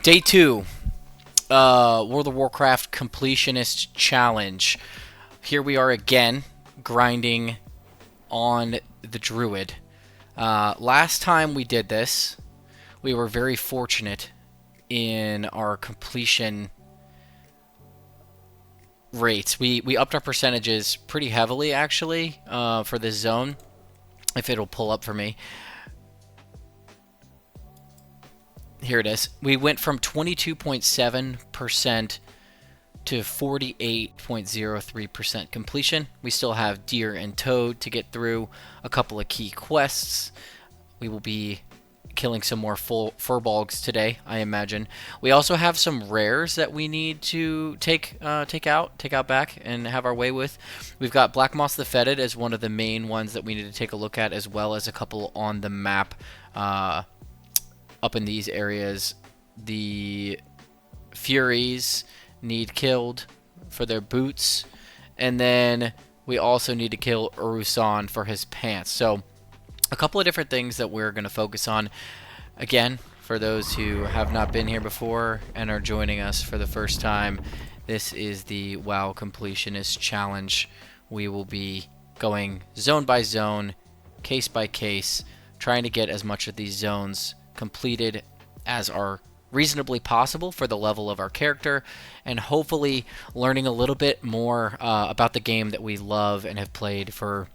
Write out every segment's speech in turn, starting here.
Day 2, World of Warcraft Completionist Challenge. Here we are again, grinding on the Druid. Last time we did this, we were very fortunate in our completion rates. We upped our percentages pretty heavily, actually, for this zone, if it'll pull up for me. Here it is. We went from 22.7% to 48.03% completion. We still have Deer and Toad to get through, a couple of key quests. We will be killing some more full furbolgs today, I imagine. We also have some rares that we need to take out back and have our way with. We've got Black Moss the Fetid as one of the main ones that we need to take a look at, as well as a couple on the map up in these areas. The Furies need killed for their boots, and then we also need to kill Urusan for his pants. So a couple of different things that we're going to focus on. Again, for those who have not been here before and are joining us for the first time, this is the WoW Completionist Challenge. We will be going zone by zone, case by case, trying to get as much of these zones completed as are reasonably possible for the level of our character, and hopefully learning a little bit more about the game that we love and have played for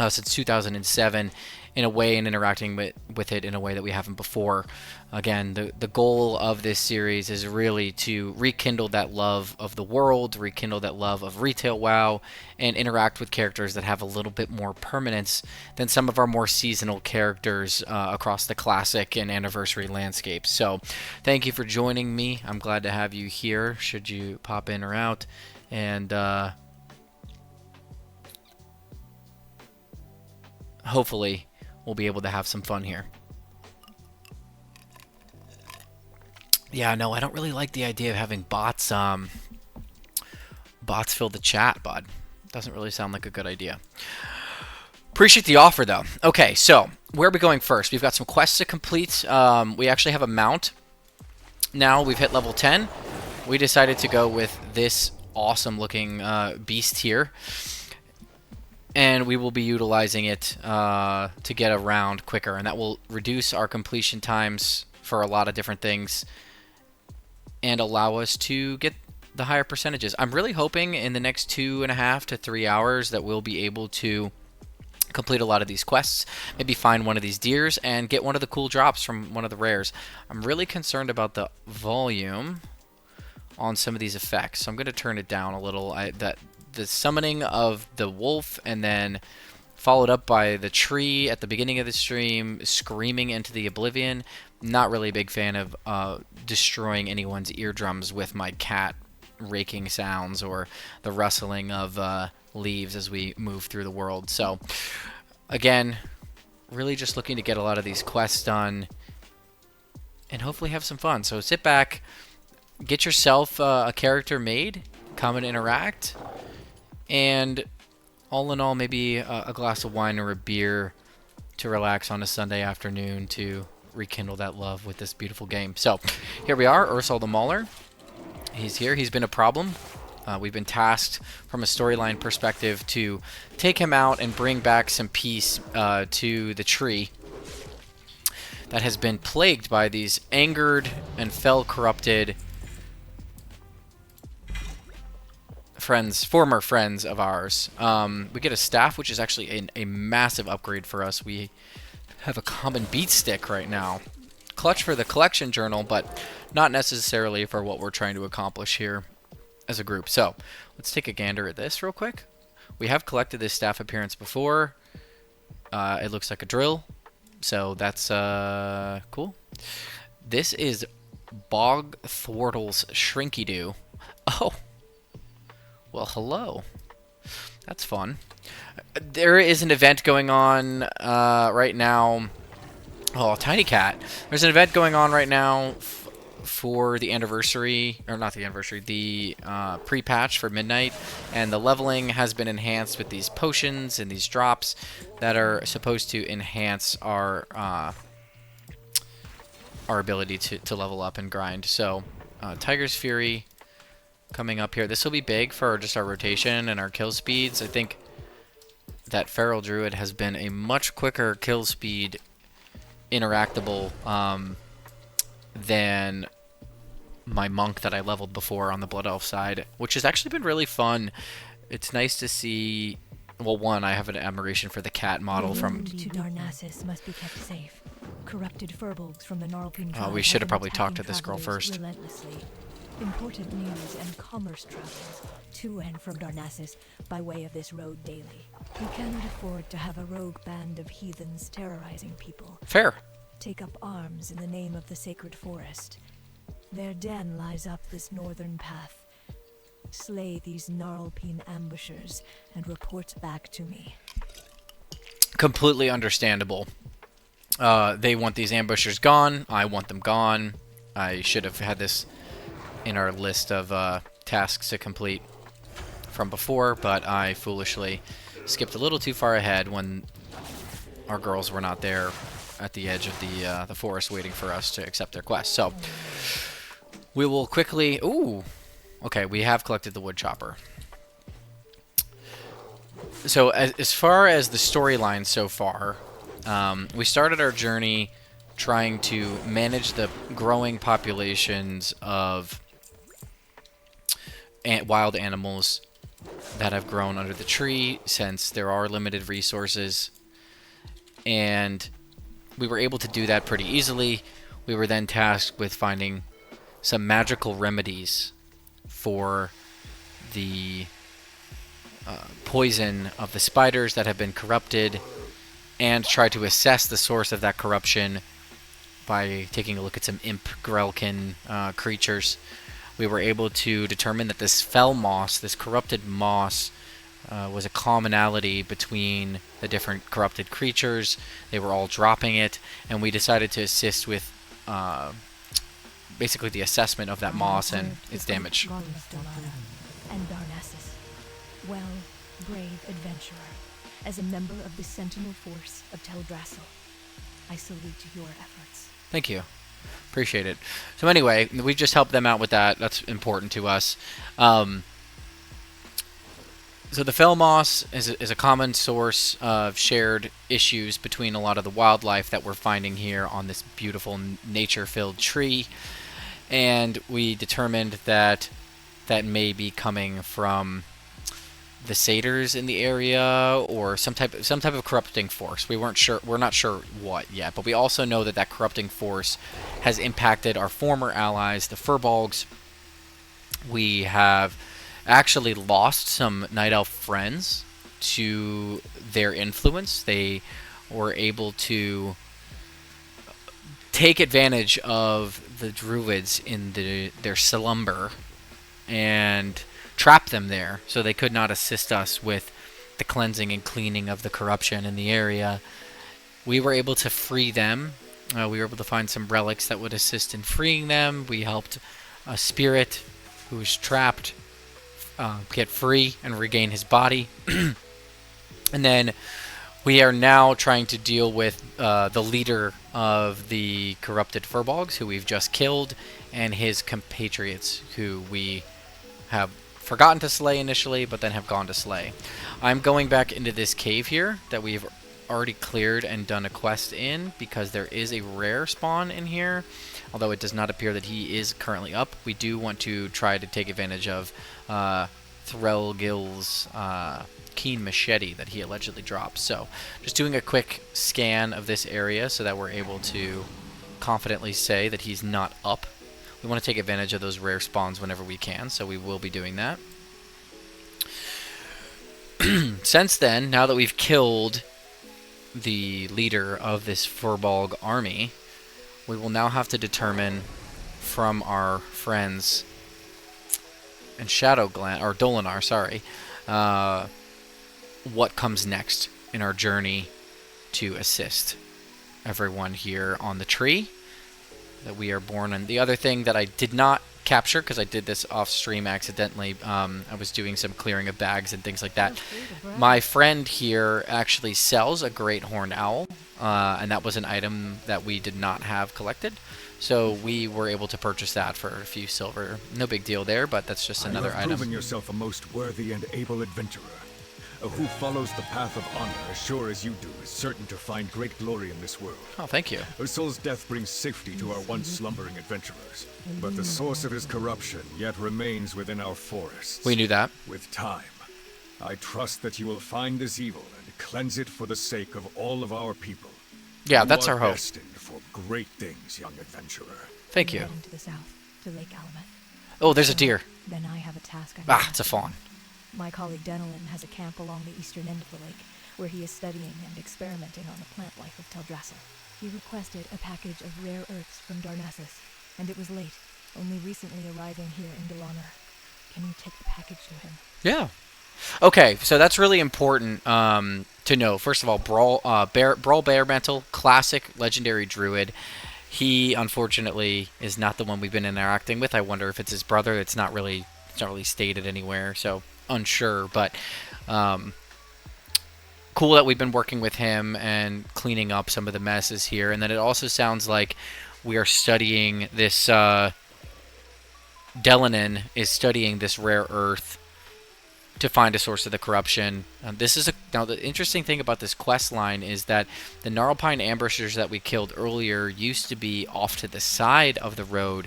since 2007 in a way, and interacting with it in a way that we haven't before. Again, the goal of this series is really to rekindle that love of the world, rekindle that love of retail WoW, and interact with characters that have a little bit more permanence than some of our more seasonal characters across the classic and anniversary landscapes. So thank you for joining me. I'm glad to have you here, should you pop in or out. And hopefully we'll be able to have some fun here. Yeah, no, I don't really like the idea of having bots fill the chat, bud. Doesn't really sound like a good idea. Appreciate the offer, though. Okay, so where are we going first? We've got some quests to complete. We actually have a mount. Now we've hit level 10. We decided to go with this awesome-looking beast here, and we will be utilizing it to get around quicker, and that will reduce our completion times for a lot of different things and allow us to get the higher percentages. I'm really hoping in the next 2.5 to 3 hours that we'll be able to complete a lot of these quests, maybe find one of these deers and get one of the cool drops from one of the rares. I'm really concerned about the volume on some of these effects, so I'm going to turn it down a little. The summoning of the wolf, and then followed up by the tree at the beginning of the stream, screaming into the oblivion. Not really a big fan of destroying anyone's eardrums with my cat raking sounds or the rustling of leaves as we move through the world. So again, really just looking to get a lot of these quests done and hopefully have some fun. So sit back, get yourself a character made, come and interact, and all in all, maybe a glass of wine or a beer to relax on a Sunday afternoon to rekindle that love with this beautiful game. So here we are, Ursal the Mauler. He's here. He's been a problem. We've been tasked from a storyline perspective to take him out and bring back some peace to the tree that has been plagued by these angered and corrupted former friends of ours. We get a staff, which is actually a massive upgrade for us. We have a common beat stick right now. Clutch for the collection journal, but not necessarily for what we're trying to accomplish here as a group. So let's take a gander at this real quick. We have collected this staff appearance before. It looks like a drill, so that's cool. This is Bog Thwartle's Shrinky-Doo. Oh, well, hello. That's fun. There is an event going on right now. Oh, Tiny Cat. There's an event going on right now for the anniversary, or not the anniversary, the pre-patch for Midnight, and the leveling has been enhanced with these potions and these drops that are supposed to enhance our our ability to level up and grind. So, Tiger's Fury coming up here. This will be big for just our rotation and our kill speeds. I think that Feral Druid has been a much quicker kill speed interactable than my monk that I leveled before on the Blood Elf side, which has actually been really fun. It's nice to see. Well, one, I have an admiration for the cat model from. To Darnassus must be kept safe. Corrupted furbolgs from the Gnarlpine Oh, we should have probably talked to this girl first. Relentlessly. Important news and commerce travels to and from Darnassus by way of this road daily. We cannot afford to have a rogue band of heathens terrorizing people. Fair. Take up arms in the name of the sacred forest. Their den lies up this northern path. Slay these Gnarlpine ambushers and report back to me. Completely understandable. They want these ambushers gone. I want them gone. I should have had this in our list of tasks to complete from before, but I foolishly skipped a little too far ahead when our girls were not there at the edge of the forest waiting for us to accept their quest. So we will quickly... Ooh! Okay, we have collected the wood chopper. So as far as the storyline so far, we started our journey trying to manage the growing populations of wild animals that have grown under the tree, since there are limited resources. And we were able to do that pretty easily. We were then tasked with finding some magical remedies for the poison of the spiders that have been corrupted, and try to assess the source of that corruption by taking a look at some imp grelkin creatures. We were able to determine that this fell moss, this corrupted moss, was a commonality between the different corrupted creatures. They were all dropping it, and we decided to assist with basically the assessment of that moss and its damage. And Darnassus, well, brave adventurer, as a member of the Sentinel Force of Teldrassil, I salute your efforts. Thank you. Appreciate it. So anyway, we just helped them out with that. That's important to us. So the fell moss is a common source of shared issues between a lot of the wildlife that we're finding here on this beautiful nature-filled tree. And we determined that that may be coming from the satyrs in the area, or some type of corrupting force. We're not sure what yet, but we also know that that corrupting force has impacted our former allies, the furbolgs. We have actually lost some night elf friends to their influence. They were able to take advantage of the druids in their slumber and trap them there, so they could not assist us with the cleansing and cleaning of the corruption in the area. We were able to free them. We were able to find some relics that would assist in freeing them. We helped a spirit who was trapped get free and regain his body. And then we are now trying to deal with the leader of the corrupted furbolgs, who we've just killed, and his compatriots, who we have forgotten to slay initially, but then have gone to slay. I'm going back into this cave here that we've already cleared and done a quest in, because there is a rare spawn in here, although it does not appear that he is currently up. We do want to try to take advantage of Threlgil's keen machete that he allegedly dropped. So just doing a quick scan of this area so that we're able to confidently say that he's not up. We want to take advantage of those rare spawns whenever we can, so we will be doing that. Since then, now that we've killed the leader of this Furbolg army, we will now have to determine from our friends in Shadowglen, or Dolinar, sorry, what comes next in our journey to assist everyone here on the tree that we are born in. The other thing that I did not capture, because I did this off stream accidentally, I was doing some clearing of bags and things like that. My friend here actually sells a great horned owl, and that was an item that we did not have collected. So we were able to purchase that for a few silver. No big deal there, but that's just another You have item. proven yourself a most worthy and able adventurer. Who follows the path of honor as sure as you do is certain to find great glory in this world. Oh, thank you. Her soul's death brings safety to our once slumbering adventurers, but the source of his corruption yet remains within our forests. We knew that. With time, I trust that you will find this evil and cleanse it for the sake of all of our people. Yeah, You that's are our hope. destined for great things, young adventurer. Thank you. Heading to the south, to Lake Alameth. Oh, there's a deer. Then I have a task I Ah, it's a fawn. My colleague Denelin has a camp along the eastern end of the lake, where he is studying and experimenting on the plant life of Teldrassil. He requested a package of rare earths from Darnassus, and it was late, only recently arriving here in Delanor. Can you take the package to him? Yeah. Okay, so that's really important to know. First of all, Brawl Baremantle, classic legendary druid. He unfortunately is not the one we've been interacting with. I wonder if it's his brother. It's not really stated anywhere, so unsure. But cool that we've been working with him and cleaning up some of the messes here. And then it also sounds like we are studying this. Delanin is studying this rare earth to find a source of the corruption. Now the interesting thing about this quest line is that the Gnarlpine ambushers that we killed earlier used to be off to the side of the road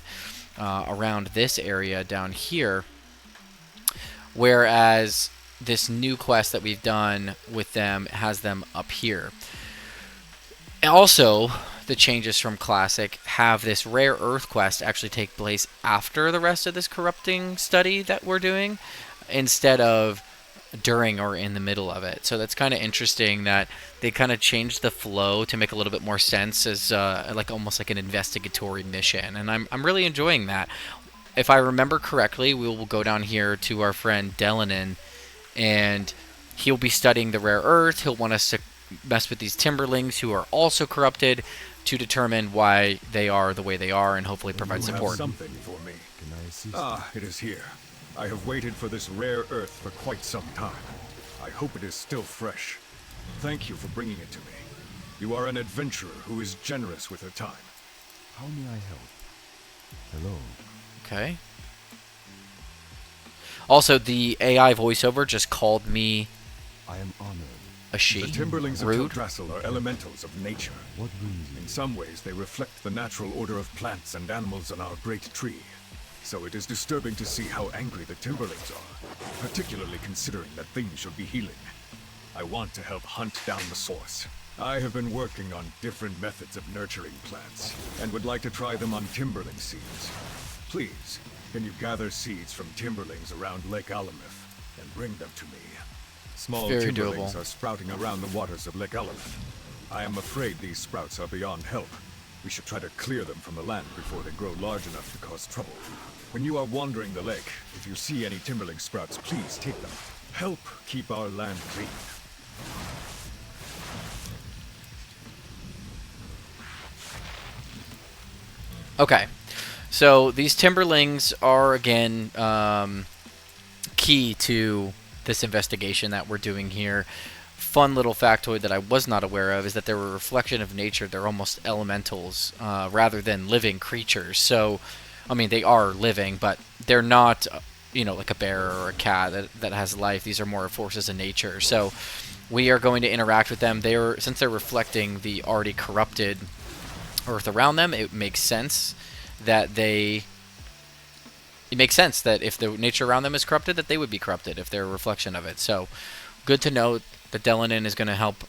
around this area down here, whereas this new quest that we've done with them has them up here. Also, the changes from Classic have this rare earth quest actually take place after the rest of this corrupting study that we're doing, instead of during or in the middle of it. So that's kind of interesting that they kind of changed the flow to make a little bit more sense as like almost like an investigatory mission, and I'm really enjoying that. If I remember correctly, we will go down here to our friend Delanin, and he'll be studying the rare earth. He'll want us to mess with these Timberlings who are also corrupted to determine why they are the way they are and hopefully provide You have support. something for me. Can I assist? Ah, it is here. I have waited for this rare earth for quite some time. I hope it is still fresh. Thank you for bringing it to me. You are an adventurer who is generous with her time. How may I help? Hello. Okay. Also, the AI voiceover just called me I am honored. a she. The Timberlings of Rude. Teldrassil are elementals of nature. What brings you? In some ways, they reflect the natural order of plants and animals on our great tree. So it is disturbing to see how angry the Timberlings are, particularly considering that things should be healing. I want to help hunt down the source. I have been working on different methods of nurturing plants, and would like to try them on Timberling seeds. Please, can you gather seeds from Timberlings around Lake Alameth, and bring them to me? Small Very Timberlings doable. are sprouting around the waters of Lake Alameth. I am afraid these sprouts are beyond help. We should try to clear them from the land before they grow large enough to cause trouble. When you are wandering the lake, if you see any Timberling sprouts, please take them. Help keep our land clean. Okay. So these Timberlings are, again, key to this investigation that we're doing here. Fun little factoid that I was not aware of is that they're a reflection of nature. They're almost elementals rather than living creatures. So, I mean, they are living, but they're not, like a bear or a cat that has life. These are more forces of nature. So we are going to interact with them. Since they're reflecting the already corrupted earth around them, it makes sense that if the nature around them is corrupted, that they would be corrupted if they're a reflection of it. So good to know that Delanin is going to help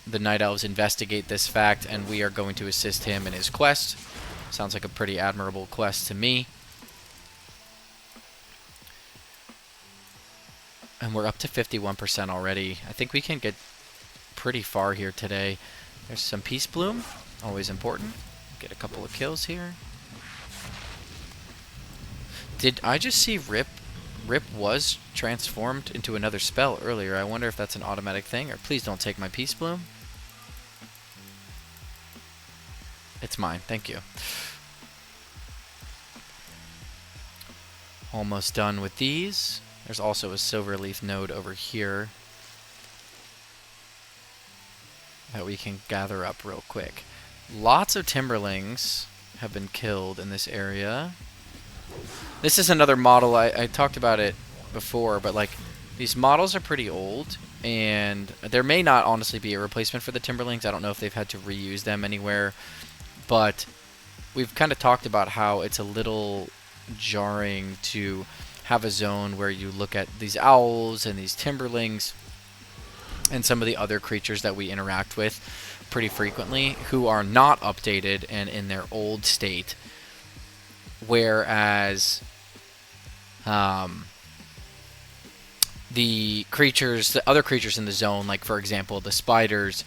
the Night Elves investigate this fact, and we are going to assist him in his quest. Sounds like a pretty admirable quest to me. And we're up to 51% already. I think we can get pretty far here today. There's some Peace Bloom, always important. Get a couple of kills here. Did I just see Rip? Rip was transformed into another spell earlier. I wonder if that's an automatic thing, or please don't take my Peace Bloom. It's mine, thank you. Almost done with these. There's also a Silverleaf node over here that we can gather up real quick. Lots of Timberlings have been killed in this area. This is another model, I talked about it before, but like these models are pretty old, and there may not honestly be a replacement for the Timberlings. I don't know if they've had to reuse them anywhere, but we've kind of talked about how it's a little jarring to have a zone where you look at these owls and these Timberlings and some of the other creatures that we interact with pretty frequently who are not updated and in their old state, whereas the other creatures in the zone, like for example the spiders,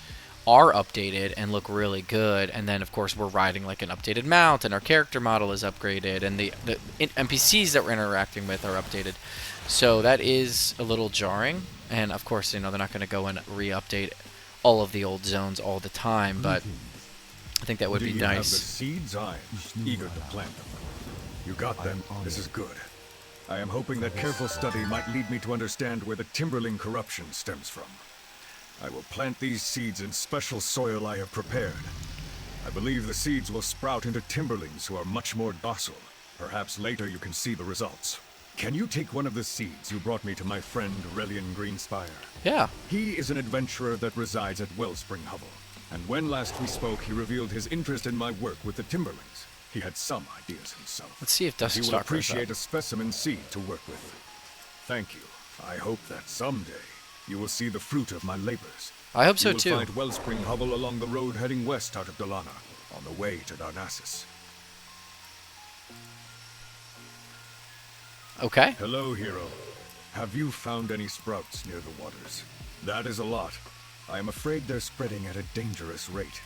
are updated and look really good, and then of course we're riding like an updated mount and our character model is upgraded and the NPCs that we're interacting with are updated. So that is a little jarring, and of course, you know, they're not going to go and re-update all of the old zones all the time, but I think that would be Do you have the nice. seeds? I am eager to plant them. You got them. This is good. I am hoping that careful study might lead me to understand where the Timberling corruption stems from. I will plant these seeds in special soil I have prepared. I believe the seeds will sprout into Timberlings who are much more docile. Perhaps later you can see the results. Can you take one of the seeds you brought me to my friend Relian Greenspire? Yeah. He is an adventurer that resides at Wellspring Hovel, and when last we spoke, he revealed his interest in my work with the Timberlings. He had some ideas himself. Let's see if He will Duskstalker is appreciate up. a specimen seed to work with. Thank you. I hope that someday you will see the fruit of my labors. I hope so You will too. find Wellspring Hovel along the road heading west out of Dalana, on the way to Darnassus. Okay. Hello, hero. Have you found any sprouts near the waters? That is a lot. I am afraid they're spreading at a dangerous rate.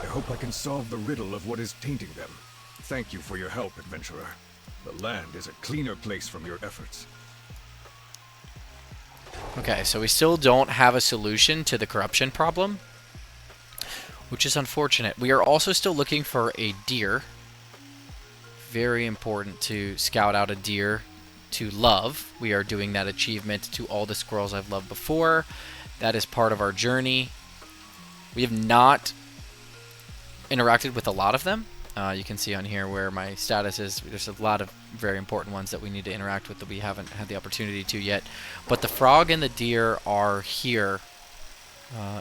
I hope I can solve the riddle of what is tainting them. Thank you for your help, adventurer. The land is a cleaner place from your efforts. Okay, so we still don't have a solution to the corruption problem, which is unfortunate. We are also still looking for a deer. Very important to scout out a deer to love. We are doing that achievement to all the squirrels I've loved before. That is part of our journey. We have not interacted with a lot of them. You can see on here where my status is. There's a lot of very important ones that we need to interact with that we haven't had the opportunity to yet. But the frog and the deer are here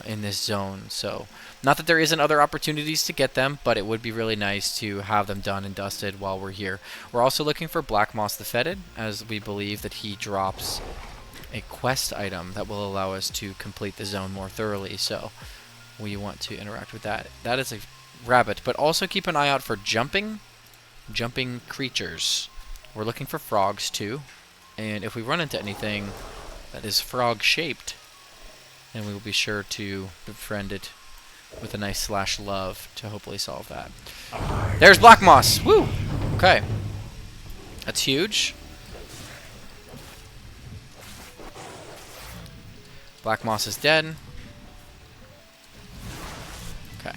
in this zone. So, not that there isn't other opportunities to get them, but it would be really nice to have them done and dusted while we're here. We're also looking for Black Moss the Fetid, as we believe that he drops a quest item that will allow us to complete the zone more thoroughly. So, we want to interact with that. That is a rabbit, but also keep an eye out for jumping creatures. We're looking for frogs too, and if we run into anything that is frog shaped, then we will be sure to befriend it with a nice /love to hopefully solve that. There's Black Moss. Woo! Okay, that's huge. Black Moss is dead. Okay.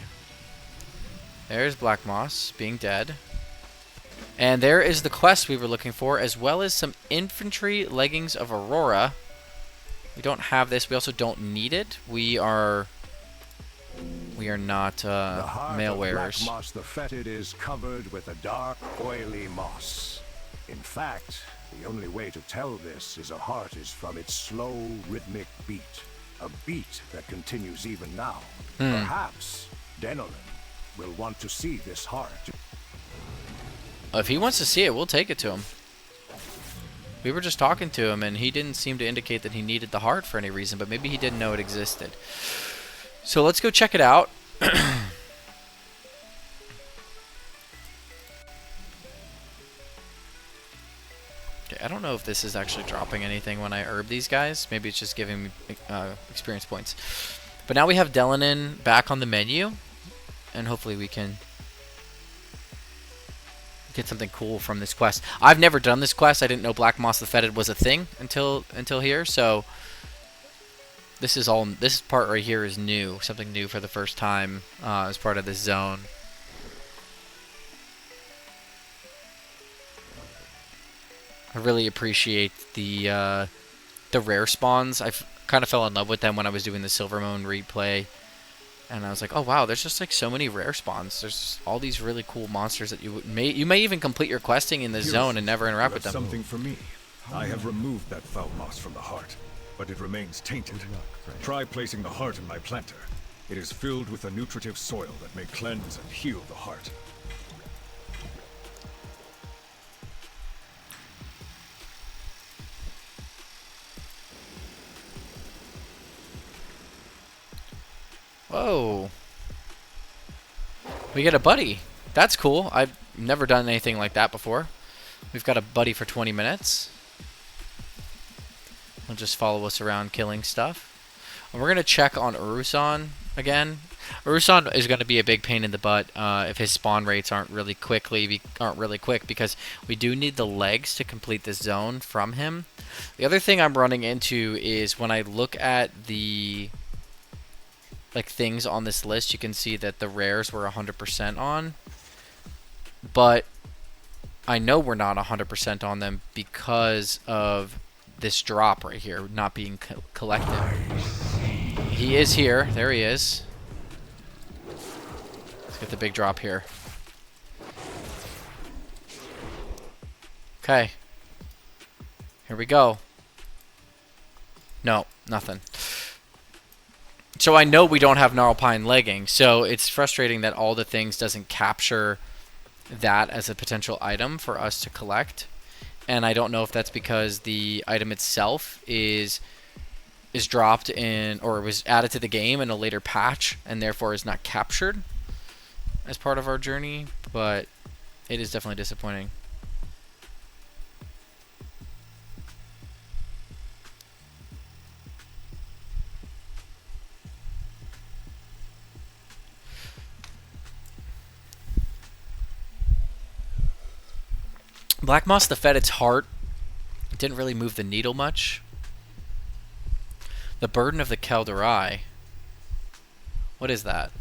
There's Black Moss being dead. And there is the quest we were looking for, as well as some infantry leggings of Aurora. We don't have this. We also don't need it. We are not mail wearers. Black moss the fetid is covered with a dark, oily moss. In fact, the only way to tell this is a heart is from its slow, rhythmic beat. A beat that continues even now. Perhaps Denolin will want to see this heart. If he wants to see it, we'll take it to him. We were just talking to him, and he didn't seem to indicate that he needed the heart for any reason, but maybe he didn't know it existed. So let's go check it out. Okay, I don't know if this is actually dropping anything when I herb these guys. Maybe it's just giving me experience points. But now we have Delanin back on the menu, and hopefully we can get something cool from this quest. I've never done this quest. I didn't know Black Moss the Fetid was a thing until here, so this part right here is new, something new for the first time as part of this zone. I really appreciate the rare spawns. I kind of fell in love with them when I was doing the Silvermoon replay and I was like, oh wow, there's just like so many rare spawns. There's just all these really cool monsters that you may even complete your questing in the zone and never interact with them. Something for me. I have removed that foul moss from the heart, but it remains tainted. Try placing the heart in my planter. It is filled with a nutritive soil that may cleanse and heal the heart. Whoa. We get a buddy. That's cool. I've never done anything like that before. We've got a buddy for 20 minutes. He'll just follow us around killing stuff. And we're going to check on Urusan again. Urusan is going to be a big pain in the butt if his spawn rates aren't really quick because we do need the legs to complete this zone from him. The other thing I'm running into is when I look at the things on this list, you can see that the rares were 100% on, but I know we're not 100% on them because of this drop right here not being collected. He is here. There he is. Let's get the big drop here. Okay. Here we go. No, nothing. So I know we don't have Gnarlpine legging, so it's frustrating that all the things doesn't capture that as a potential item for us to collect. And I don't know if that's because the item itself is dropped in, or was added to the game in a later patch and therefore is not captured as part of our journey, but it is definitely disappointing. Black Moss fed its heart. It didn't really move the needle much. The Burden of the Kelderai. What is that?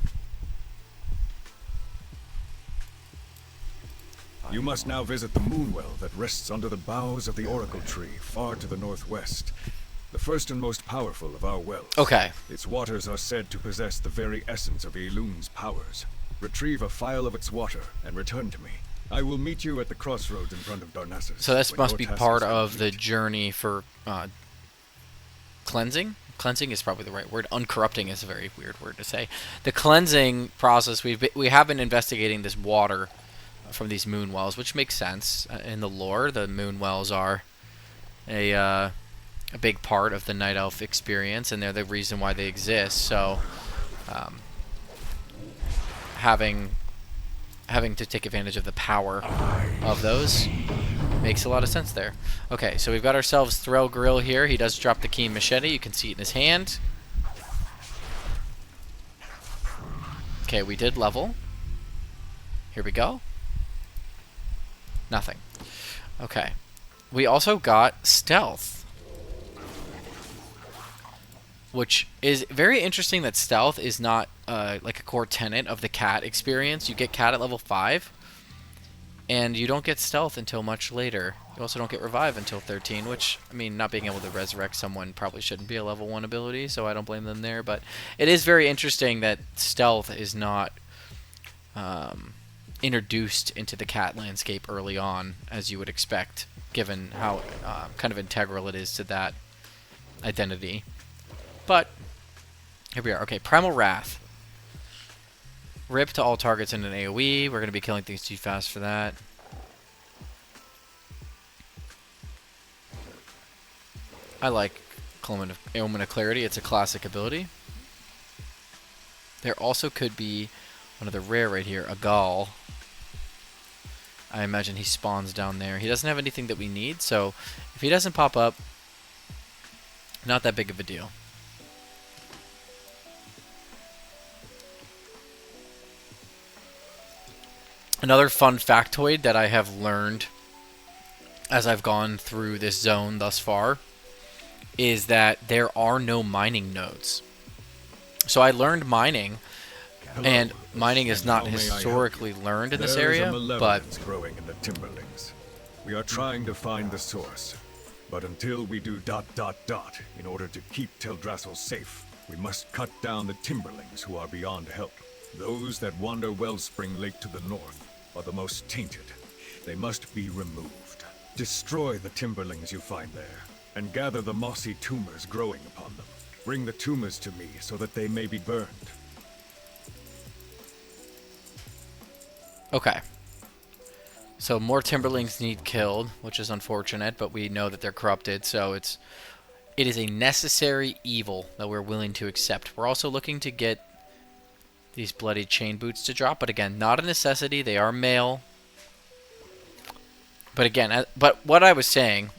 You must now visit the Moonwell that rests under the boughs of the Oracle Tree, far to the northwest. The first and most powerful of our wells. Okay. Its waters are said to possess the very essence of Elun's powers. Retrieve a phial of its water and return to me. I will meet you at the crossroads in front of Darnassus. So this when must your be task part is of the complete. journey for cleansing? Cleansing is probably the right word. Uncorrupting is a very weird word to say. The cleansing process, we have been investigating this water from these moon wells, which makes sense. In the lore, the moon wells are a big part of the Night Elf experience, and they're the reason why they exist. So having to take advantage of the power of those makes a lot of sense there. Okay, so we've got ourselves Threll Grill here. He does drop the keen machete. You can see it in his hand. Okay, we did level. Here we go. Nothing. Okay. We also got Stealth, which is very interesting that Stealth is not like a core tenet of the cat experience. You get cat at level 5, and you don't get Stealth until much later. You also don't get Revive until 13, which, I mean, not being able to resurrect someone probably shouldn't be a level 1 ability, so I don't blame them there. But it is very interesting that Stealth is not introduced into the cat landscape early on, as you would expect, given how kind of integral it is to that identity. But here we are. Okay, Primal Wrath. Rip to all targets in an AoE. We're going to be killing things too fast for that. I like Omen of Clarity. It's a classic ability. There also could be one of the rare right here, a Gaul. I imagine he spawns down there. He doesn't have anything that we need, so if he doesn't pop up, not that big of a deal. Another fun factoid that I have learned as I've gone through this zone thus far is that there are no mining nodes. So I learned mining, and mining is not historically learned in this area, but growing in the Timberlings. We are trying to find the source, but until we do ... in order to keep Teldrassil safe, We must cut down the timberlings who are beyond help. Those that wander Wellspring Lake to the north are the most tainted. They must be removed. Destroy the timberlings you find there, and gather the mossy tumors growing upon them. Bring the tumors to me so that they may be burned. Okay. So more timberlings need killed, which is unfortunate, but we know that they're corrupted, so it is a necessary evil that we're willing to accept. We're also looking to get these bloody chain boots to drop, but again, not a necessity. They are male. But again, but what I was saying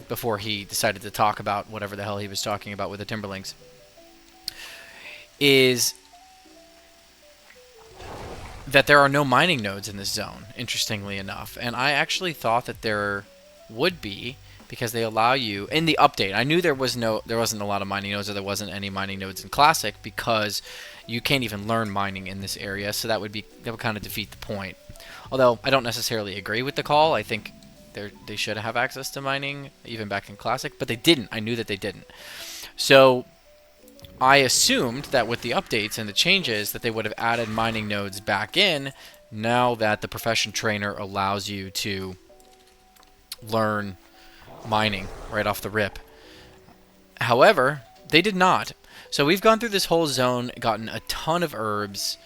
before he decided to talk about whatever the hell he was talking about with the timberlings is that there are no mining nodes in this zone, interestingly enough. And I actually thought that there would be, because they allow you in the update. I knew there wasn't a lot of mining nodes, or there wasn't any mining nodes in Classic, because you can't even learn mining in this area, so that would kind of defeat the point. Although I don't necessarily agree with the call. I think they should have access to mining even back in Classic, but they didn't. I knew that they didn't. So I assumed that with the updates and the changes that they would have added mining nodes back in, now that the profession trainer allows you to learn mining right off the rip. However, they did not. So we've gone through this whole zone, gotten a ton of herbs,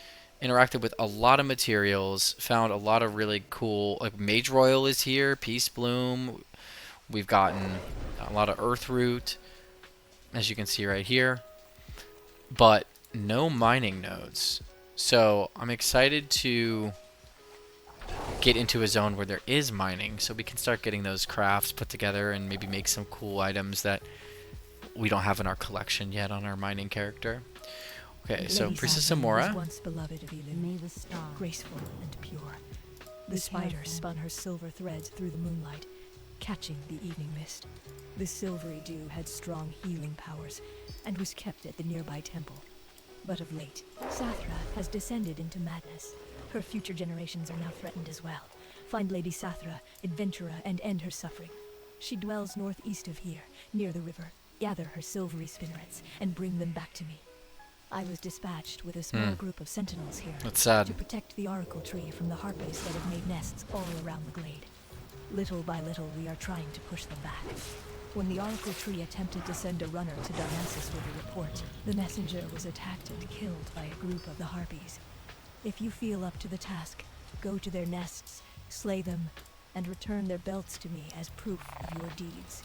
interacted with a lot of materials, found a lot of really cool, like Mage Royal is here, Peace Bloom. We've gotten a lot of Earth Root, as you can see right here, but no mining nodes. So I'm excited to get into a zone where there is mining, so we can start getting those crafts put together and maybe make some cool items that we don't have in our collection yet on our mining character. Okay, so Lady Priestess Saturn was Amora. once beloved of Elin, graceful and pure. The spider spun her silver threads through the moonlight, catching the evening mist. The silvery dew had strong healing powers and was kept at the nearby temple. But of late, Sathra has descended into madness. Her future generations are now threatened as well. Find Lady Sathra, adventurer, and end her suffering. She dwells northeast of here, near the river. Gather her silvery spinnerets and bring them back to me. I was dispatched with a small group of sentinels here That's sad. to protect the oracle tree from the harpies that have made nests all around the glade. Little by little, we are trying to push them back. When the oracle tree attempted to send a runner to Darnassus with a report, the messenger was attacked and killed by a group of the harpies. If you feel up to the task, go to their nests, slay them, and return their belts to me as proof of your deeds.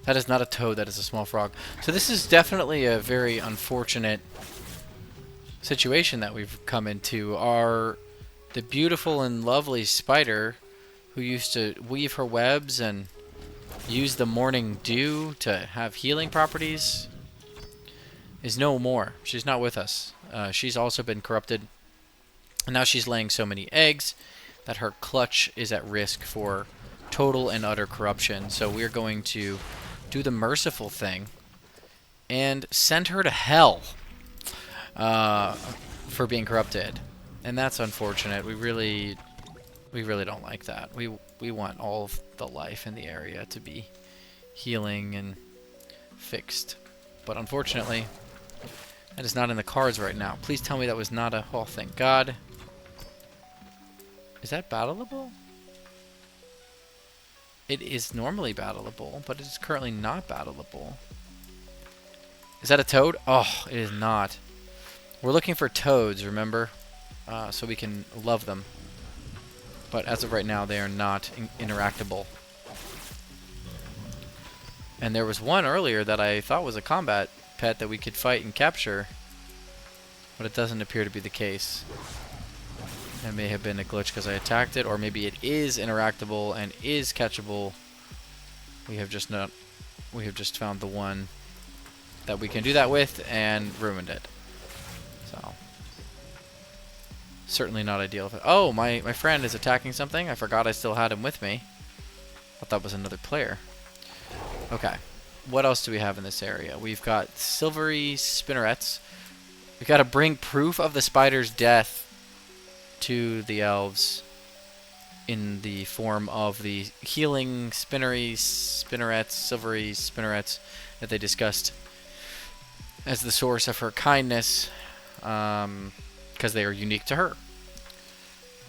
That is not a toad, that is a small frog. So this is definitely a very unfortunate situation that we've come into. The beautiful and lovely spider who used to weave her webs and use the morning dew to have healing properties is no more. She's not with us. She's also been corrupted. And now she's laying so many eggs that her clutch is at risk for total and utter corruption. So we're going to do the merciful thing and send her to hell for being corrupted. And that's unfortunate. We really don't like that. We want all of the life in the area to be healing and fixed. But unfortunately, that is not in the cards right now. Please tell me that was not a... Oh, thank God. Is that battleable? It is normally battleable, but it is currently not battleable. Is that a toad? Oh, it is not. We're looking for toads, remember? So we can love them. But as of right now, they are not interactable. And there was one earlier that I thought was a combat pet that we could fight and capture, but it doesn't appear to be the case. It may have been a glitch because I attacked it, or maybe it is interactable and is catchable. We have just found the one that we can do that with and ruined it. So certainly not ideal. Oh, my friend is attacking something. I forgot I still had him with me. I thought that was another player. Okay. What else do we have in this area? We've got silvery spinnerets. We've got to bring proof of the spider's death to the elves in the form of the healing spinnerets, silvery spinnerets that they discussed as the source of her kindness, because they are unique to her.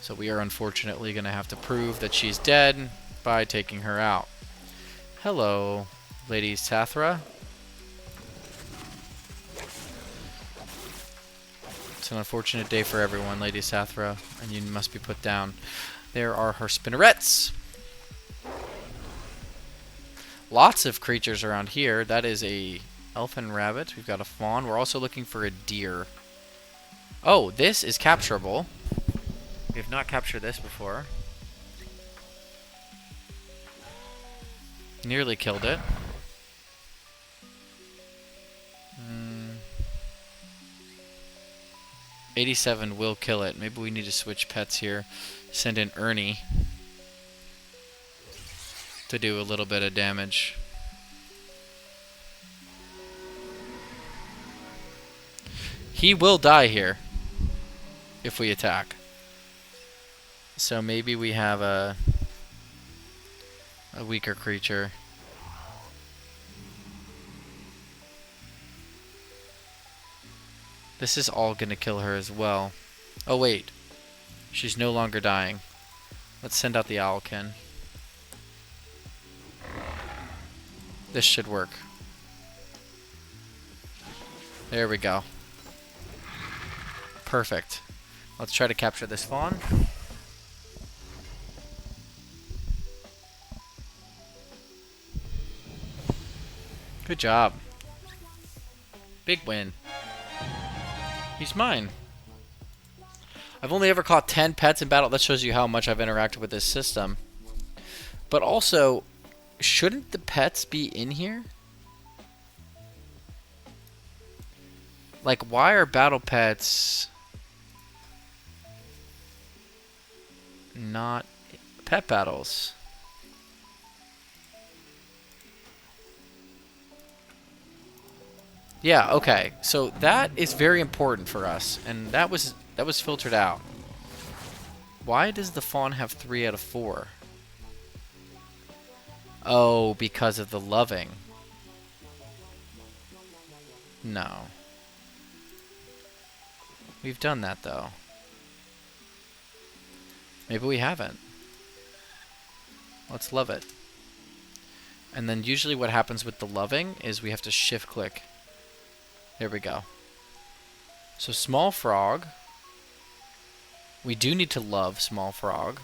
So we are unfortunately going to have to prove that she's dead by taking her out. Hello, Lady Sathra. It's an unfortunate day for everyone, Lady Sathra, and you must be put down. There are her spinnerets. Lots of creatures around here. That is a elfin rabbit. We've got a fawn. We're also looking for a deer. Oh, this is capturable. We have not captured this before. Nearly killed it. 87 will kill it. Maybe we need to switch pets here. Send in Ernie to do a little bit of damage. He will die here if we attack. So maybe we have a weaker creature. This is all gonna kill her as well. Oh wait, she's no longer dying. Let's send out the Owlkin. This should work. There we go. Perfect. Let's try to capture this fawn. Good job. Big win. He's mine. I've only ever caught 10 pets in battle. That shows you how much I've interacted with this system. But also, shouldn't the pets be in here? Like, why are battle pets not pet battles? Yeah, okay. So that is very important for us, and that was filtered out. Why does the fawn have 3 out of 4? Oh, because of the loving. No. We've done that, though. Maybe we haven't. Let's love it. And then usually what happens with the loving is we have to shift click. There we go. So small frog. We do need to love small frog.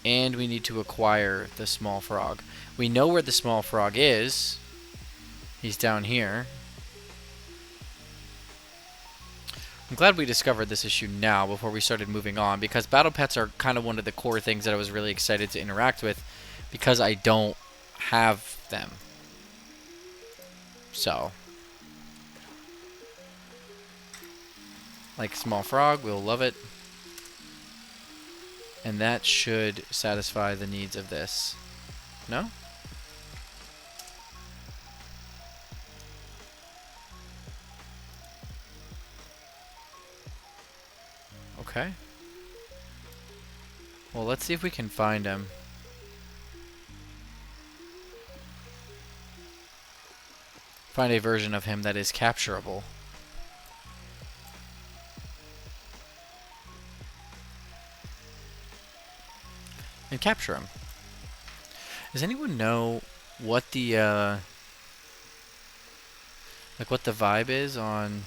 And we need to acquire the small frog. We know where the small frog is. He's down here. I'm glad we discovered this issue now before we started moving on, because battle pets are kind of one of the core things that I was really excited to interact with, because I don't have them. So, like small frog, we'll love it. And that should satisfy the needs of this. No? Okay. Well, let's see if we can find him. Find a version of him that is capturable. And capture him. Does anyone know what the like what the vibe is on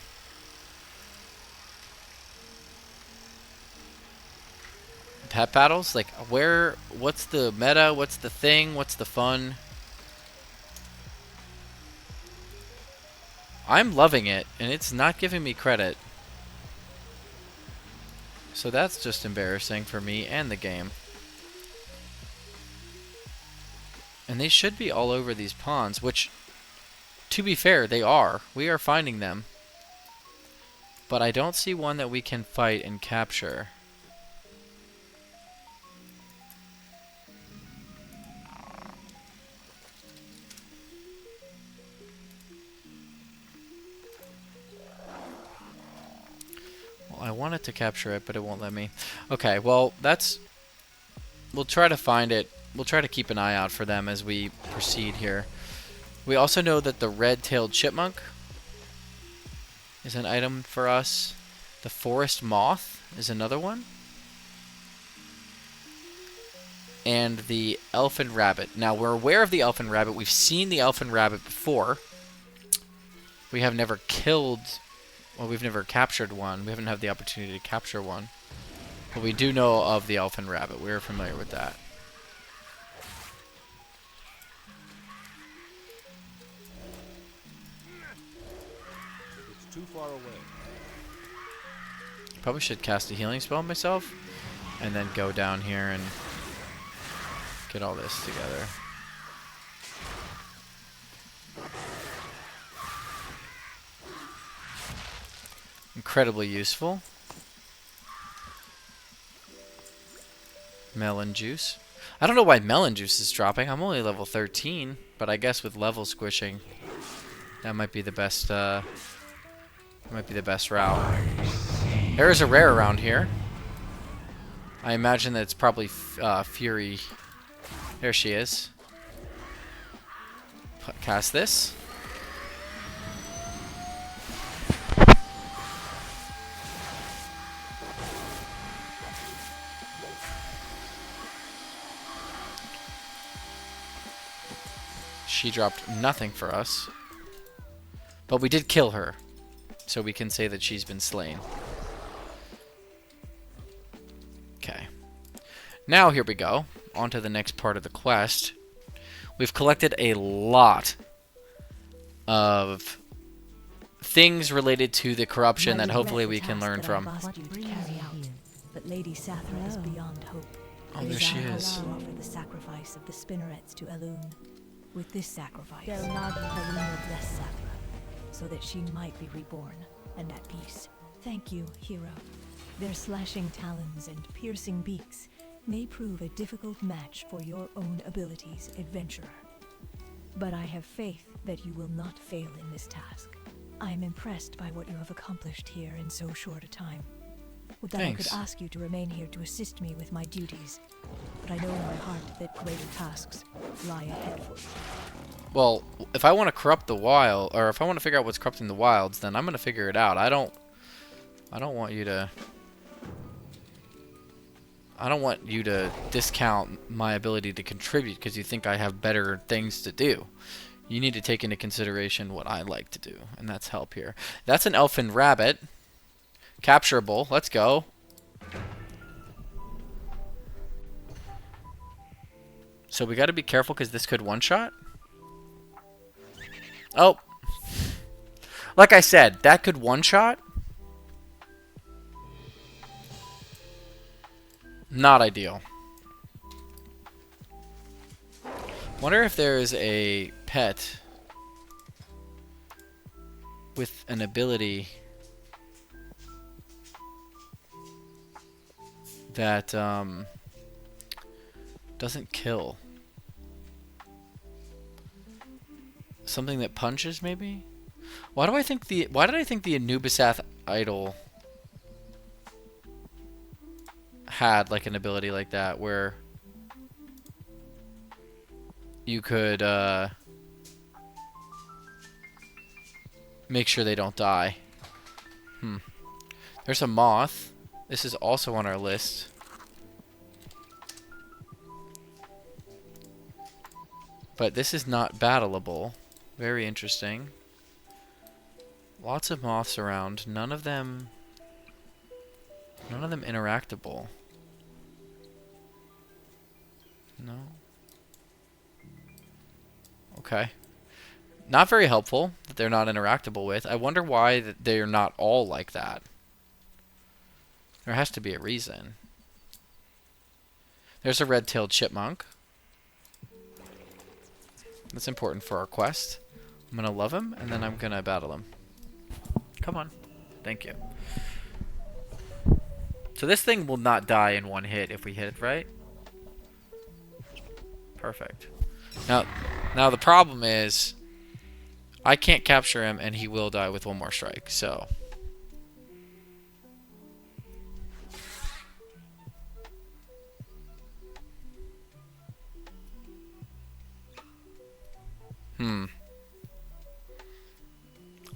pet battles? Like what's the meta, what's the thing, what's the fun? I'm loving it, and it's not giving me credit. So that's just embarrassing for me and the game. And they should be all over these ponds, which, to be fair, they are. We are finding them. But I don't see one that we can fight and capture. I wanted to capture it, but it won't let me. Okay, well, that's... We'll try to find it. We'll try to keep an eye out for them as we proceed here. We also know that the red-tailed chipmunk is an item for us. The forest moth is another one. And the elfin rabbit. Now, we're aware of the elfin rabbit. We've seen the elfin rabbit before. We have never killed... Well, we've never captured one. We haven't had the opportunity to capture one. But we do know of the elfin rabbit. We're familiar with that. It's too far away. Probably should cast a healing spell myself. And then go down here and get all this together. Incredibly useful. Melon juice. I don't know why melon juice is dropping. I'm only level 13, but I guess with level squishing, that might be the best. Route. There is a rare around here. I imagine that it's probably Fury. There she is. Cast this. She dropped nothing for us. But we did kill her. So we can say that she's been slain. Okay. Now here we go. On to the next part of the quest. We've collected a lot of things related to the corruption that hopefully we can learn from. But Lady Sathra is beyond hope. Oh, there she is. Offer the sacrifice of the spinnerets to Elune. With this sacrifice, Elune will bless Sathra, so that she might be reborn and at peace. Thank you, hero. Their slashing talons and piercing beaks may prove a difficult match for your own abilities, adventurer. But I have faith that you will not fail in this task. I am impressed by what you have accomplished here in so short a time. Would that Thanks. I could ask you to remain here to assist me with my duties, but I know in my heart that greater tasks lie ahead for you. Well, if I want to corrupt the wild, or if I want to figure out what's corrupting the wilds, then I'm going to figure it out. I don't want you to discount my ability to contribute because you think I have better things to do. You need to take into consideration what I like to do, and that's help here. That's an elfin rabbit. Capturable. Let's go. So we got to be careful because this could one-shot. Oh. Like I said, that could one-shot. Not ideal. Wonder if there is a pet with an ability that doesn't kill. Something that punches, maybe? Why did I think the Anubisath idol had like an ability like that where you could make sure they don't die? There's a moth. This is also on our list. But this is not battleable. Very interesting. Lots of moths around. None of them interactable. No. Okay. Not very helpful that they're not interactable with. I wonder why they're not all like that. There has to be a reason. There's a red-tailed chipmunk. That's important for our quest. I'm going to love him, and then I'm going to battle him. Come on. Thank you. So this thing will not die in one hit if we hit it right. Perfect. Now the problem is I can't capture him, and he will die with one more strike, so...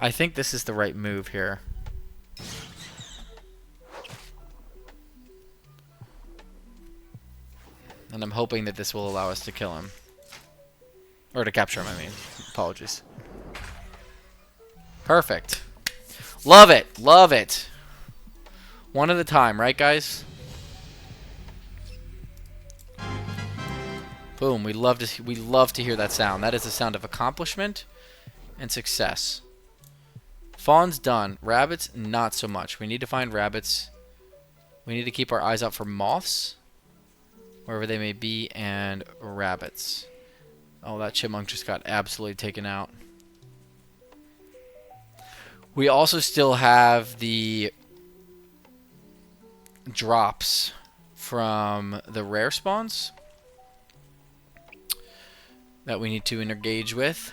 I think this is the right move here. And I'm hoping that this will allow us to kill him. Or to capture him, I mean. Apologies. Perfect. Love it. Love it. One at a time, right, guys? Boom. We love to hear that sound. That is the sound of accomplishment and success. Fawn's done. Rabbits, not so much. We need to find rabbits. We need to keep our eyes out for moths, wherever they may be, and rabbits. Oh, that chipmunk just got absolutely taken out. We also still have the drops from the rare spawns that we need to engage with.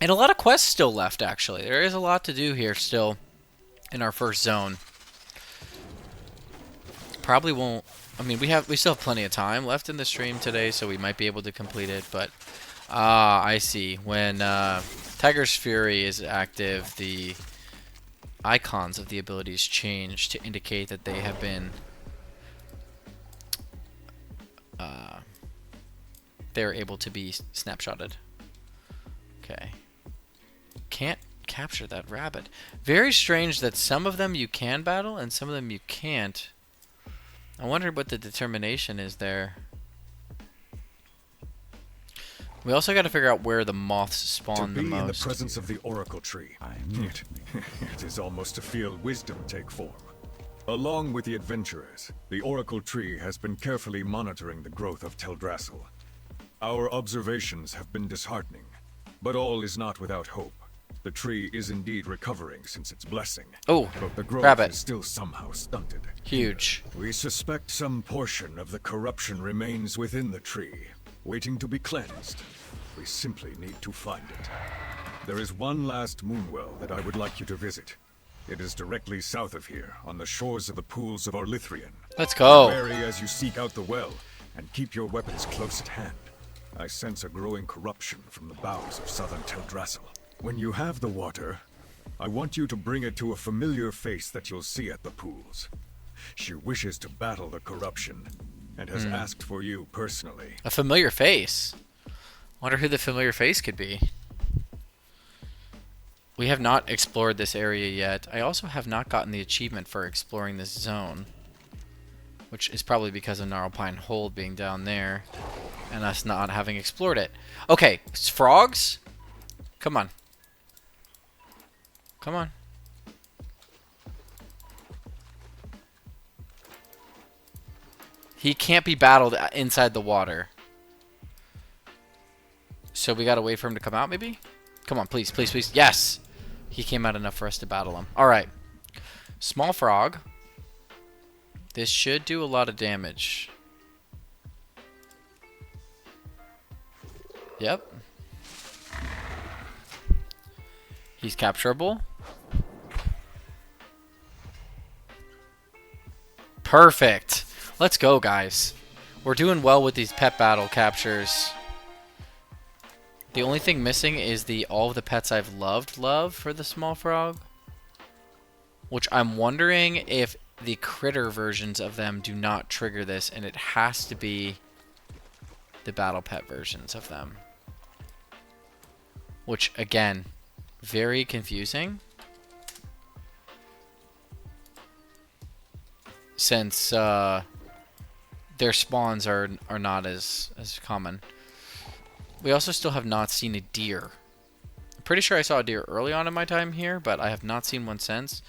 And a lot of quests still left, actually. There is a lot to do here still in our first zone. Probably won't... I mean, we still have plenty of time left in the stream today, so we might be able to complete it, but... I see. When Tiger's Fury is active, the icons of the abilities change to indicate that they have been... they're able to be snapshotted. Okay. Can't capture that rabbit. Very strange that some of them you can battle and some of them you can't. I wonder what the determination is there. We also got to figure out where the moths spawn the most. To be in the presence of the Oracle Tree, it is almost to feel wisdom take form. Along with the adventurers, the Oracle Tree has been carefully monitoring the growth of Teldrassil. Our observations have been disheartening, but all is not without hope. The tree is indeed recovering since its blessing. Oh, but the growth rabbit. is still somehow stunted. Huge. We suspect some portion of the corruption remains within the tree, waiting to be cleansed. We simply need to find it. There is one last moonwell that I would like you to visit. It is directly south of here, on the shores of the pools of Arlithrian. Let's go. Be wary as you seek out the well, and keep your weapons close at hand. I sense a growing corruption from the bowels of southern Teldrassil. When you have the water, I want you to bring it to a familiar face that you'll see at the pools. She wishes to battle the corruption, and has asked for you personally. A familiar face? Wonder who the familiar face could be. We have not explored this area yet. I also have not gotten the achievement for exploring this zone, which is probably because of Gnarlpine Hold being down there and us not having explored it. Okay, frogs? Come on. Come on. He can't be battled inside the water. So we gotta wait for him to come out, maybe? Come on, please, please, please. Yes! He came out enough for us to battle him. Alright. Small frog. This should do a lot of damage. Yep. He's capturable. Perfect. Let's go, guys. We're doing well with these pet battle captures. The only thing missing is the all of the pets I've loved love for the small frog. Which I'm wondering if the critter versions of them do not trigger this, and it has to be the battle pet versions of them. Which, again, very confusing. Since their spawns are not as common. We also still have not seen a deer. I'm pretty sure I saw a deer early on in my time here, but I have not seen one since.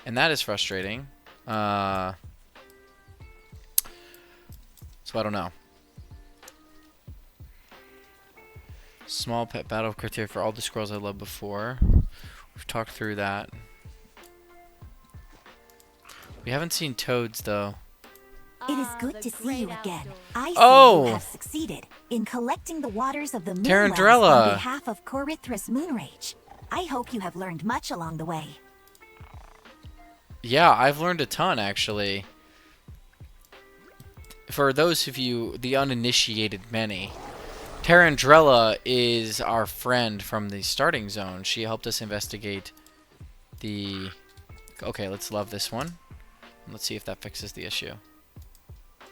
And that is frustrating. So I don't know. Small pet battle criteria for all the squirrels I loved before. We've talked through that. We haven't seen toads, though. It is good to see you again. I see Oh! you have succeeded in collecting the waters of the moon Tarandrella. on behalf of Corithris Moonrage. I hope you have learned much along the way. Yeah, I've learned a ton, actually. For those of you, the uninitiated many, Tarandrella is our friend from the starting zone. She helped us investigate the... Okay, let's love this one. Let's see if that fixes the issue.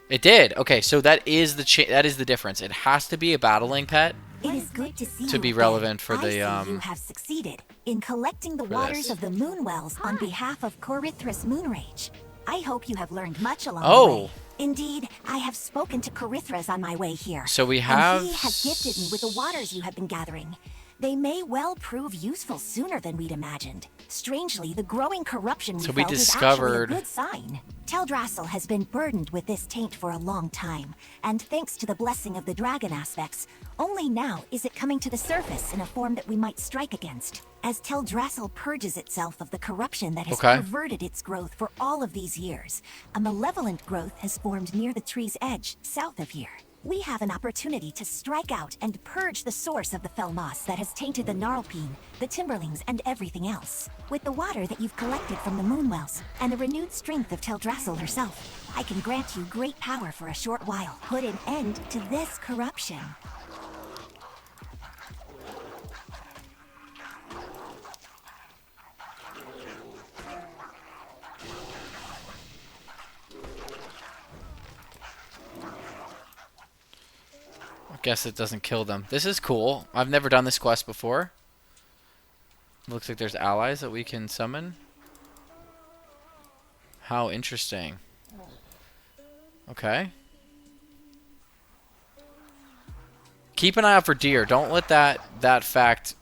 It did. Okay, so that is the difference. It has to be a battling pet It is good to see to you be again. relevant for I the see you have succeeded in collecting the for waters this. of the Moonwells on behalf of Corithra's Moonrage. I hope you have learned much along the Oh. way. Indeed, I have spoken to Corithras on my way here. So we have And he has gifted me with the waters you have been gathering. They may well prove useful sooner than we'd imagined. Strangely, the growing corruption we So we felt is discovered- actually a good sign. Teldrassil has been burdened with this taint for a long time, and thanks to the blessing of the dragon aspects, only now is it coming to the surface in a form that we might strike against. As Teldrassil purges itself of the corruption that has Okay. perverted its growth for all of these years, a malevolent growth has formed near the tree's edge, south of here. We have an opportunity to strike out and purge the source of the fell moss that has tainted the Gnarlpine, the Timberlings, and everything else. With the water that you've collected from the Moonwells, and the renewed strength of Teldrassil herself, I can grant you great power for a short while. Put an end to this corruption. Guess it doesn't kill them. This is cool. I've never done this quest before. Looks like there's allies that we can summon. How interesting. Okay. Keep an eye out for deer. Don't let the fact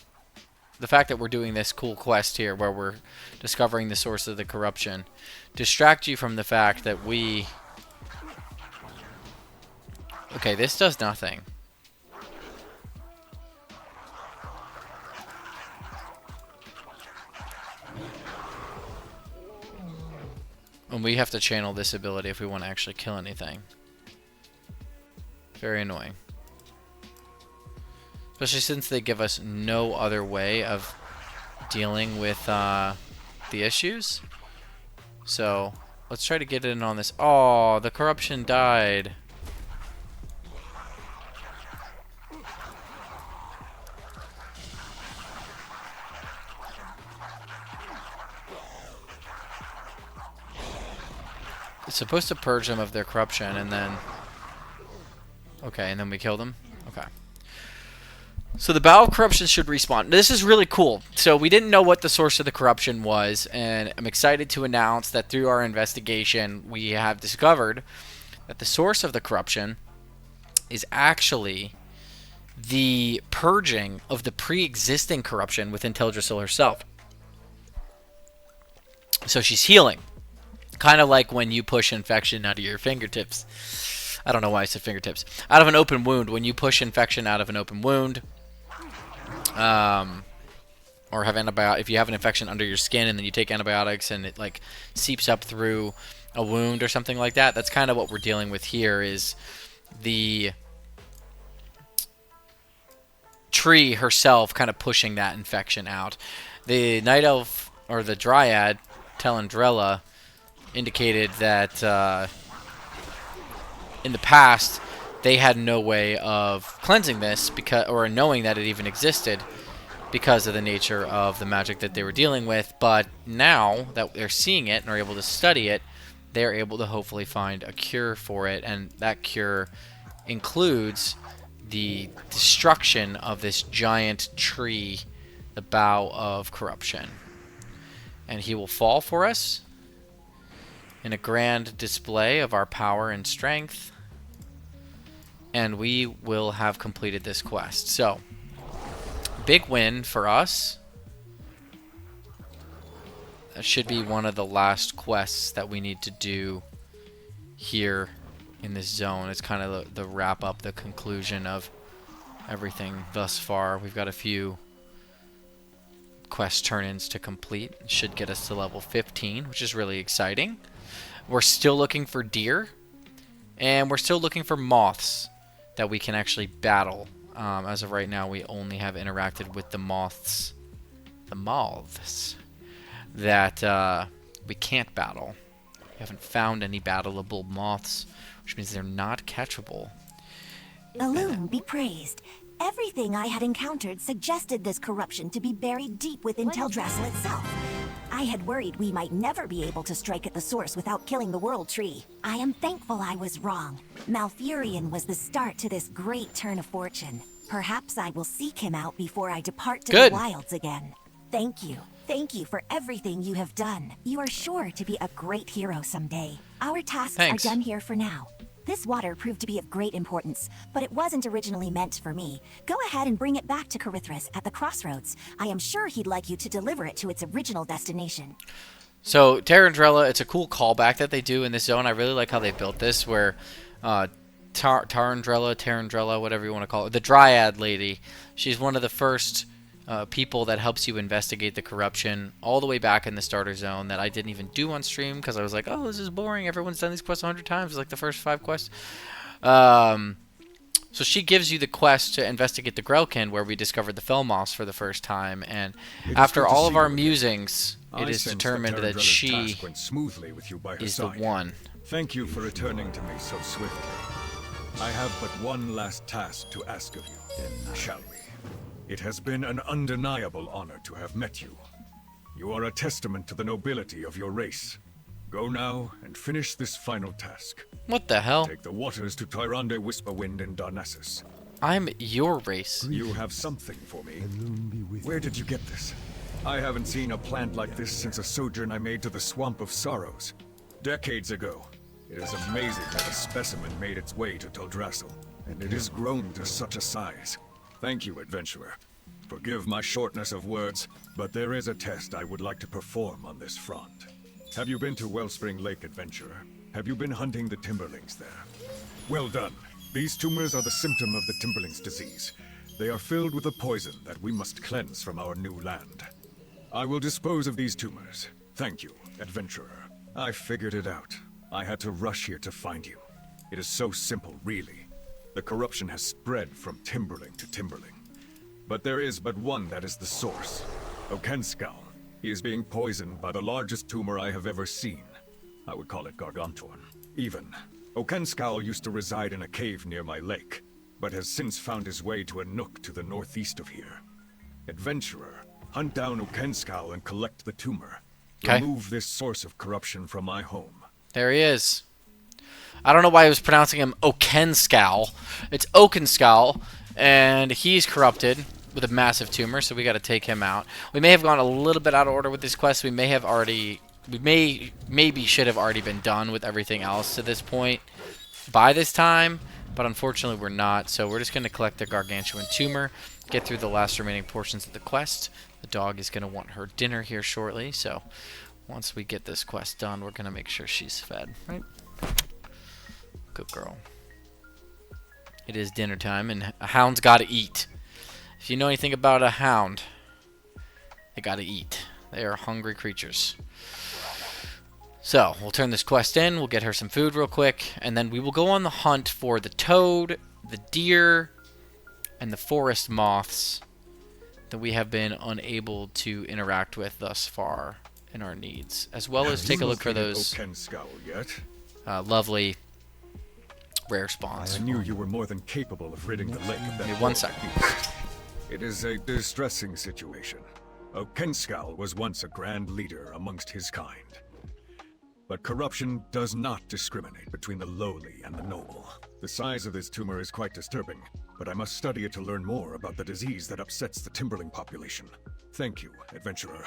that we're doing this cool quest here where we're discovering the source of the corruption distract you from the fact that we... Okay, this does nothing. And we have to channel this ability if we want to actually kill anything. Very annoying. Especially since they give us no other way of dealing with the issues. So, let's try to get in on this. Oh, the corruption died. It's supposed to purge them of their corruption and then... Okay, and then we kill them? Okay. So the Battle of Corruption should respawn. This is really cool. So we didn't know what the source of the corruption was, and I'm excited to announce that through our investigation, we have discovered that the source of the corruption is actually the purging of the pre-existing corruption within Teldrassil herself. So she's healing. Kind of like when you push infection out of your fingertips. I don't know why I said fingertips. Out of an open wound. When you push infection out of an open wound, or have if you have an infection under your skin and then you take antibiotics and it like seeps up through a wound or something like that. That's kind of what we're dealing with here. Is the tree herself kind of pushing that infection out. The night elf or the dryad, Telendrella, indicated that in the past they had no way of cleansing this or knowing that it even existed because of the nature of the magic that they were dealing with. But now that they're seeing it and are able to study it, they're able to hopefully find a cure for it, and that cure includes the destruction of this giant tree, the bough of corruption. And he will fall for us in a grand display of our power and strength, and we will have completed this quest. So, big win for us. That should be one of the last quests that we need to do here in this zone. It's kind of the wrap up, the conclusion of everything thus far. We've got a few quest turn-ins to complete. It should get us to level 15, which is really exciting. We're still looking for deer, and we're still looking for moths that we can actually battle. As of right now, we only have interacted with the moths that we can't battle. We haven't found any battleable moths, which means they're not catchable. Illume be praised. Everything I had encountered suggested this corruption to be buried deep within Teldrassil itself. I had worried we might never be able to strike at the source without killing the World Tree. I am thankful I was wrong. Malfurion was the start to this great turn of fortune. Perhaps I will seek him out before I depart to Good. the wilds again. Thank you. Thank you for everything you have done. You are sure to be a great hero someday. Our tasks Thanks. are done here for now. This water proved to be of great importance, but it wasn't originally meant for me. Go ahead and bring it back to Carithris at the crossroads. I am sure he'd like you to deliver it to its original destination. So Tarandrella, it's a cool callback that they do in this zone. I really like how they built this, where Tarandrella, whatever you want to call it, the Dryad lady, she's one of the first people that helps you investigate the corruption all the way back in the starter zone that I didn't even do on stream because I was like, oh, this is boring. Everyone's done these quests 100 times. It's like the first 5 quests. So she gives you the quest to investigate the Grelkin, where we discovered the Felmoss for the first time. And after all of our musings, it is determined that she went smoothly with you by her is the side. one. Thank you for returning to me so swiftly. I have but one last task to ask of you, shall we? It has been an undeniable honor to have met you. You are a testament to the nobility of your race. Go now and finish this final task. What the hell? Take the waters to Tyrande Whisperwind and Darnassus. I'm your race. You have something for me. Where did you get this? I haven't seen a plant like this since a sojourn I made to the Swamp of Sorrows. Decades ago. It is amazing that a specimen made its way to Teldrassil, and it has grown to such a size. Thank you, adventurer. Forgive my shortness of words, but there is a test I would like to perform on this front. Have you been to Wellspring Lake, adventurer? Have you been hunting the Timberlings there? Well done. These tumors are the symptom of the Timberlings' disease. They are filled with a poison that we must cleanse from our new land. I will dispose of these tumors. Thank you, adventurer. I figured it out. I had to rush here to find you. It is so simple, really. The corruption has spread from Timberling to Timberling. But there is but one that is the source. Okenskal. He is being poisoned by the largest tumor I have ever seen. I would call it Gargantuan. Even. Okenskal used to reside in a cave near my lake, but has since found his way to a nook to the northeast of here. Adventurer, hunt down Okenskal and collect the tumor. Okay. Remove this source of corruption from my home. There he is. I don't know why I was pronouncing him Okenskal. It's Okenskal, and he's corrupted with a massive tumor, so we got to take him out. We may have gone a little bit out of order with this quest. We may have already, maybe should have already been done with everything else to this point by this time, but unfortunately we're not. So we're just going to collect the gargantuan tumor, get through the last remaining portions of the quest. The dog is going to want her dinner here shortly, so once we get this quest done, we're going to make sure she's fed, right? Good girl. It is dinner time, and a hound's got to eat. If you know anything about a hound, they got to eat. They are hungry creatures. So, we'll turn this quest in, we'll get her some food real quick, and then we will go on the hunt for the toad, the deer, and the forest moths that we have been unable to interact with thus far in our needs, as well as take a look for those Okenskal yet? lovely rare spawns. I knew you were more than capable of ridding the lake of that. Give me 1 second. It is a distressing situation. Okenskal was once a grand leader amongst his kind. But corruption does not discriminate between the lowly and the noble. The size of this tumor is quite disturbing, but I must study it to learn more about the disease that upsets the Timberling population. Thank you, adventurer.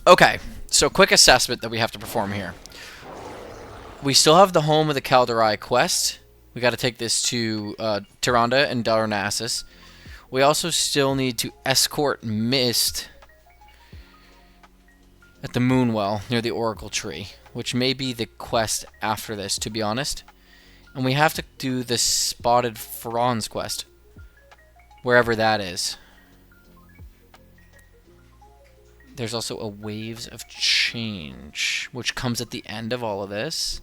Okay, so quick assessment that we have to perform here. We still have the Home of the Calderai quest. We got to take this to Tyrande and Darnassus. We also still need to escort Mist at the Moonwell near the Oracle Tree, which may be the quest after this, to be honest. And we have to do the Spotted Franz quest, wherever that is. There's also a Waves of Change, which comes at the end of all of this.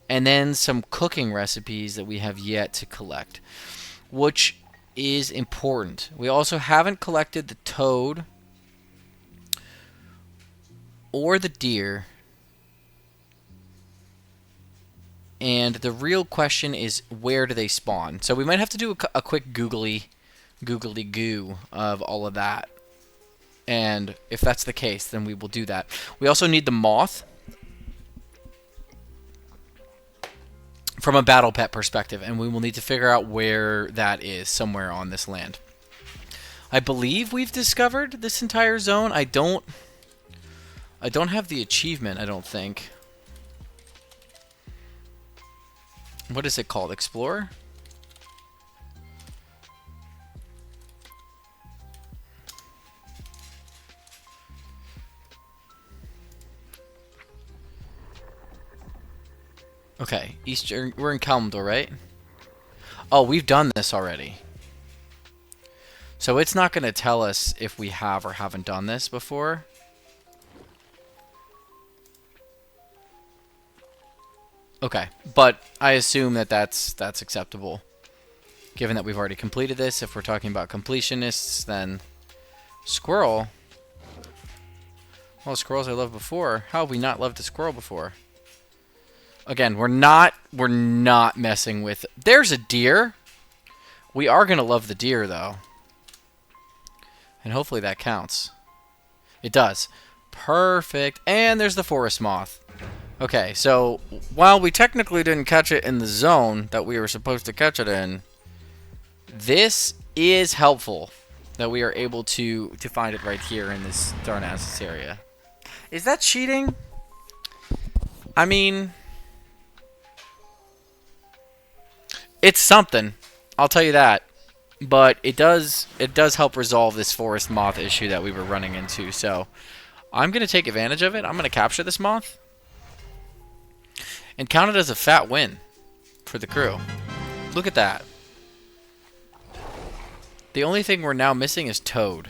And then some cooking recipes that we have yet to collect, which is important. We also haven't collected the toad or the deer. And the real question is, where do they spawn? So we might have to do a quick googly goo of all of that. And if that's the case, then we will do that. We also need the moth from a battle pet perspective, and we will need to figure out where that is somewhere on this land. I believe we've discovered this entire zone. I don't have the achievement, I don't think. What is it called? Explorer? Okay, Eastern. We're in Kalimdor, right? Oh, we've done this already. So it's not going to tell us if we have or haven't done this before. Okay, but I assume that that's acceptable. Given that we've already completed this, if we're talking about completionists, then squirrel. Well, squirrels I loved before. How have we not loved a squirrel before? Again, we're not messing with. There's a deer. We are gonna love the deer though, and hopefully that counts. It does. Perfect. And there's the forest moth. Okay, so while we technically didn't catch it in the zone that we were supposed to catch it in, this is helpful that we are able to find it right here in this Darnassus area. Is that cheating? I mean, it's something. I'll tell you that. But it does help resolve this forest moth issue that we were running into. So I'm going to take advantage of it. I'm going to capture this moth and count it as a fat win for the crew. Look at that. The only thing we're now missing is Toad.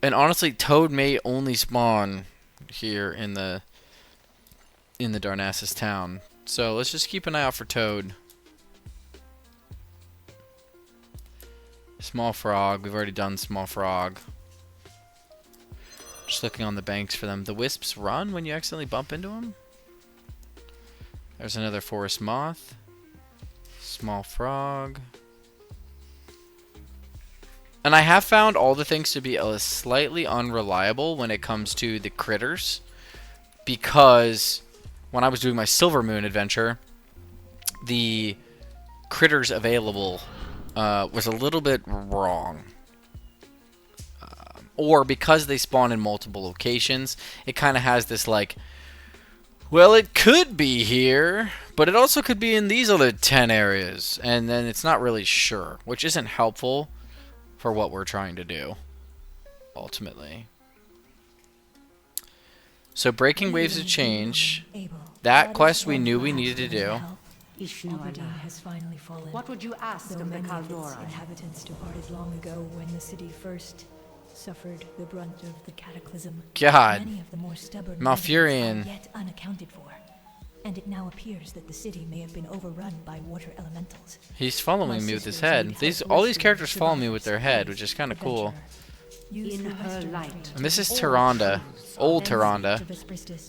And honestly, Toad may only spawn here in the Darnassus town. So let's just keep an eye out for Toad. Small frog. We've already done small frog. Just looking on the banks for them. The wisps run when you accidentally bump into them. There's another forest moth. Small frog. And I have found all the things to be slightly unreliable when it comes to the critters. Because when I was doing my Silver Moon adventure, the critters available was a little bit wrong. Or because they spawn in multiple locations, it kind of has this like, well, it could be here, but it also could be in these other 10 areas. And then it's not really sure, which isn't helpful for what we're trying to do, ultimately. So breaking waves of change, that quest we knew we needed to do. Aberdeen has finally fallen. What would you ask Though of the many of its Caldora? inhabitants departed long ago when the city first suffered the brunt of the cataclysm. God. Many of the more stubborn Malfurion. residents are yet unaccounted for, and it now appears that the city may have been overrun by water elementals. He's following me with his head. All these characters follow me with their head, which is kind of cool. In her light. And this is Tyrande, old Tyrande.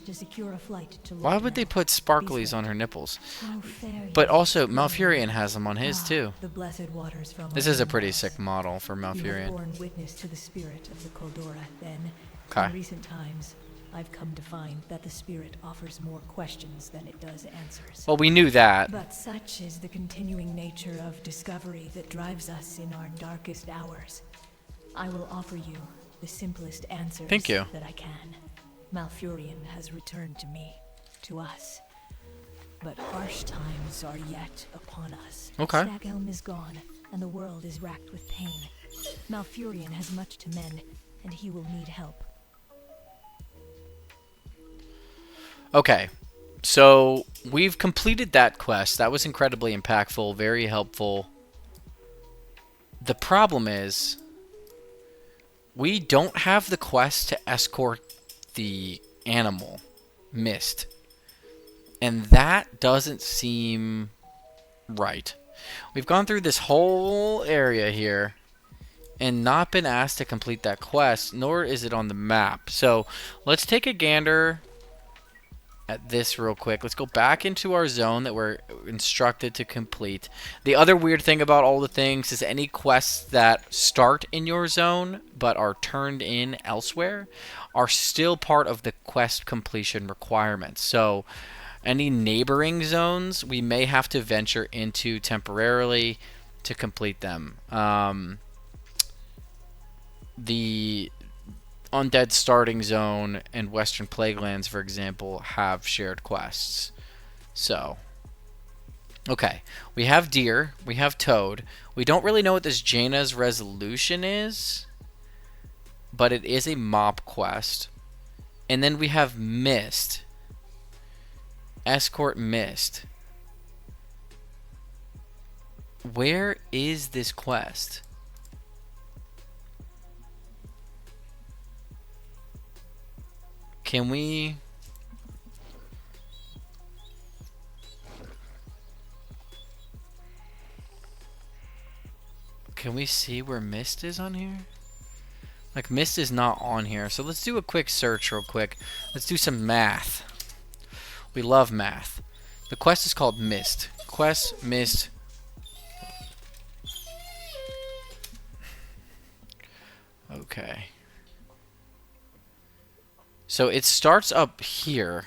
To secure a flight to Why would they Lordaeron. put sparklies on her nipples? How fair But you also, are. Malfurion has them on his too. The blessed waters from This is a our pretty laws. sick model for You have Malfurion. borne witness to the spirit of the Caldora, then. Okay. In recent times, I've come to find that the spirit offers more questions than it does answers. Well, we knew that. But such is the continuing nature of discovery that drives us in our darkest hours. I will offer you the simplest answers Thank you. that I can. Malfurion has returned to me, to us. But harsh times are yet upon us. Okay. Staghelm is gone, and the world is racked with pain. Malfurion has much to mend, and he will need help. Okay. So, we've completed that quest. That was incredibly impactful, very helpful. The problem is, we don't have the quest to escort the animal, Mist. And that doesn't seem right. We've gone through this whole area here and not been asked to complete that quest, nor is it on the map. So let's take a gander at this real quick. Let's go back into our zone that we're instructed to complete. The other weird thing about all the things is any quests that start in your zone but are turned in elsewhere are still part of the quest completion requirements. So any neighboring zones we may have to venture into temporarily to complete them. The Undead Starting Zone and Western Plaguelands, for example, have shared quests. So, okay. We have Deer. We have Toad. We don't really know what this Jaina's Resolution is, but it is a mop quest. And then we have Mist. Escort Mist. Where is this quest? Can we... Can we see where Mist is on here? Like, Mist is not on here. So let's do a quick search real quick. Let's do some math. We love math. The quest is called Mist. Quest Mist. Okay. So it starts up here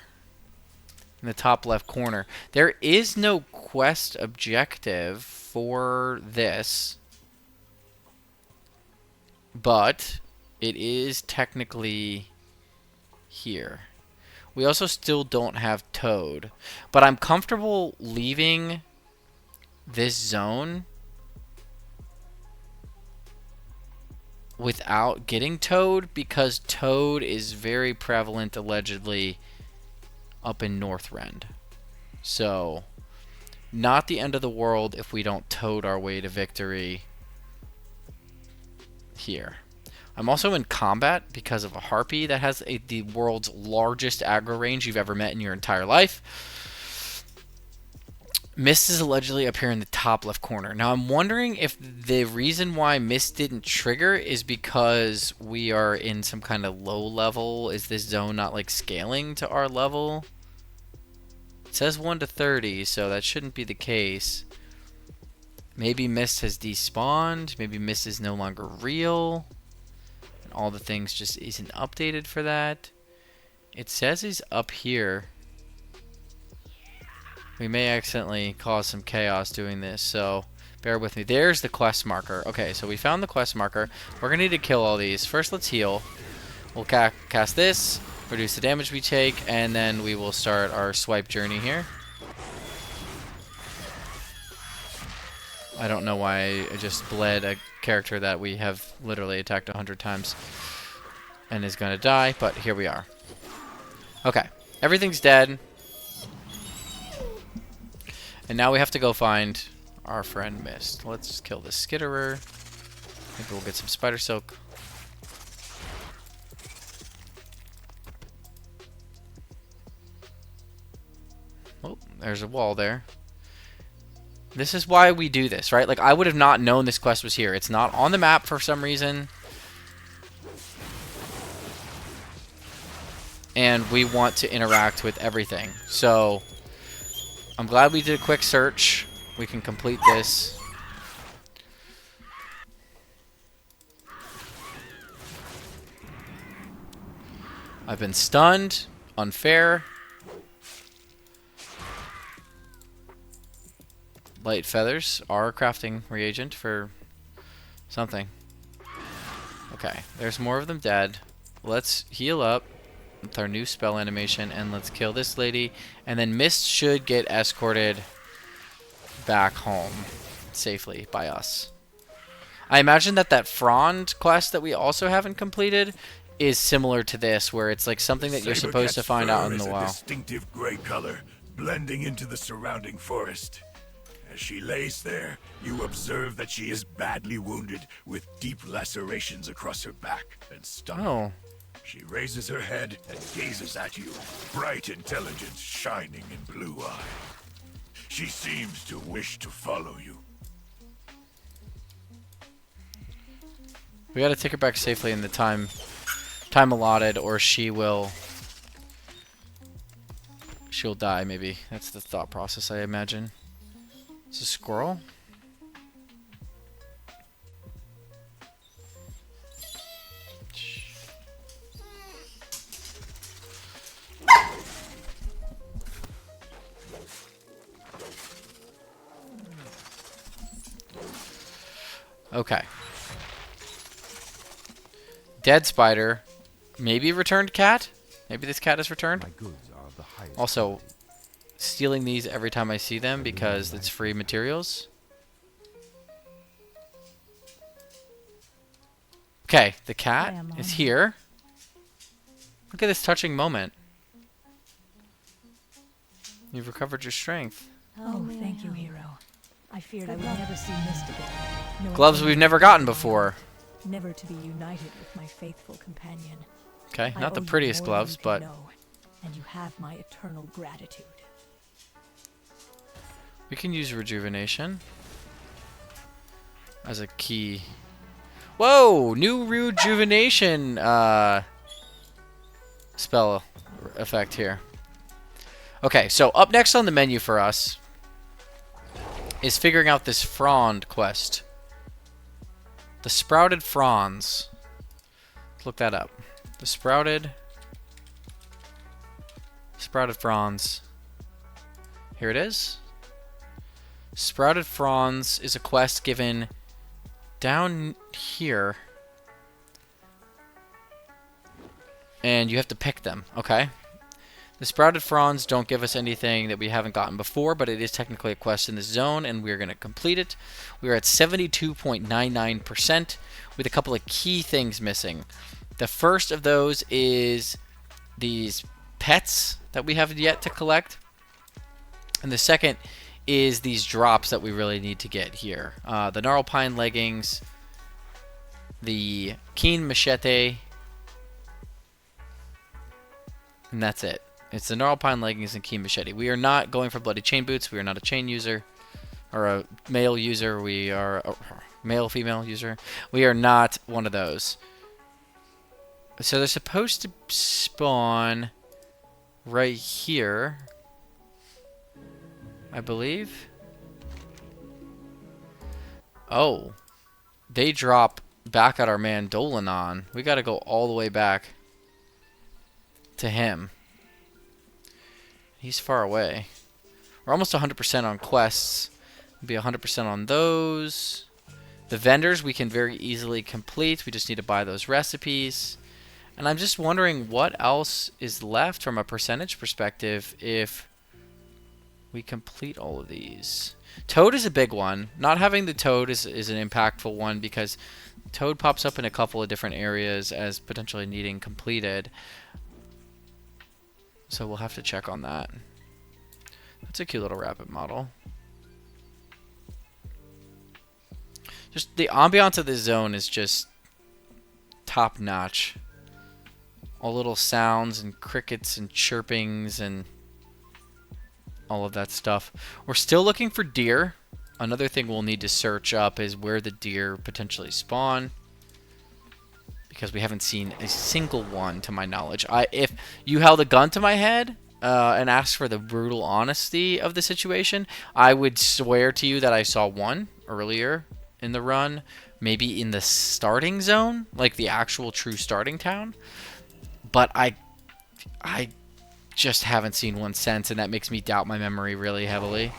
in the top left corner. There is no quest objective for this, but it is technically here. We also still don't have Toad, but I'm comfortable leaving this zone without getting Toad because Toad is very prevalent allegedly up in Northrend. So, not the end of the world if we don't Toad our way to victory here. I'm also in combat because of a Harpy that has the world's largest aggro range you've ever met in your entire life. Mist is allegedly up here in the top left corner. Now I'm wondering if the reason why Mist didn't trigger is because we are in some kind of low level. Is this zone not like scaling to our level? It says 1 to 30, so that shouldn't be the case. Maybe Mist has despawned. Maybe Mist is no longer real. All the things just isn't updated for that. It says he's up here. We may accidentally cause some chaos doing this, so bear with me. There's the quest marker. Okay, so we found the quest marker. We're going to need to kill all these. First, let's heal. We'll cast this, reduce the damage we take, and then we will start our swipe journey here. I don't know why I just bled a character that we have literally attacked 100 times and is going to die, but here we are. Okay, everything's dead. And now we have to go find our friend Mist. Let's kill this Skitterer. Maybe we'll get some Spider Silk. Oh, there's a wall there. This is why we do this, right? Like, I would have not known this quest was here. It's not on the map for some reason. And we want to interact with everything. So, I'm glad we did a quick search. We can complete this. I've been stunned. Unfair. Light feathers are a crafting reagent for something. Okay, there's more of them dead. Let's heal up. with our new spell animation, and let's kill this lady. And then Mist should get escorted back home safely by us. I imagine that Frond quest that we also haven't completed is similar to this, where it's like something that you're supposed to find out in the WoW. A distinctive gray color, blending into the surrounding forest. As she lays there, you observe that she is badly wounded, with deep lacerations across her back and stomach. Oh. She raises her head and gazes at you, bright intelligence shining in blue eye. She seems to wish to follow you. We gotta take her back safely in the time allotted, or she'll die, maybe. That's the thought process, I imagine. It's a squirrel? Okay. Dead spider. Maybe returned cat? Maybe this cat is returned? My goods are of the highest Also, quality. stealing these every time I see them because it's free materials. Okay, the cat is here. Look at this touching moment. You've recovered your strength. Oh, thank you, hero. I feared I would never see Mist again. knowing Gloves only we've never gotten before. Never to be united with my faithful companion. Okay, I not the owe you prettiest more gloves, than you but can know, and you have my eternal gratitude. we can use rejuvenation as a key. Whoa! New rejuvenation spell effect here. Okay, so up next on the menu for us is figuring out this Frond quest. The Sprouted Fronds. Let's look that up. The Sprouted Fronds. Here it is. Sprouted Fronds is a quest given down here. And you have to pick them, okay? The Sprouted Fronds don't give us anything that we haven't gotten before, but it is technically a quest in this zone, and we're going to complete it. We're at 72.99% with a couple of key things missing. The first of those is these pets that we have yet to collect. And the second is these drops that we really need to get here. The Gnarl Pine leggings, the Keen Machete, and that's it. It's the Gnarl Pine leggings and Keen Machete. We are not going for Bloody Chain Boots. We are not a chain user or a male user. We are a male-female user. We are not one of those. So they're supposed to spawn right here, I believe. Oh, they drop back at our man Dolanon. We got to go all the way back to him. He's far away. We're almost 100% on quests. We'll be 100% on those. The vendors we can very easily complete. We just need to buy those recipes. And I'm just wondering what else is left from a percentage perspective if we complete all of these. Toad is a big one. Not having the Toad is an impactful one because Toad pops up in a couple of different areas as potentially needing completed. So we'll have to check on that. That's a cute little rabbit model. Just the ambiance of this zone is just top notch. All little sounds and crickets and chirpings and all of that stuff. We're still looking for deer. Another thing we'll need to search up is where the deer potentially spawn, because we haven't seen a single one to my knowledge. If you held a gun to my head and asked for the brutal honesty of the situation, I would swear to you that I saw one earlier in the run, maybe in the starting zone, like the actual true starting town. But I just haven't seen one since, and that makes me doubt my memory really heavily.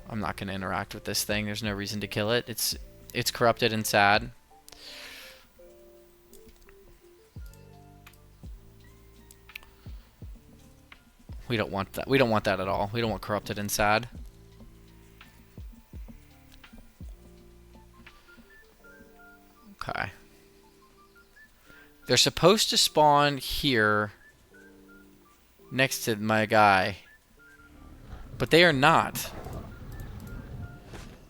I'm not going to interact with this thing. There's no reason to kill it. It's corrupted and sad. We don't want that. We don't want that at all. We don't want corrupted and sad. Okay. They're supposed to spawn here next to my guy. But they are not.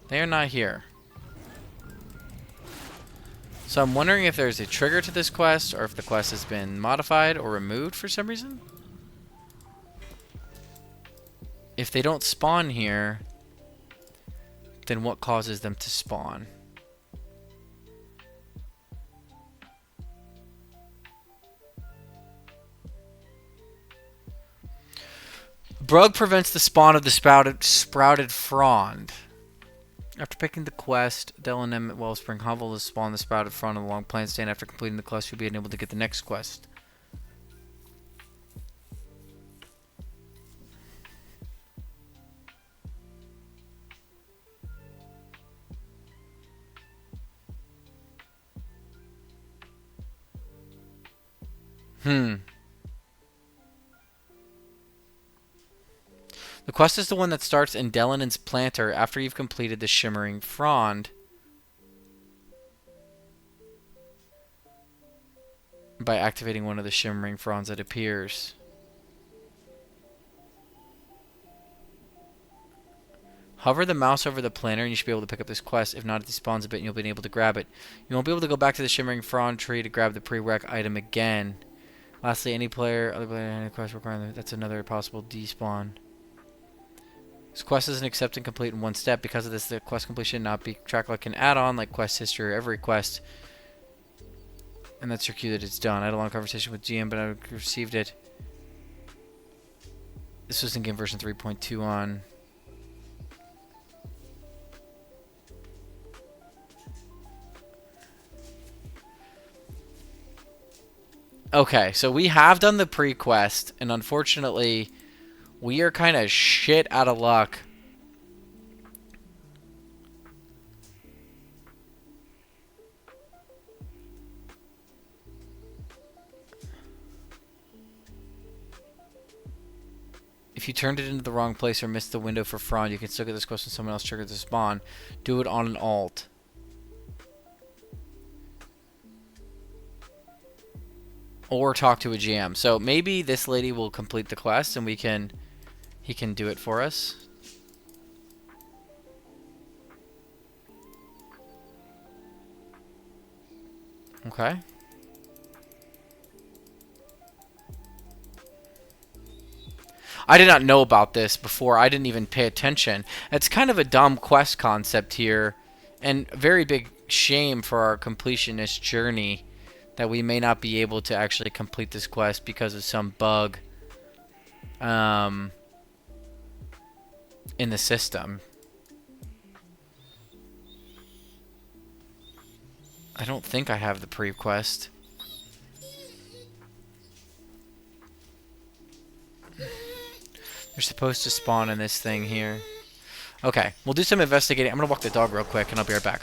They are not here. So I'm wondering if there's a trigger to this quest, or if the quest has been modified or removed for some reason. If they don't spawn here, then what causes them to spawn? Brug prevents the spawn of the sprouted frond. After picking the quest, Dell and Emmett Wellspring Hovel will spawn the sprouted frond on the long plant stand. After completing the quest, you'll be able to get the next quest. The quest is the one that starts in Delanin's planter after you've completed the Shimmering Frond. By activating one of the Shimmering Fronds that appears. Hover the mouse over the planter and you should be able to pick up this quest. If not, it despawns a bit and you'll be able to grab it. You won't be able to go back to the Shimmering Frond tree to grab the prereq item again. Lastly, other player, any quest requiring that's another possible despawn. This quest isn't accept and complete in one step. Because of this, the quest completion not be tracked like an add-on, like quest history or every quest. And that's your cue that it's done. I had a long conversation with GM, but I received it. This was in game version 3.2 on. Okay, so we have done the pre-quest, and unfortunately, we are kind of shit out of luck. If you turned it into the wrong place or missed the window for Frond, you can still get this quest when someone else triggers the spawn. Do it on an alt. Or talk to a GM. So maybe this lady will complete the quest and he can do it for us. Okay. I did not know about this before. I didn't even pay attention. It's kind of a dumb quest concept here, and a very big shame for our completionist journey that we may not be able to actually complete this quest because of some bug in the system. I don't think I have the pre-quest. They're supposed to spawn in this thing here. Okay, we'll do some investigating. I'm going to walk the dog real quick, and I'll be right back.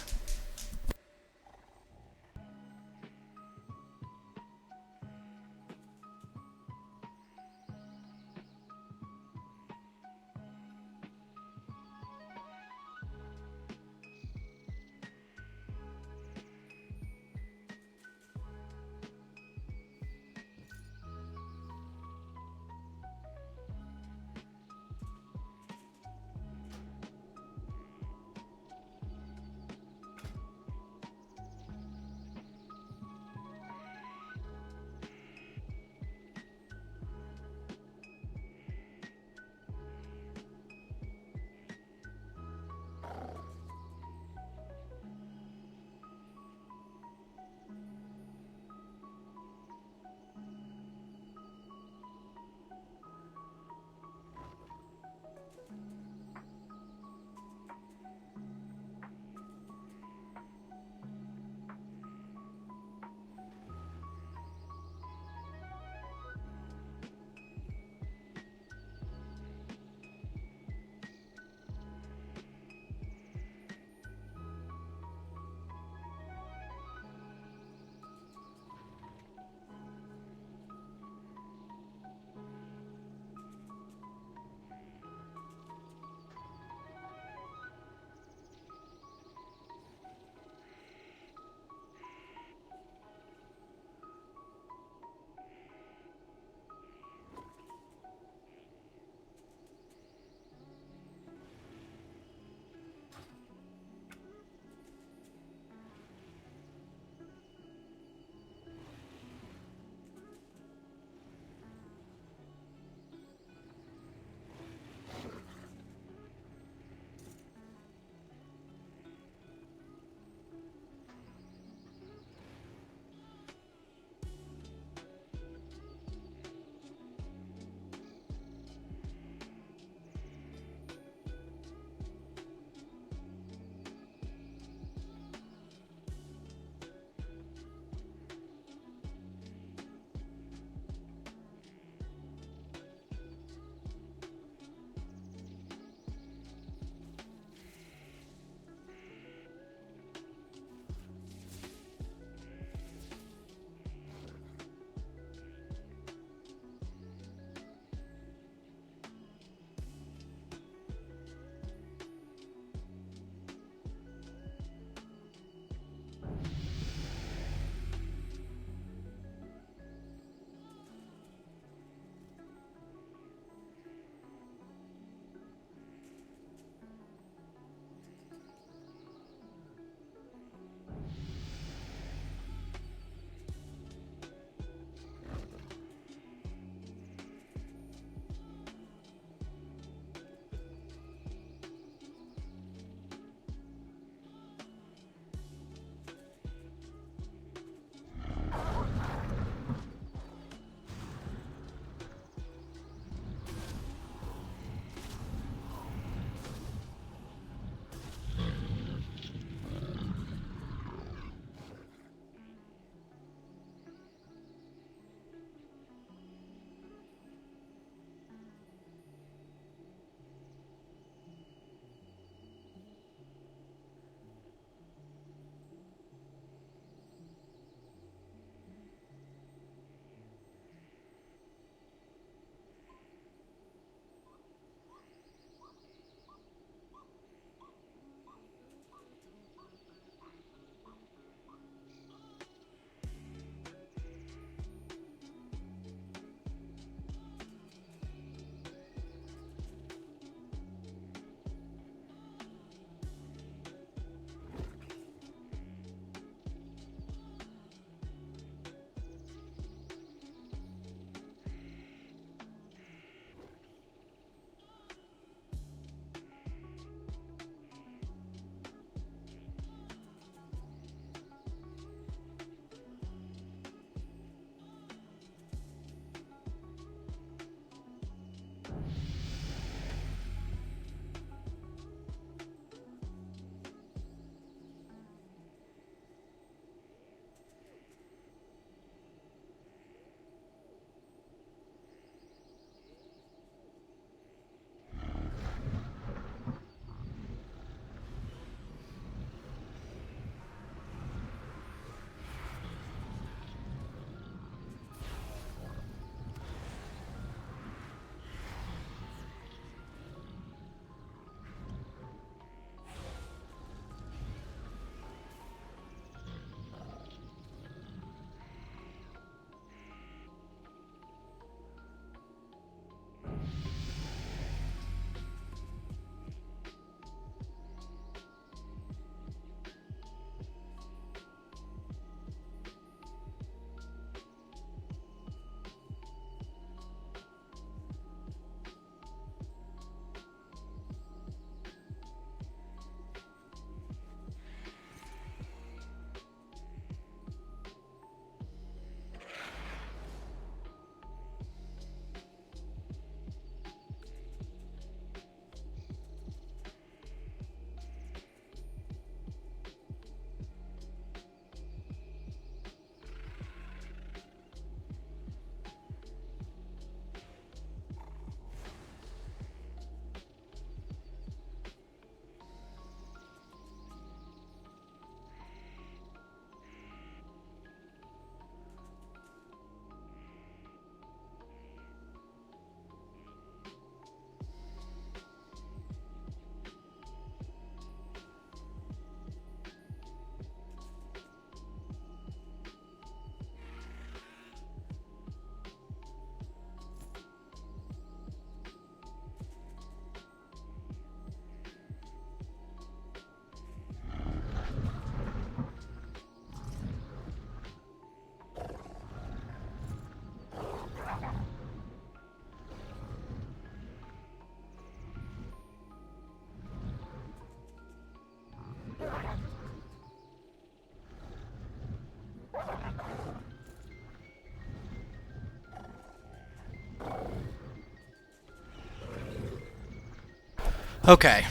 Okay,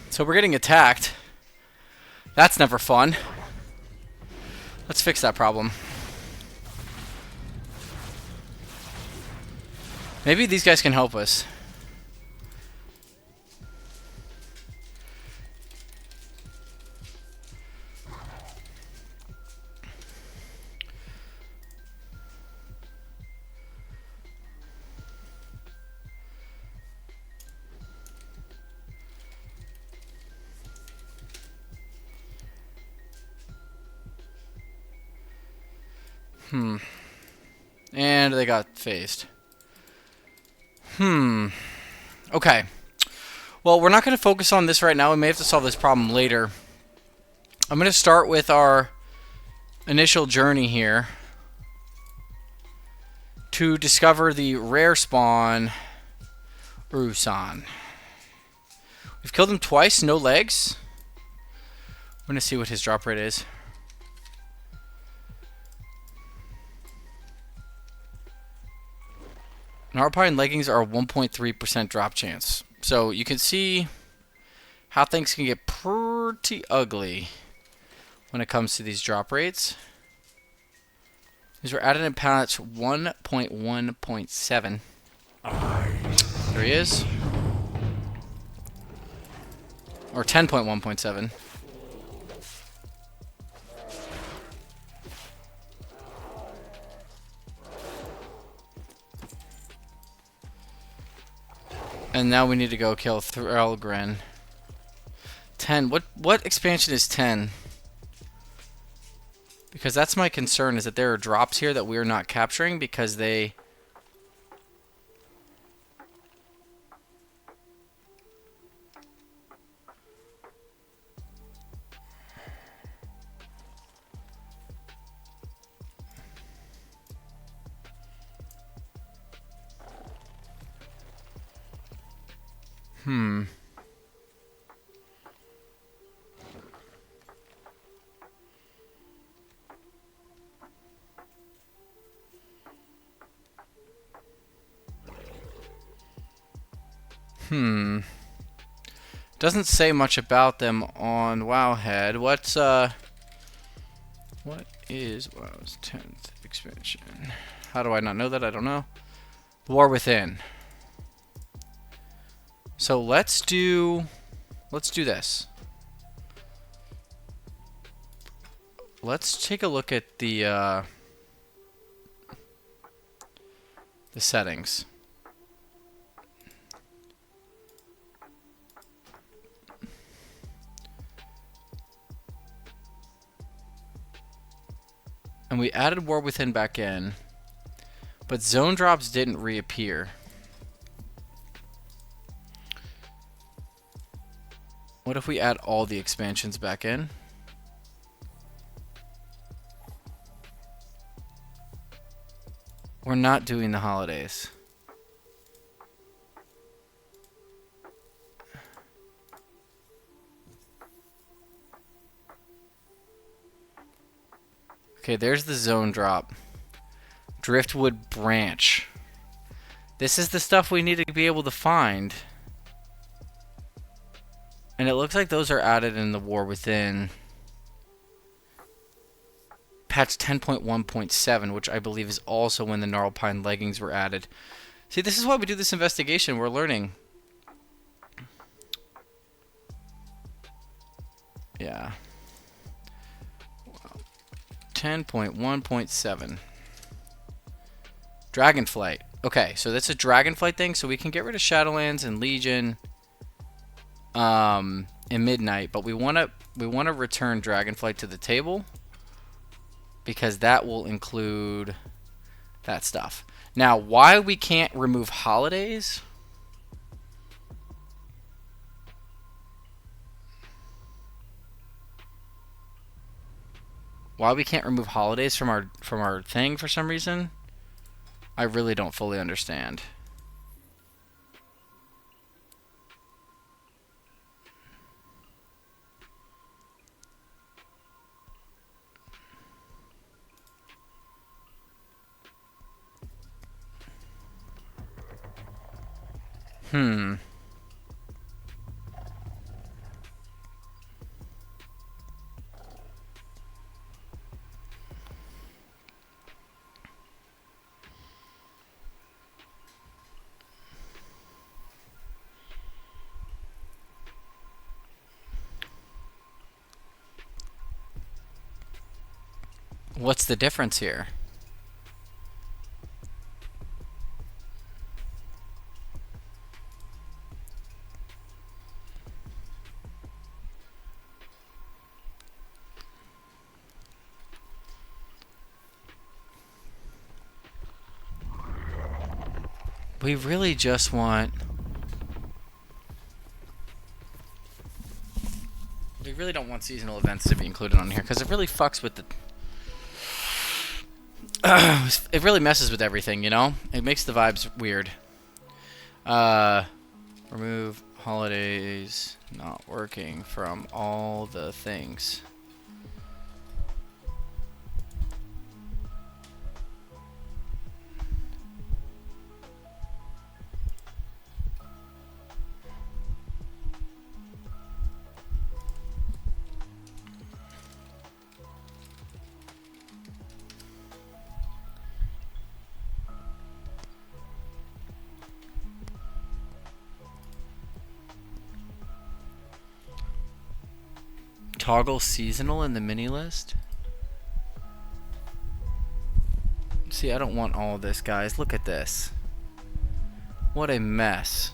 so we're getting attacked. That's never fun. Let's fix that problem. Maybe these guys can help us. And they got phased. Okay. Well, we're not going to focus on this right now. We may have to solve this problem later. I'm going to start with our initial journey here to discover the rare spawn, Urusan. We've killed him twice, no legs. I'm going to see what his drop rate is. Narpine leggings are a 1.3% drop chance. So you can see how things can get pretty ugly when it comes to these drop rates. These were added in patch 1.1.7. There he is. Or 10.1.7. And now we need to go kill Threlgren. 10. What expansion is 10? Because that's my concern, is that there are drops here that we are not capturing because they... Doesn't say much about them on Wowhead. What is WoW's 10th expansion? How do I not know that? I don't know. War Within. So let's do this. Let's take a look at the settings. And we added War Within back in, but zone drops didn't reappear. What if we add all the expansions back in? We're not doing the holidays. Okay, there's the zone drop. Driftwood Branch. This is the stuff we need to be able to find. And it looks like those are added in the War Within. Patch 10.1.7, which I believe is also when the Gnarlpine leggings were added. See, this is why we do this investigation. We're learning. Yeah. 10.1.7. Dragonflight. Okay, so that's a Dragonflight thing, so we can get rid of Shadowlands and Legion in Midnight, but we want to return Dragonflight to the table because that will include that stuff. Now, why we can't remove holidays? Why we can't remove holidays from our thing for some reason? I really don't fully understand. What's the difference here? We really just want... We really don't want seasonal events to be included on here because it really fucks with the... it really messes with everything, you know? It makes the vibes weird. Remove holidays not working from all the things. Toggle seasonal in the mini list. See, I don't want all of this, guys. Look at this. What a mess.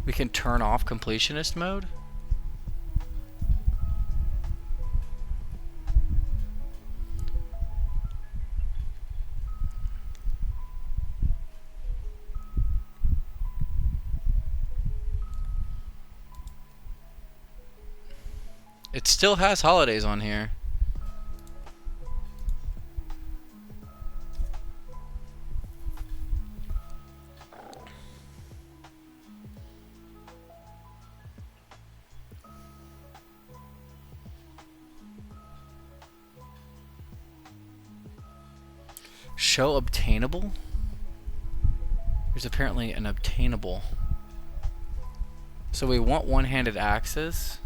We can turn off completionist mode. It still has holidays on here. Show obtainable? There's apparently an obtainable. So we want one-handed axes.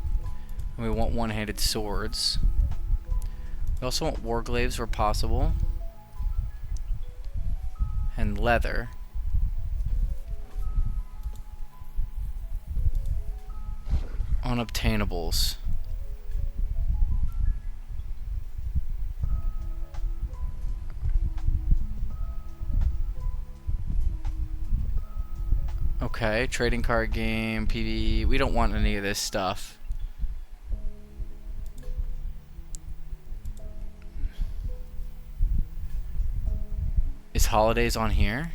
And we want one-handed swords. We also want warglaives where possible. And leather. Unobtainables. Okay, trading card game, PvE. We don't want any of this stuff. Is holidays on here?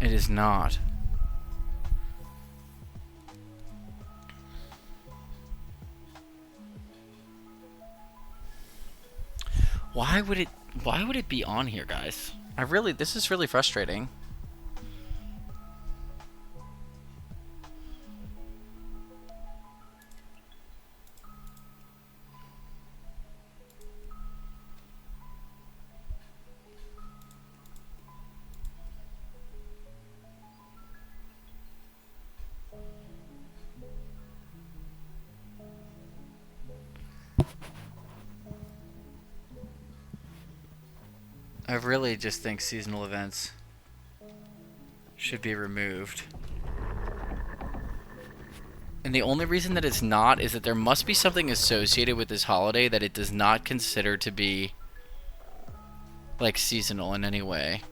It is not. Why would it be on here, guys? This is really frustrating. I really just think seasonal events should be removed. And the only reason that it's not is that there must be something associated with this holiday that it does not consider to be like seasonal in any way.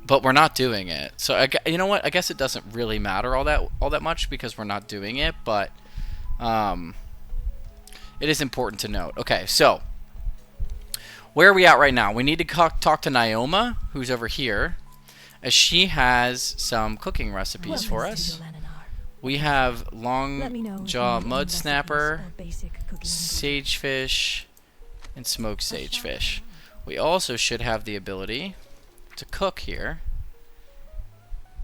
But we're not doing it. So you know what? I guess it doesn't really matter all that much because we're not doing it, but it is important to note. Okay, so where are we at right now? We need to talk to Naoma, who's over here, as she has some cooking recipes for us. We have long jaw mud snapper, sagefish, and smoked sagefish. We also should have the ability to cook here.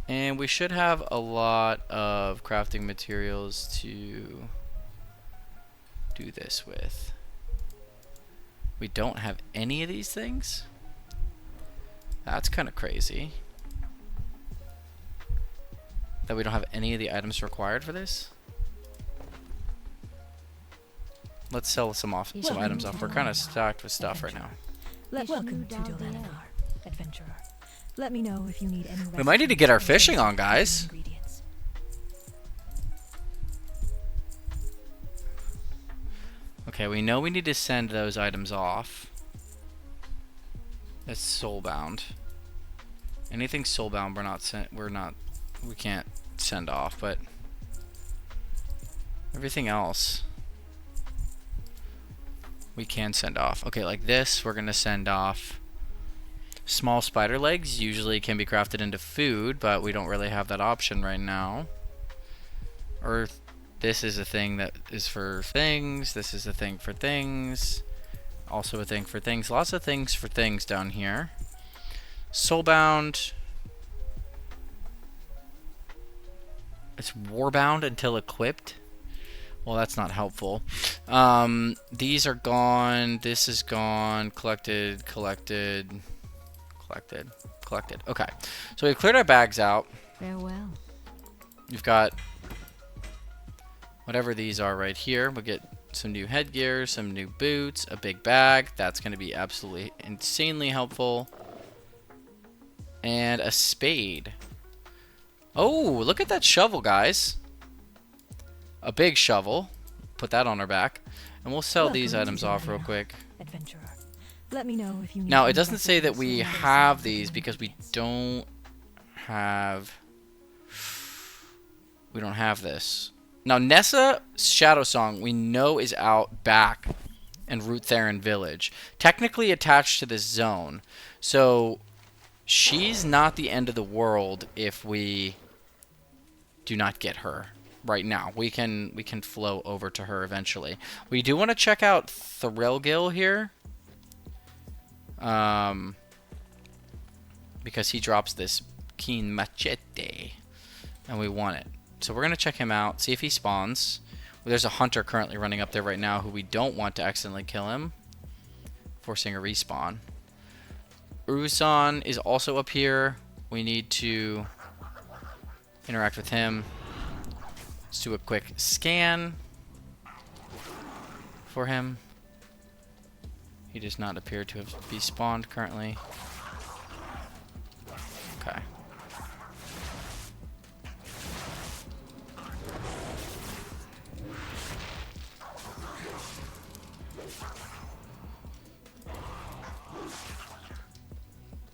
And we should have a lot of crafting materials to do this with. We don't have any of these things? That's kind of crazy. That we don't have any of the items required for this? Let's sell some items off. We're kind of stocked with stuff right now. Welcome to Dolananar, adventurer. Let me know if you need any. We might need to get our fishing on, guys. Ingredients. Okay, we know we need to send those items off. That's soulbound. Anything soulbound, we can't send off, but everything else we can send off. Okay, like this, we're gonna send off. Small spider legs usually can be crafted into food, but we don't really have that option right now. Earth, this is a thing that is for things. This is a thing for things. Also a thing for things. Lots of things for things down here. Soulbound. It's warbound until equipped. Well, that's not helpful. These are gone. This is gone. Collected. Okay. So we've cleared our bags out. Farewell. We've got whatever these are right here. We'll get some new headgear, some new boots, a big bag. That's going to be absolutely insanely helpful. And a spade. Oh, look at that shovel, guys. A big shovel. Put that on our back. And we'll sell these items off real quick. Adventurer. Let me know if you need. Now, it doesn't say that we have these because we don't have this. Now, Nessa Shadow Song, we know is out back in Root Theron Village. Technically attached to this zone. So, she's not the end of the world if we do not get her right now. We can flow over to her eventually. We do want to check out Thrilgil here. Because he drops this keen machete. And we want it. So we're going to check him out, see if he spawns. Well, there's a hunter currently running up there right now who we don't want to accidentally kill him, forcing a respawn. Uruzan is also up here. We need to interact with him. Let's do a quick scan for him. He does not appear to be spawned currently. Okay.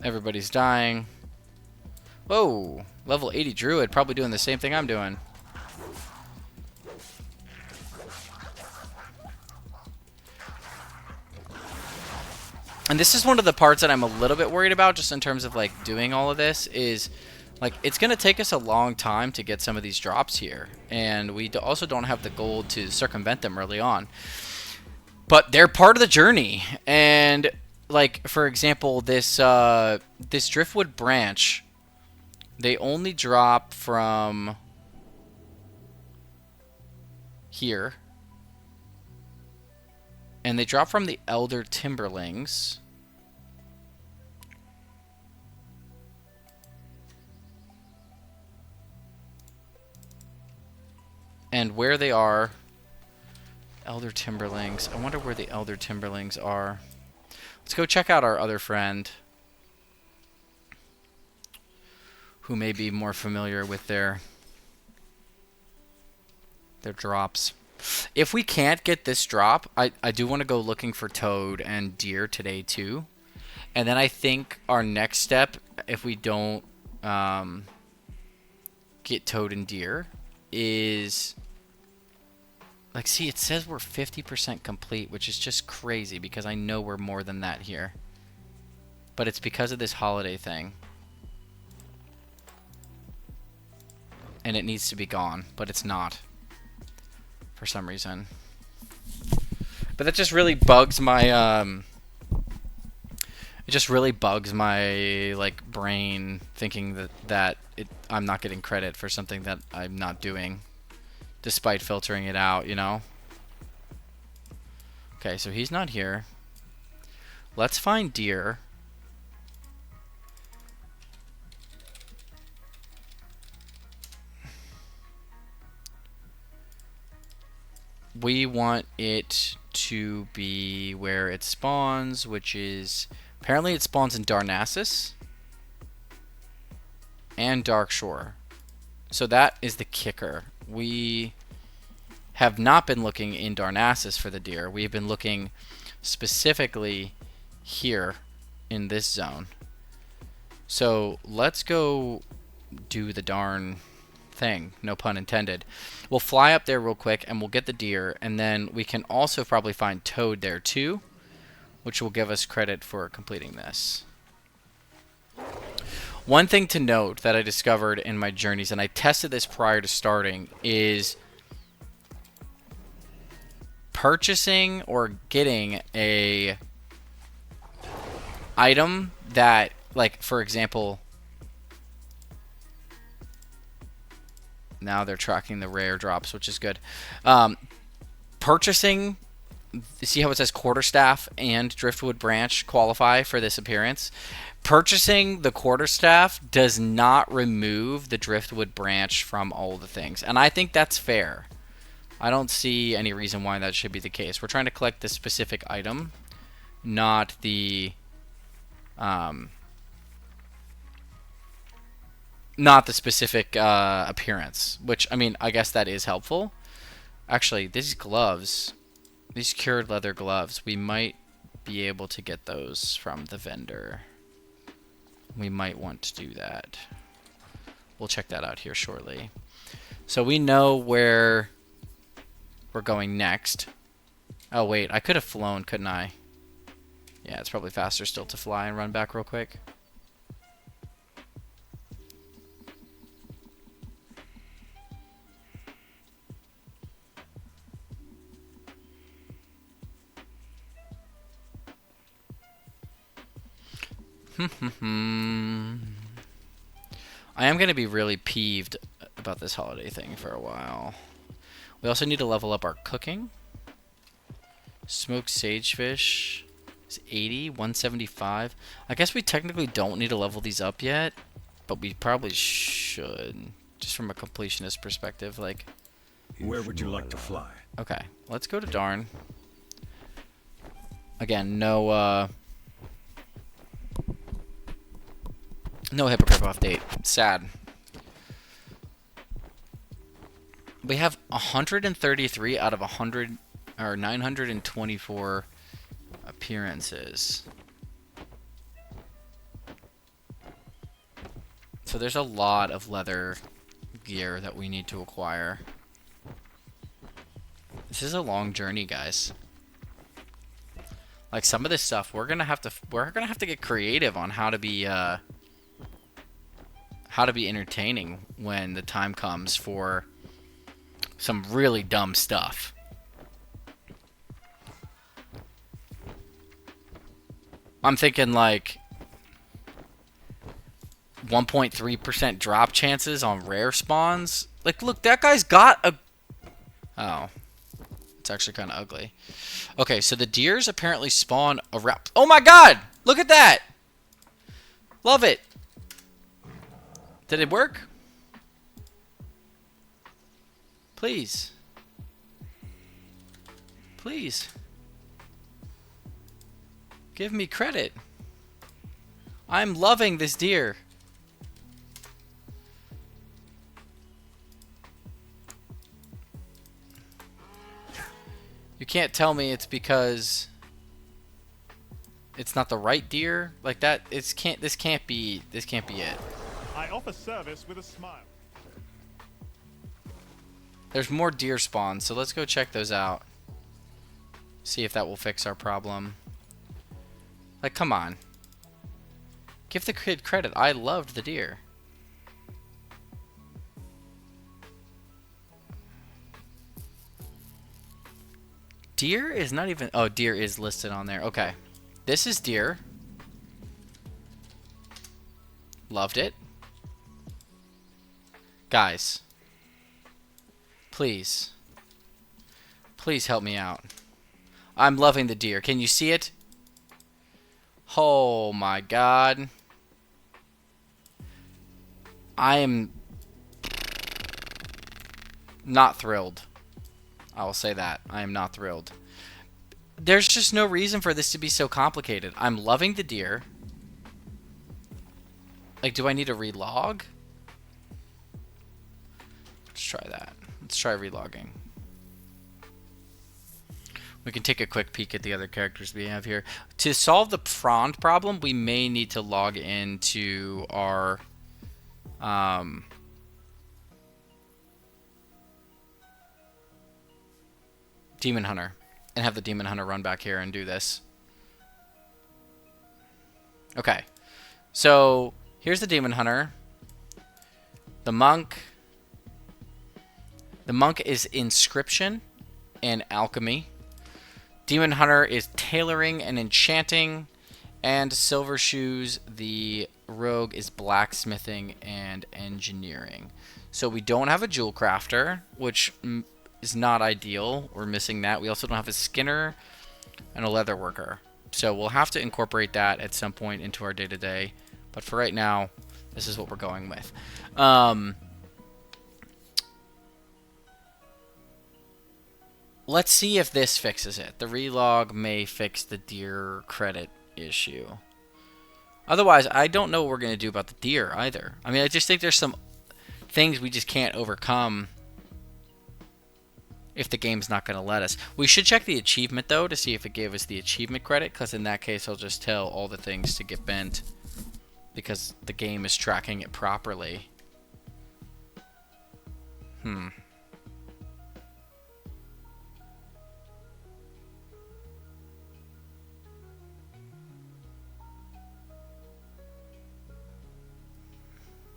Everybody's dying. Whoa! Level 80 druid, probably doing the same thing I'm doing. And this is one of the parts that I'm a little bit worried about, just in terms of like doing all of this, is like it's gonna take us a long time to get some of these drops here, and we also don't have the gold to circumvent them early on. But they're part of the journey, and like for example, this driftwood branch, they only drop from here. And they drop from the Elder Timberlings. And where they are, Elder Timberlings. I wonder where the Elder Timberlings are. Let's go check out our other friend, who may be more familiar with their drops. If we can't get this drop, I do want to go looking for toad and deer today too. And then I think our next step, if we don't get toad and deer, is like, see, it says we're 50% complete, which is just crazy because I know we're more than that here. But it's because of this holiday thing. And it needs to be gone, but it's not. For some reason. But that just really bugs my it just really bugs my like brain, thinking that I'm not getting credit for something that I'm not doing, despite filtering it out, you know. Okay, so he's not here. Let's find deer. We want it to be where it spawns, which is apparently it spawns in Darnassus and Darkshore. So that is the kicker. We have not been looking in Darnassus for the deer. We've been looking specifically here in this zone. So let's go do the darn thing, no pun intended. We'll fly up there real quick and we'll get the deer, and then we can also probably find toad there too, which will give us credit for completing this. One thing to note that I discovered in my journeys, and I tested this prior to starting, is purchasing or getting a item that, like, for example, now they're tracking the rare drops, which is good. Purchasing, see how it says quarterstaff and driftwood branch qualify for this appearance? Purchasing the quarterstaff does not remove the driftwood branch from all the things, and I think that's fair. I don't see any reason why that should be the case. We're trying to collect the specific item, not the specific appearance, which, I mean, I guess that is helpful. Actually, these gloves, these cured leather gloves, we might be able to get those from the vendor. We might want to do that. We'll check that out here shortly. So we know where we're going next. Oh, wait, I could have flown, couldn't I? Yeah, it's probably faster still to fly and run back real quick. I am going to be really peeved about this holiday thing for a while. We also need to level up our cooking. Smoked sagefish is 80, 175. I guess we technically don't need to level these up yet, but we probably should, just from a completionist perspective. Like, where would you like to fly? Okay, let's go to Darn. Again, no Hippogriff off date. Sad. We have 133 out of 100 or 924 appearances. So there's a lot of leather gear that we need to acquire. This is a long journey, guys. Like, some of this stuff we're gonna have to get creative on how to be entertaining when the time comes for some really dumb stuff. I'm thinking like 1.3% drop chances on rare spawns. Like, look, that guy's got a... Oh. It's actually kind of ugly. Okay, so the deers apparently spawn around... Oh my god! Look at that! Love it! Did it work? Please. Please. Give me credit. I'm loving this deer. You can't tell me it's because it's not the right deer. Like that, this can't be it. I offer service with a smile. There's more deer spawns, so let's go check those out. See if that will fix our problem. Like, come on. Give the kid credit. I loved the deer. Deer is not even... Oh, deer is listed on there. Okay. This is deer. Loved it. Guys. Please. Please help me out. I'm loving the deer. Can you see it? Oh my god. I am not thrilled. I will say that. I am not thrilled. There's just no reason for this to be so complicated. I'm loving the deer. Like, do I need to relog? Let's try that. Let's try relogging. We can take a quick peek at the other characters we have here. To solve the frond problem, we may need to log into our Demon Hunter and have the Demon Hunter run back here and do this. Okay. So, here's the Demon Hunter. The monk. The monk is inscription and alchemy. Demon Hunter is tailoring and enchanting. And Silver Shoes, the rogue, is blacksmithing and engineering. So we don't have a jewel crafter, which is not ideal. We're missing that. We also don't have a skinner and a leather worker. So we'll have to incorporate that at some point into our day-to-day. But for right now, this is what we're going with. Let's see if this fixes it. The relog may fix the deer credit issue. Otherwise, I don't know what we're going to do about the deer either. I mean, I just think there's some things we just can't overcome if the game's not going to let us. We should check the achievement, though, to see if it gave us the achievement credit, because in that case, I'll just tell all the things to get bent because the game is tracking it properly.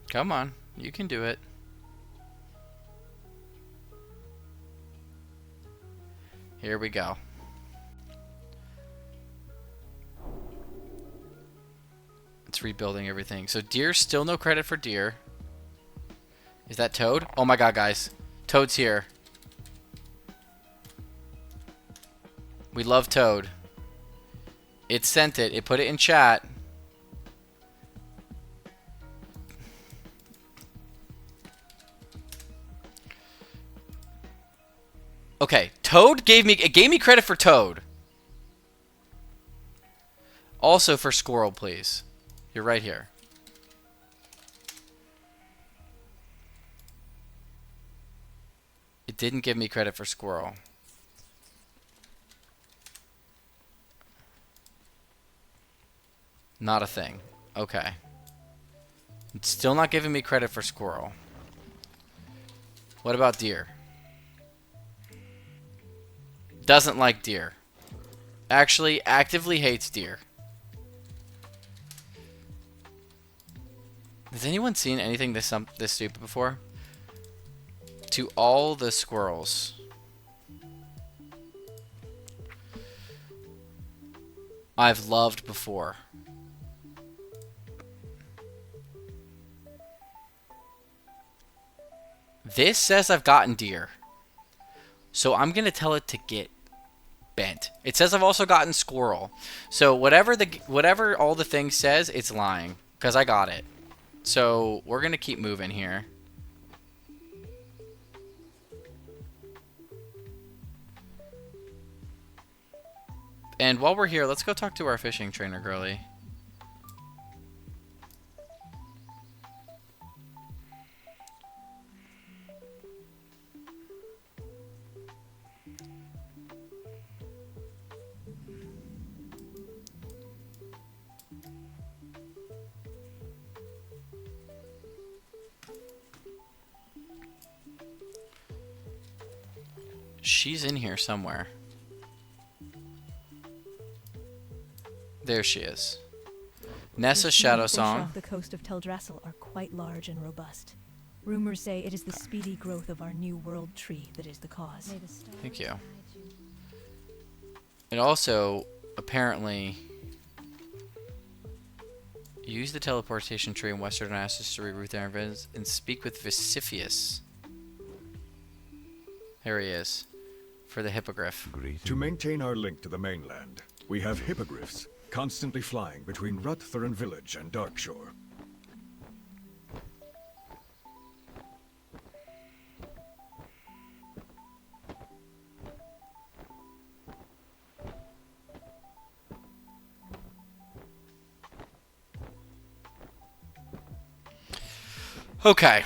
Come on, you can do it. Here we go. It's rebuilding everything. So deer, still no credit for deer. Is that Toad? Oh my god, guys. Toad's here. We love Toad. It sent it. It put it in chat. Okay, Toad gave me credit for Toad. Also for Squirrel, please. You're right here. It didn't give me credit for Squirrel. Not a thing. Okay. It's still not giving me credit for Squirrel. What about deer? Doesn't like deer. Actually, actively hates deer. Has anyone seen anything this stupid before? To all the squirrels. I've loved before. This says I've gotten deer. So I'm going to tell it to get bent. It says I've also gotten squirrel. So whatever all the thing says, it's lying. Because I got it. So we're going to keep moving here. And while we're here, let's go talk to our fishing trainer, girly. She's in here somewhere. There she is. Nessa Shadow Song. Off the coast of Teldrassil are quite large and robust. Rumors say it is the speedy growth of our new world tree that is the cause. Thank you. It also apparently use the teleportation tree in Western Ashes to reroute their events and speak with Vesifius. There he is. For the hippogriff. To maintain our link to the mainland, we have hippogriffs constantly flying between Rutthuren Village and Darkshore. Okay.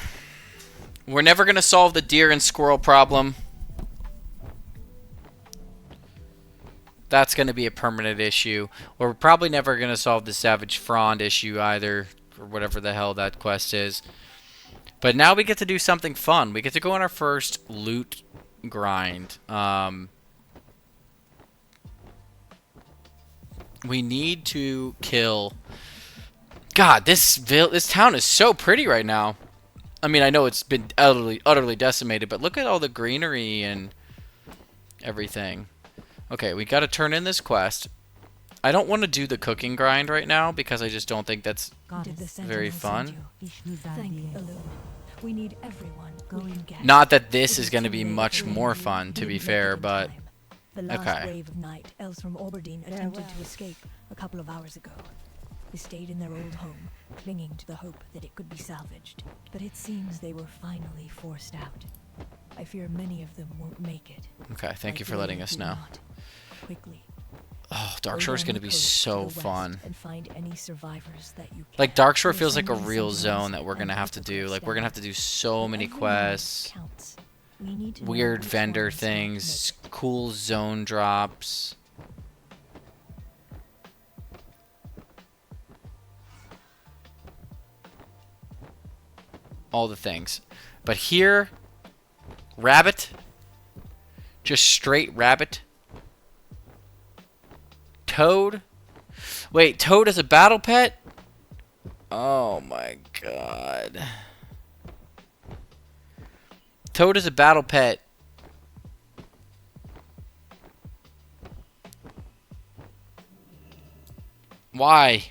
We're never going to solve the deer and squirrel problem. That's going to be a permanent issue. We're probably never going to solve the Savage Frond issue either, or whatever the hell that quest is. But now we get to do something fun. We get to go on our first loot grind. We need to kill... God, this town is so pretty right now. I mean, I know it's been utterly decimated, but look at all the greenery and everything. Okay, we got to turn in this quest. I don't want to do the cooking grind right now because I just don't think that's very fun. We need everyone we can get. Not that this is going to be much more fun, to be fair, but... The last Okay. wave of night, elves from Oberdeen attempted to escape a couple of hours ago. They stayed in their old home, clinging to the hope that it could be salvaged. But it seems they were finally forced out. I fear many of them won't make it. Okay, thank you for I letting pray us you know. not. Quickly. Oh, Dark Go Shore is down going to the be coast so the west fun. And find any survivors that you can. Like, Dark Shore We're feels like a sending real sentinels zone that we're going to and have to do. hypocrites Like, we're going to have to do so down. many Every minute quests. counts. We need to know Weird which vendor ones not to things. Cool zone drops. All the things. But here, rabbit. Just straight rabbit. Toad. Wait, Toad is a battle pet? Oh my god. Toad is a battle pet. Why?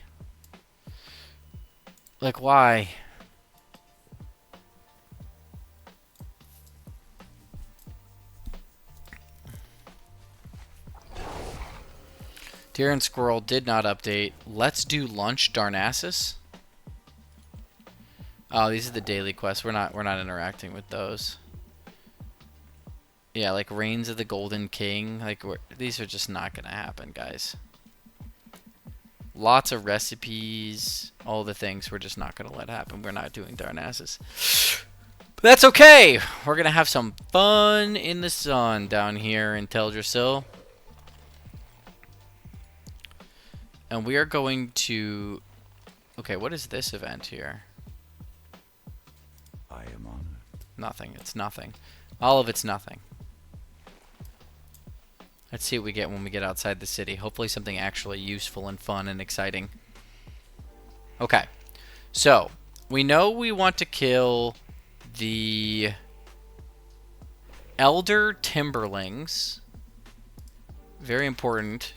Like, why? Deer and Squirrel did not update. Let's do lunch, Darnassus. Oh, these are the daily quests. We're not interacting with those. Yeah, like Reigns of the Golden King. Like these are just not gonna happen, guys. Lots of recipes, all the things we're just not gonna let happen. We're not doing Darnassus. But that's okay. We're gonna have some fun in the sun down here in Teldrassil. And we are going to... Okay, what is this event here? I am honored. Nothing. It's nothing. All of it's nothing. Let's see what we get when we get outside the city. Hopefully something actually useful and fun and exciting. Okay. So, we know we want to kill the Elder Timberlings. Very important.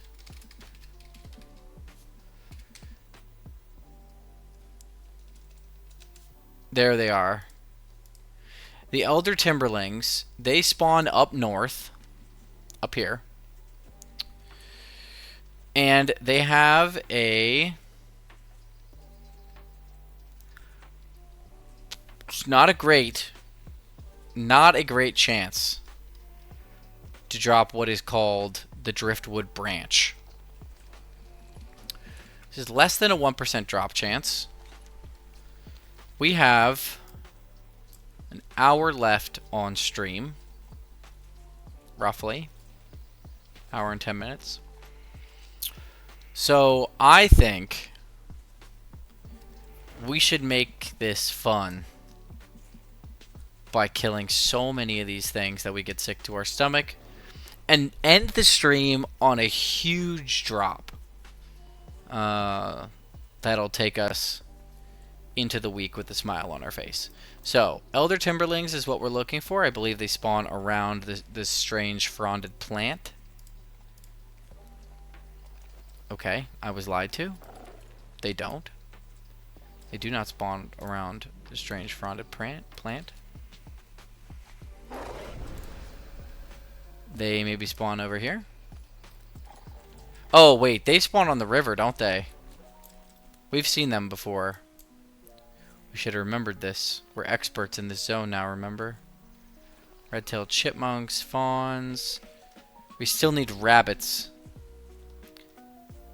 There they are. The Elder Timberlings, they spawn up north. Up here. And they have a... It's not a great chance to drop what is called the Driftwood Branch. This is less than a 1% drop chance. We have an hour left on stream, roughly. Hour and 10 minutes. So I think we should make this fun by killing so many of these things that we get sick to our stomach and end the stream on a huge drop. That'll take us into the week with a smile on our face. So, Elder Timberlings is what we're looking for. I believe they spawn around this strange fronded plant. Okay, I was lied to. They don't. They do not spawn around the strange fronded plant. They maybe spawn over here. Oh, wait, they spawn on the river, don't they? We've seen them before. We should have remembered this. We're experts in this zone now, remember? Red-tailed chipmunks, fawns. We still need rabbits.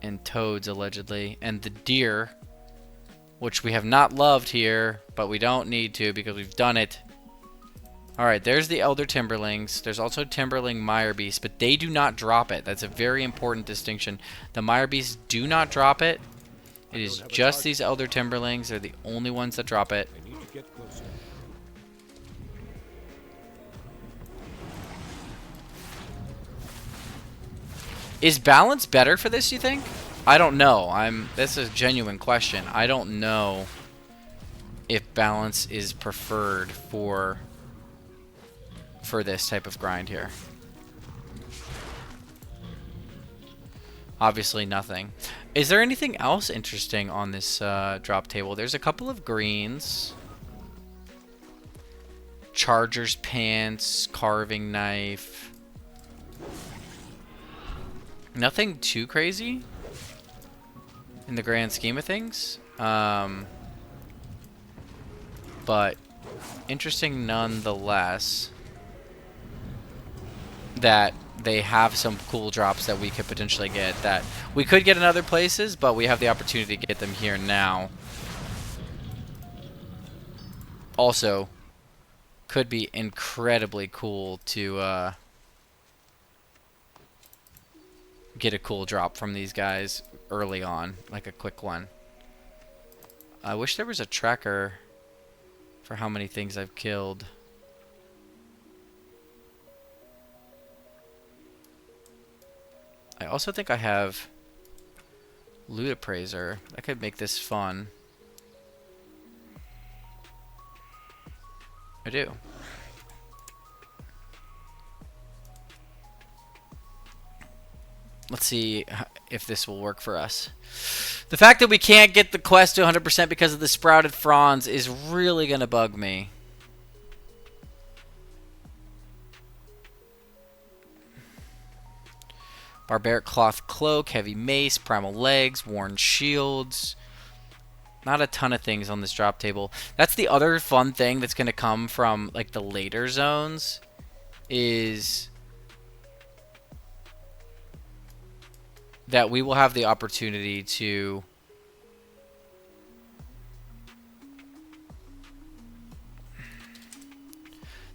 And toads, allegedly. And the deer which we have not loved here, but we don't need to because we've done it. Alright, there's the Elder Timberlings. There's also Timberling Mire Beasts, but they do not drop it. That's a very important distinction. The Mire Beasts do not drop it. It is just these Elder Timberlings. They're the only ones that drop it. I need to get closer. Is balance better for this, you think? I don't know. This is a genuine question. I don't know if balance is preferred for this type of grind here. Obviously nothing. Is there anything else interesting on this drop table? There's a couple of greens. Charger's pants, carving knife. Nothing too crazy in the grand scheme of things. But interesting nonetheless that they have some cool drops that we could potentially get that we could get in other places, but we have the opportunity to get them here now. Also, could be incredibly cool to get a cool drop from these guys early on, like a quick one. I wish there was a tracker for how many things I've killed. I also think I have Loot Appraiser. That could make this fun. I do. Let's see if this will work for us. The fact that we can't get the quest to 100% because of the sprouted fronds is really going to bug me. Barbaric cloth cloak, heavy mace, primal legs, worn shields. Not a ton of things on this drop table. That's the other fun thing that's going to come from like the later zones is that we will have the opportunity to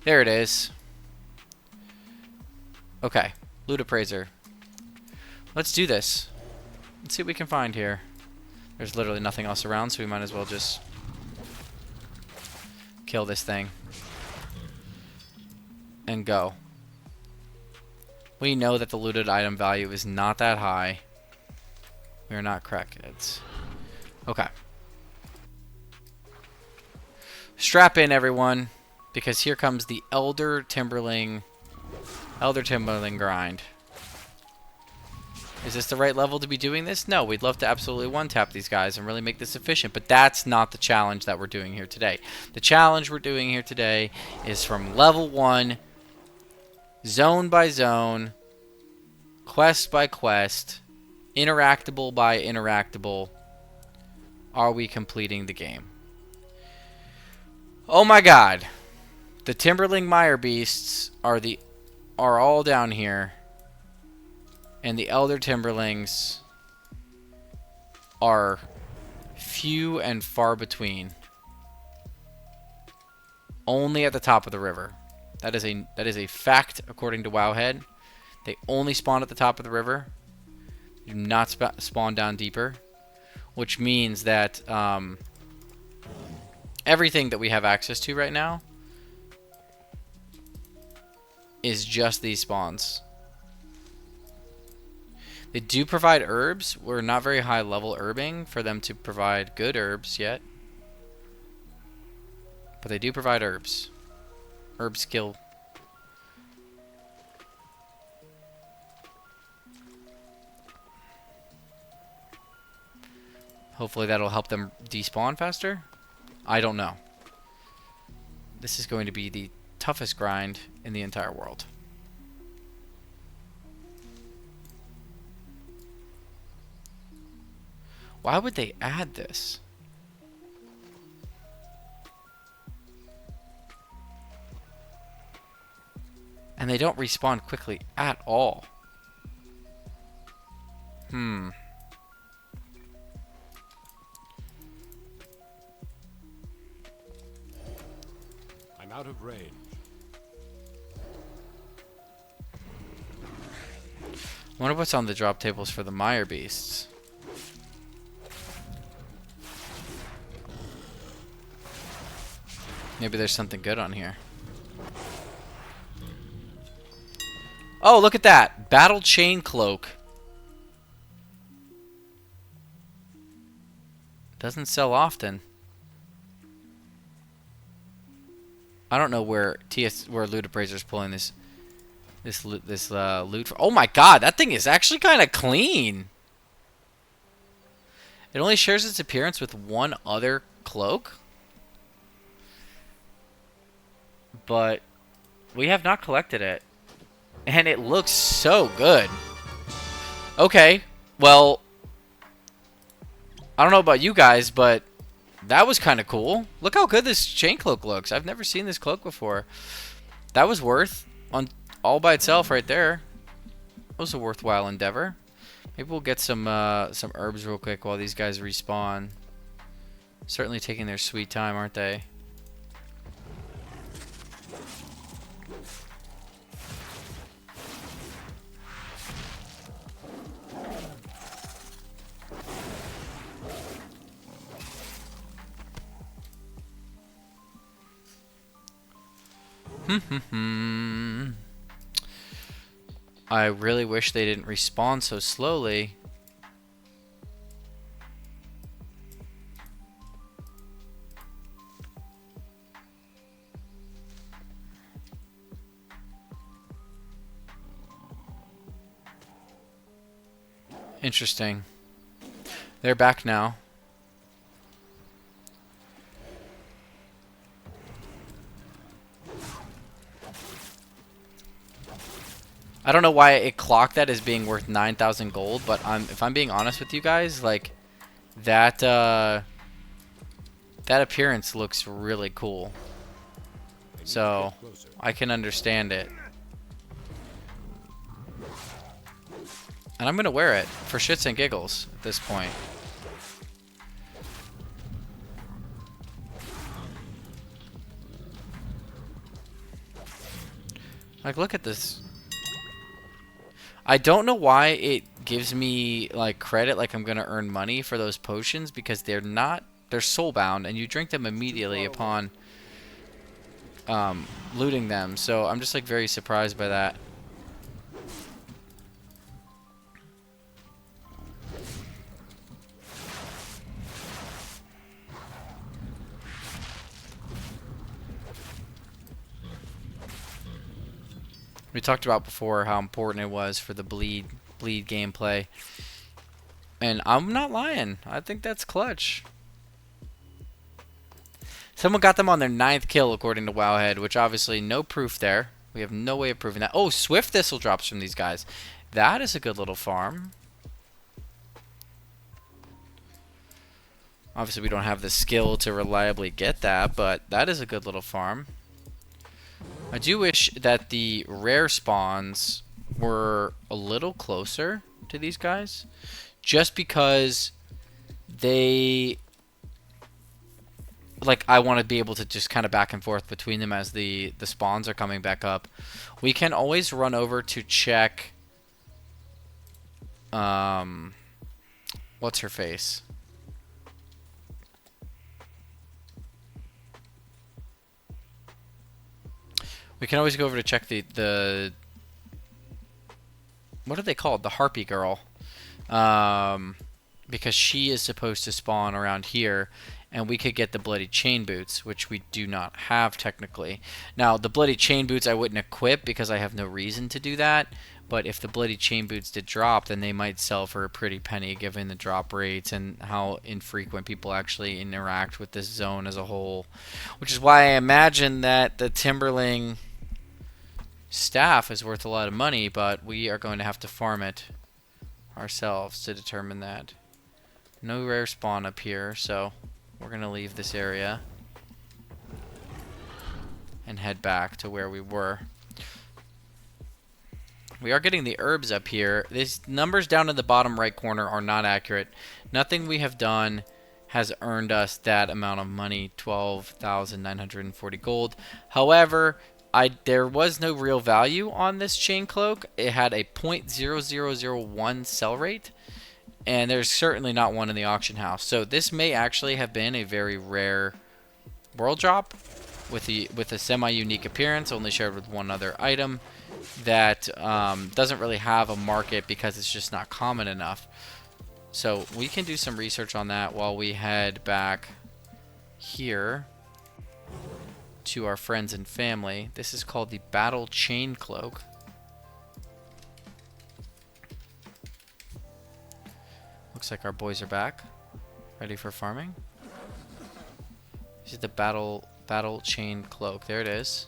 there it is. Okay, Loot Appraiser. Let's do this. Let's see what we can find here. There's literally nothing else around, so we might as well just kill this thing and go. We know that the looted item value is not that high. We are not crackheads. Okay. Strap in, everyone, because here comes the Elder Timberling grind. Is this the right level to be doing this? No, we'd love to absolutely one-tap these guys and really make this efficient, but that's not the challenge that we're doing here today. The challenge we're doing here today is from level 1, zone by zone, quest by quest, interactable by interactable. Are we completing the game? Oh my god. The Timberling Mire Beasts are all down here. And the Elder Timberlings are few and far between. Only at the top of the river. That is a fact according to Wowhead. They only spawn at the top of the river. Do not spawn down deeper. Which means that everything that we have access to right now is just these spawns. They do provide herbs. We're not very high level herbing for them to provide good herbs yet. But they do provide herbs. Herb skill. Hopefully that'll help them despawn faster. I don't know. This is going to be the toughest grind in the entire world. Why would they add this? And they don't respawn quickly at all. Out of range. Wonder what's on the drop tables for the Mire beasts. Maybe there's something good on here. Oh, look at that. Battle Chain Cloak. Doesn't sell often. I don't know where Loot Appraiser's pulling this loot from. Oh my god, that thing is actually kind of clean. It only shares its appearance with one other cloak. But we have not collected it. And it looks so good. Okay, well, I don't know about you guys, but that was kind of cool. Look how good this chain cloak looks. I've never seen this cloak before. That was worth on all by itself right there. That was a worthwhile endeavor. Maybe we'll get some herbs real quick while these guys respawn. Certainly taking their sweet time, aren't they? I really wish they didn't respawn so slowly. Interesting. They're back now. I don't know why it clocked that as being worth 9,000 gold, but if I'm being honest with you guys, like that that appearance looks really cool. So I can understand it. And I'm gonna wear it for shits and giggles at this point. Like, look at this. I don't know why it gives me like credit, like I'm gonna earn money for those potions, because they're soulbound and you drink them immediately upon looting them. So I'm just like very surprised by that. We talked about before how important it was for the bleed gameplay. And I'm not lying. I think that's clutch. Someone got them on their 9th kill according to Wowhead, which obviously no proof there. We have no way of proving that. Oh, Swift Thistle drops from these guys. That is a good little farm. Obviously we don't have the skill to reliably get that, but that is a good little farm. I do wish that the rare spawns were a little closer to these guys, just because they, like, I want to be able to just kind of back and forth between them as the spawns are coming back up. We can always run over to check what's her face? We can always go over to check the what are they called? The Harpy Girl. Because she is supposed to spawn around here, and we could get the Bloody Chain Boots, which we do not have technically. Now, the Bloody Chain Boots I wouldn't equip because I have no reason to do that, but if the Bloody Chain Boots did drop, then they might sell for a pretty penny given the drop rates and how infrequent people actually interact with this zone as a whole. Which is why I imagine that the Timberling staff is worth a lot of money, but we are going to have to farm it ourselves to determine that. No rare spawn up here, so we're going to leave this area and head back to where we were. We are getting the herbs up here. These numbers down in the bottom right corner are not accurate. Nothing we have done has earned us that amount of money, 12,940 gold. However, there was no real value on this chain cloak. It had a 0.0001 sell rate, and there's certainly not one in the auction house. So this may actually have been a very rare world drop with a semi-unique appearance, only shared with one other item that doesn't really have a market because it's just not common enough. So we can do some research on that while we head back here to our friends and family. This is called the Battle Chain Cloak. Looks like our boys are back, ready for farming. This is the Battle Chain Cloak. There it is.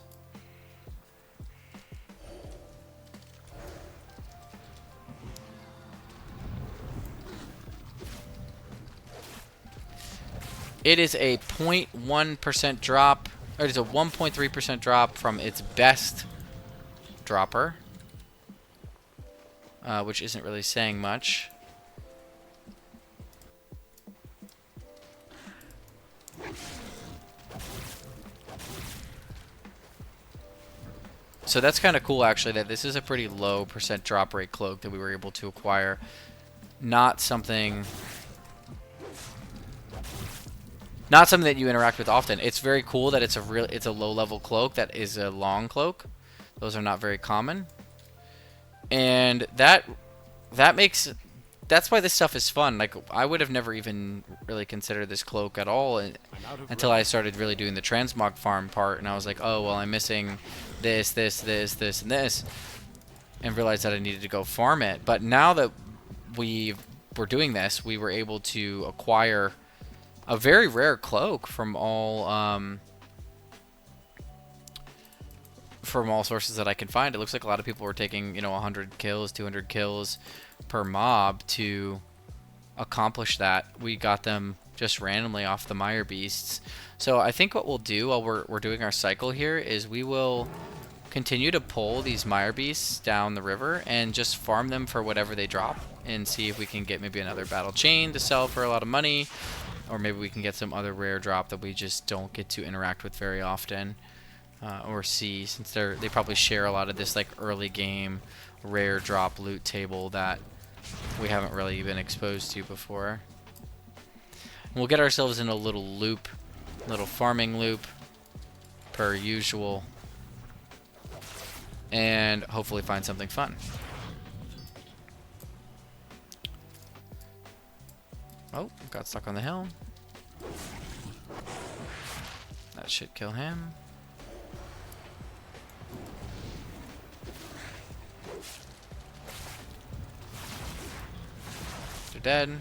It is a 0.1% drop, or it is a 1.3% drop from its best dropper, which isn't really saying much. So that's kind of cool, actually, that this is a pretty low percent drop rate cloak that we were able to acquire. Not something that you interact with often. It's very cool that it's a low level cloak that is a long cloak. Those are not very common. And that's why this stuff is fun. Like, I would have never even really considered this cloak at all until I started really doing the transmog farm part, and I was like, oh, well, I'm missing this, and this, and realized that I needed to go farm it. But now that we were doing this, we were able to acquire a very rare cloak from all sources that I can find. It looks like a lot of people were taking, 100 kills, 200 kills per mob to accomplish that. We got them just randomly off the Mire Beasts. So I think what we'll do while we're doing our cycle here is we will continue to pull these Mire Beasts down the river and just farm them for whatever they drop and see if we can get maybe another battle chain to sell for a lot of money, or maybe we can get some other rare drop that we just don't get to interact with very often, or see, since they probably share a lot of this like early game rare drop loot table that we haven't really been exposed to before. And we'll get ourselves in a little loop, little farming loop per usual, and hopefully find something fun. Oh, got stuck on the hill. That should kill him. They're dead.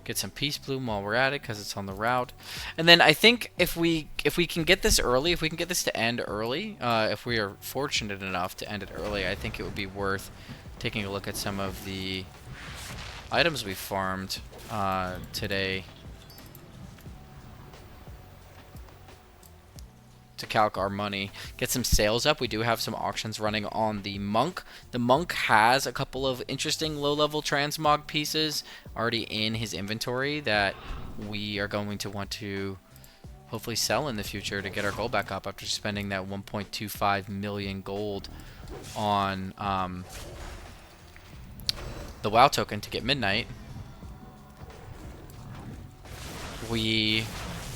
Get some Peace Bloom while we're at it, because it's on the route. And then I think if we can get this early, if we can get this to end early, if we are fortunate enough to end it early, I think it would be worth taking a look at some of the items we farmed today to calc our money. Get some sales up. We do have some auctions running on the Monk. The Monk has a couple of interesting low-level transmog pieces already in his inventory that we are going to want to hopefully sell in the future to get our gold back up after spending that 1.25 million gold on the WoW token to get Midnight.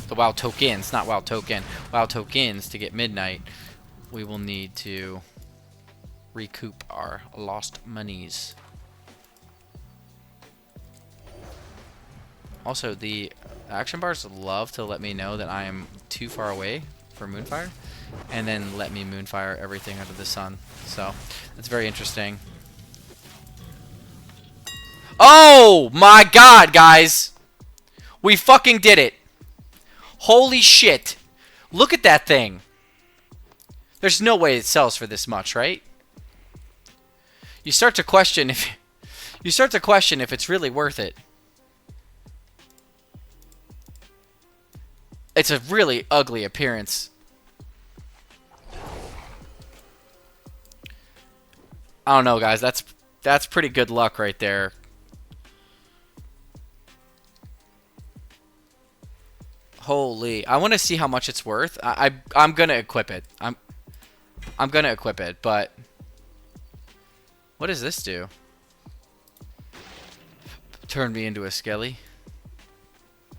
The WoW tokens, not WoW token, WoW tokens to get Midnight, we will need to recoup our lost monies. Also, the action bars love to let me know that I am too far away for Moonfire, and then let me Moonfire everything under the sun. So, that's very interesting. Oh my god, guys! We fucking did it! Holy shit. Look at that thing. There's no way it sells for this much, right? You start to question if it's really worth it. It's a really ugly appearance. I don't know, guys. That's That's pretty good luck right there. Holy. I want to see how much it's worth. I'm going to equip it. I'm going to equip it, but what does this do? Turn me into a skelly.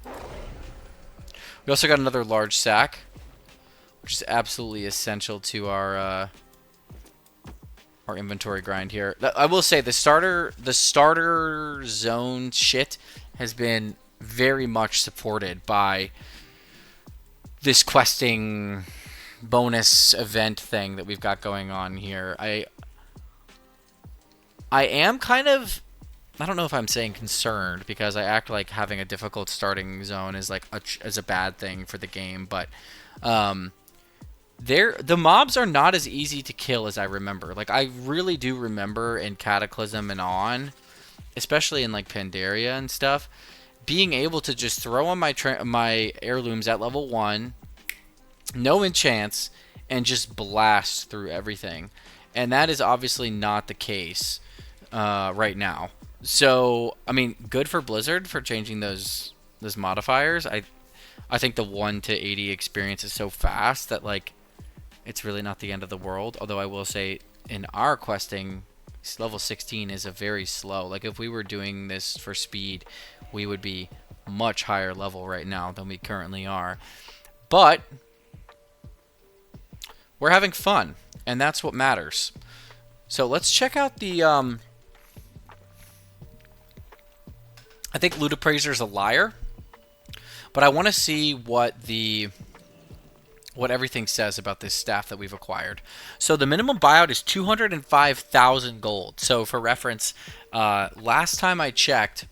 We also got another large sack, which is absolutely essential to our inventory grind here. I will say the starter zone shit has been very much supported by this questing bonus event thing that we've got going on here. I am kind of, I don't know if I'm saying concerned, because I act like having a difficult starting zone is like a bad thing for the game, but the mobs are not as easy to kill as I remember. Like, I really do remember in Cataclysm and on, especially in like Pandaria and stuff, being able to just throw on my heirlooms at level 1, no enchants, and just blast through everything. And that is obviously not the case right now. So, I mean, good for Blizzard for changing those modifiers. I think the 1 to 80 experience is so fast that, like, it's really not the end of the world. Although I will say, in our questing, level 16 is a very slow. Like, if we were doing this for speed, we would be much higher level right now than we currently are. But we're having fun, and that's what matters. So let's check out the I think Loot Appraiser's a liar, but I want to see what everything says about this staff that we've acquired. So the minimum buyout is 205,000 gold. So for reference, last time I checked,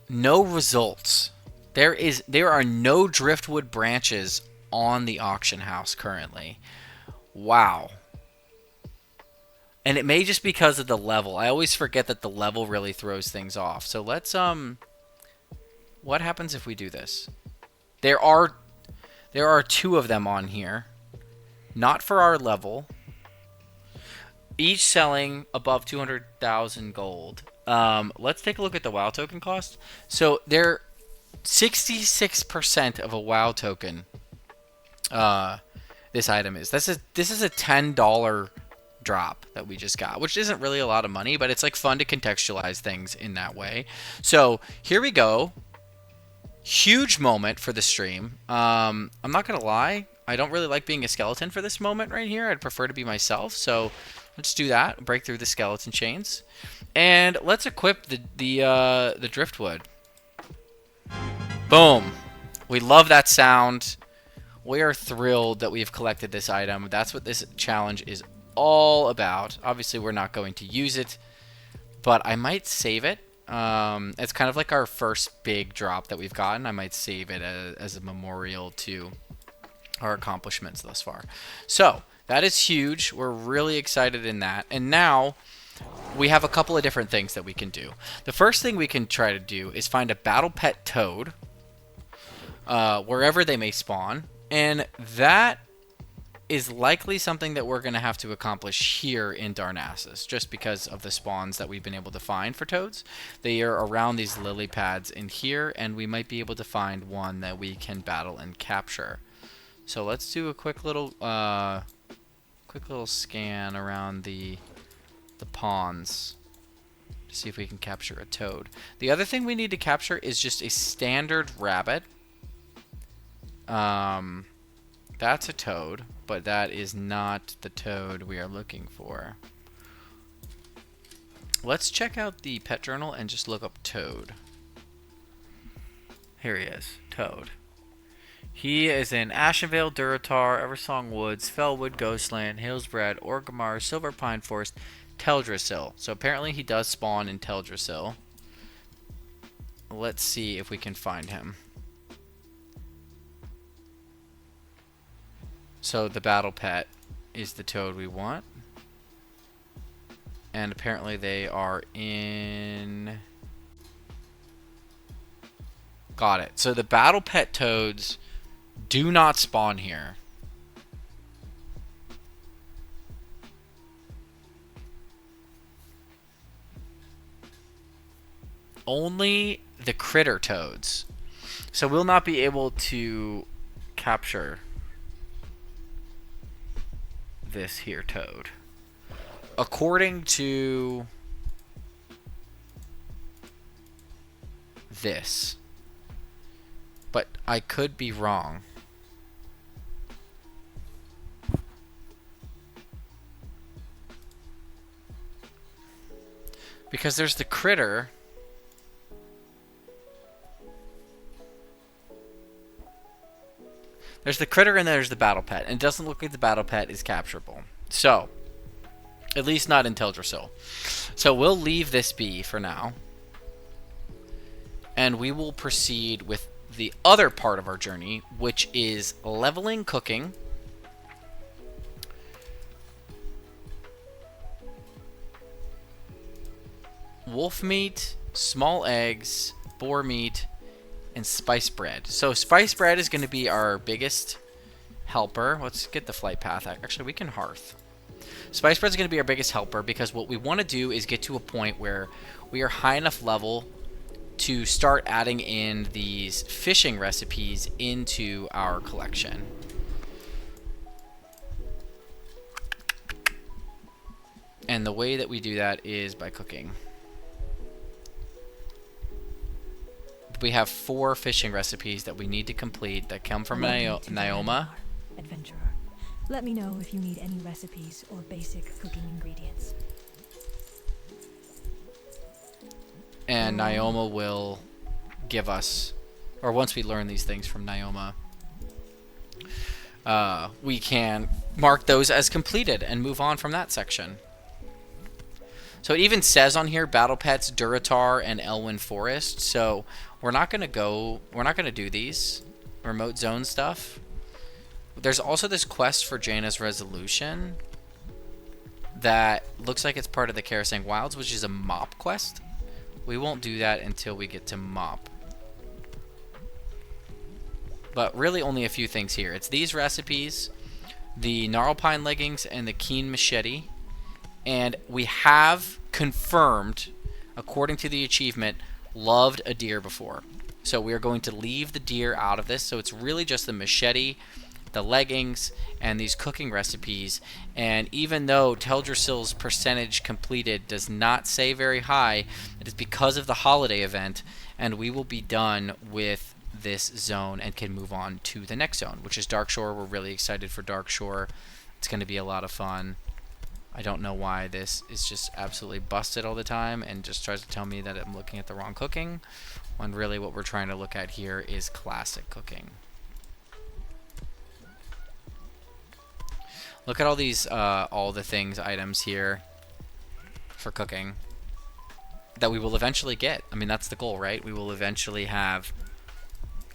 no results. There are no driftwood branches on the auction house currently. Wow. And it may just because of the level. I always forget that the level really throws things off. So let's what happens if we do this? There are 2 of them on here. Not for our level. Each selling above 200,000 gold. Let's take a look at the WoW token cost. So they're 66% of a WoW token. This item is. This is a $10 drop that we just got, which isn't really a lot of money, but it's like fun to contextualize things in that way. So here we go. Huge moment for the stream. I'm not gonna lie, I don't really like being a skeleton for this moment right here. I'd prefer to be myself. So let's do that. Break through the skeleton chains, and let's equip the driftwood. Boom. We love that sound. We are thrilled that we've collected this item. That's what this challenge is all about. Obviously, we're not going to use it, but I might save it. It's kind of like our first big drop that we've gotten. I might save it as a memorial to our accomplishments thus far. So that is huge. We're really excited in that. And now we have a couple of different things that we can do. The first thing we can try to do is find a battle pet toad wherever they may spawn. And that is likely something that we're going to have to accomplish here in Darnassus, just because of the spawns that we've been able to find for toads. They are around these lily pads in here, and we might be able to find one that we can battle and capture. So let's do a quick little scan around the ponds to see if we can capture a toad. The other thing we need to capture is just a standard rabbit. That's a toad, but that is not the toad we are looking for. Let's check out the pet journal and just look up toad. Here he is, toad. He is in Ashenvale, Duratar, Eversong Woods, Fellwood, Ghostland, Hillsbrad, Orgrimmar, Silver Pine Forest, Teldrassil. So apparently he does spawn in Teldrassil. Let's see if we can find him. So the battle pet is the toad we want. And apparently they are in... Got it. So the battle pet toads do not spawn here. only the critter toads. So we'll not be able to capture this here toad. According to this. But I could be wrong. Because there's the critter. There's the critter and there's the battle pet. And it doesn't look like the battle pet is capturable. So, at least not in Teldrassil. So we'll leave this be for now. And we will proceed with the other part of our journey, which is leveling cooking. Wolf meat, small eggs, boar meat, and spice bread. So spice bread is going to be our biggest helper. Let's get the flight path. Actually, we can hearth. Spice bread is going to be our biggest helper because what we want to do is get to a point where we are high enough level to start adding in these fishing recipes into our collection. And the way that we do that is by cooking. We have 4 fishing recipes that we need to complete that come from Naoma. Adventurer. Let me know if you need any recipes or basic cooking ingredients. And Naoma will give us, or once we learn these things from Naoma, we can mark those as completed and move on from that section. So it even says on here Battle Pets, Duratar, and Elwyn Forest. So we're not gonna do these remote zone stuff. There's also this quest for Jaina's Resolution that looks like it's part of the Karasang Wilds, which is a mop quest. We won't do that until we get to mop. But really only a few things here. It's these recipes, the Gnarlpine leggings, and the Keen machete. And we have confirmed, according to the achievement, loved a deer before. So we are going to leave the deer out of this. So it's really just the machete, the leggings, and these cooking recipes. And even though Teldrassil's percentage completed does not say very high, it is because of the holiday event, and we will be done with this zone and can move on to the next zone, which is Darkshore. We're really excited for Darkshore. It's going to be a lot of fun. I don't know why this is just absolutely busted all the time and just tries to tell me that I'm looking at the wrong cooking, when really what we're trying to look at here is classic cooking. Look at all these all the things items here for cooking that we will eventually get. I mean, that's the goal, right? We will eventually have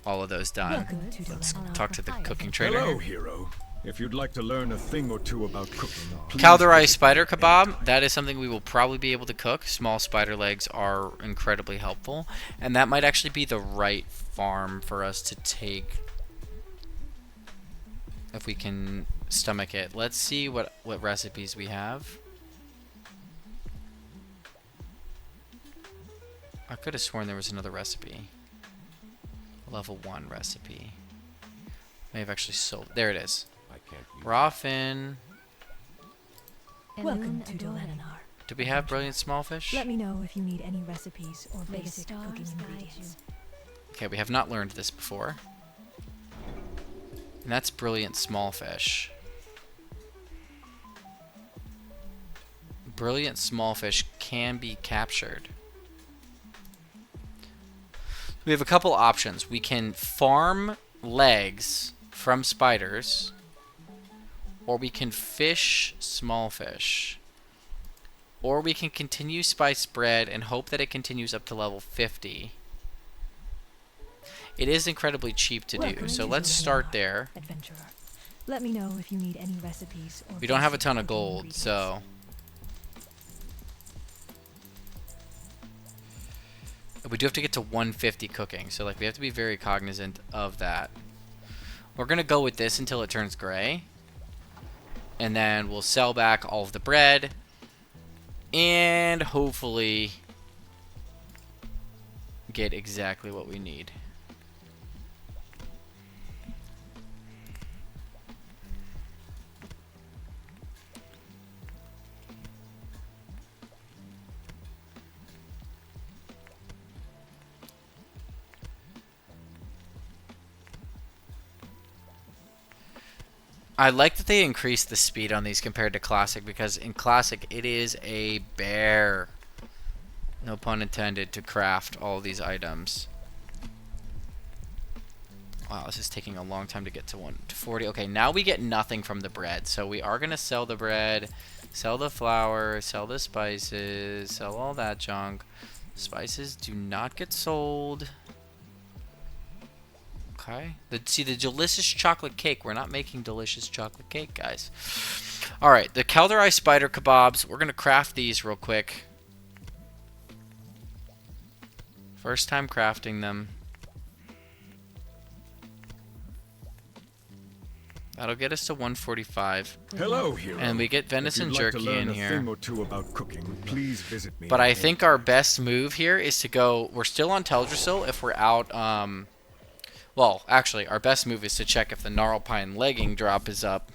all of those done. Let's talk to the cooking trader. Hello, hero. If you'd like to learn a thing or two about cooking, please Calderai spider kebab, that is something we will probably be able to cook. Small spider legs are incredibly helpful, and that might actually be the right farm for us to take if we can stomach it. Let's see what recipes we have. I could have sworn there was another recipe. Level 1 recipe. May have actually sold. There it is. Raw fin. Welcome to Dolanar. Do we have brilliant small fish? Let me know if you need any recipes or basic cooking ingredients. Okay, we have not learned this before. And that's brilliant small fish. Brilliant small fish can be captured. We have a couple options. We can farm legs from spiders, or we can fish small fish, or we can continue spice bread and hope that it continues up to level 50. It is incredibly cheap to do, so let's start there. Adventurer. Let me know if you need any recipes or We don't have a basic ton of cooking gold, ingredients. so we do have to get to 150 cooking, so like we have to be very cognizant of that. We're gonna go with this until it turns gray, and then we'll sell back all of the bread, and hopefully get exactly what we need. I like that they increased the speed on these compared to Classic, because in Classic it is a bear, no pun intended, to craft all these items. Wow, this is taking a long time to get to 140. Okay, now we get nothing from the bread, so we are going to sell the bread, sell the flour, sell the spices, sell all that junk. Spices do not get sold. Okay. See, the delicious chocolate cake. We're not making delicious chocolate cake, guys. Alright, the Kelderai spider kebabs. We're going to craft these real quick. First time crafting them. That'll get us to 145. Hello, hero. And we get venison jerky in here. If you'd like to learn a thing or two about cooking, please visit me. But I think our best move here is to go... We're still on Teldrassil if we're out... Well, actually, our best move is to check if the Gnarlpine legging drop is up.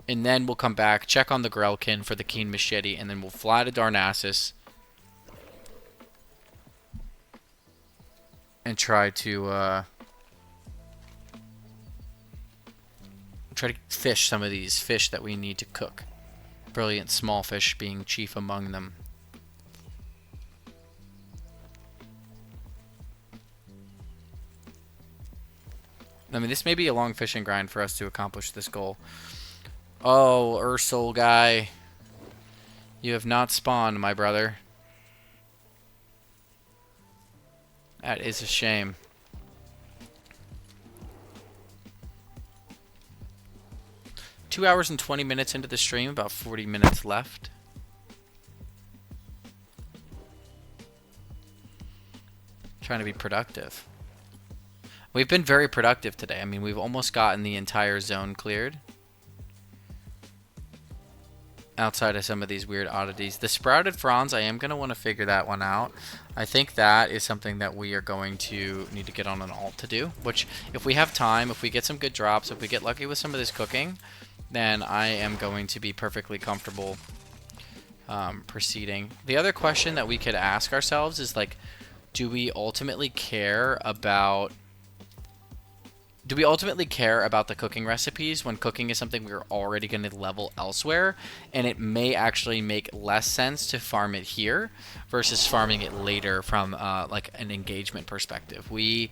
And then we'll come back, check on the Grelkin for the Keen Machete, and then we'll fly to Darnassus. And try to fish some of these fish that we need to cook. Brilliant small fish being chief among them. I mean, this may be a long fishing grind for us to accomplish this goal. Oh, Ursol guy. You have not spawned, my brother. That is a shame. Two hours and 20 minutes into the stream, about 40 minutes left. Trying to be productive. We've been very productive today. I mean, we've almost gotten the entire zone cleared. Outside of some of these weird oddities. The sprouted fronds, I am going to want to figure that one out. I think that is something that we are going to need to get on an alt to do. Which, if we have time, if we get some good drops, if we get lucky with some of this cooking, then I am going to be perfectly comfortable proceeding. The other question that we could ask ourselves is, like, do we ultimately care about the cooking recipes when cooking is something we're already going to level elsewhere, and it may actually make less sense to farm it here versus farming it later from like an engagement perspective. We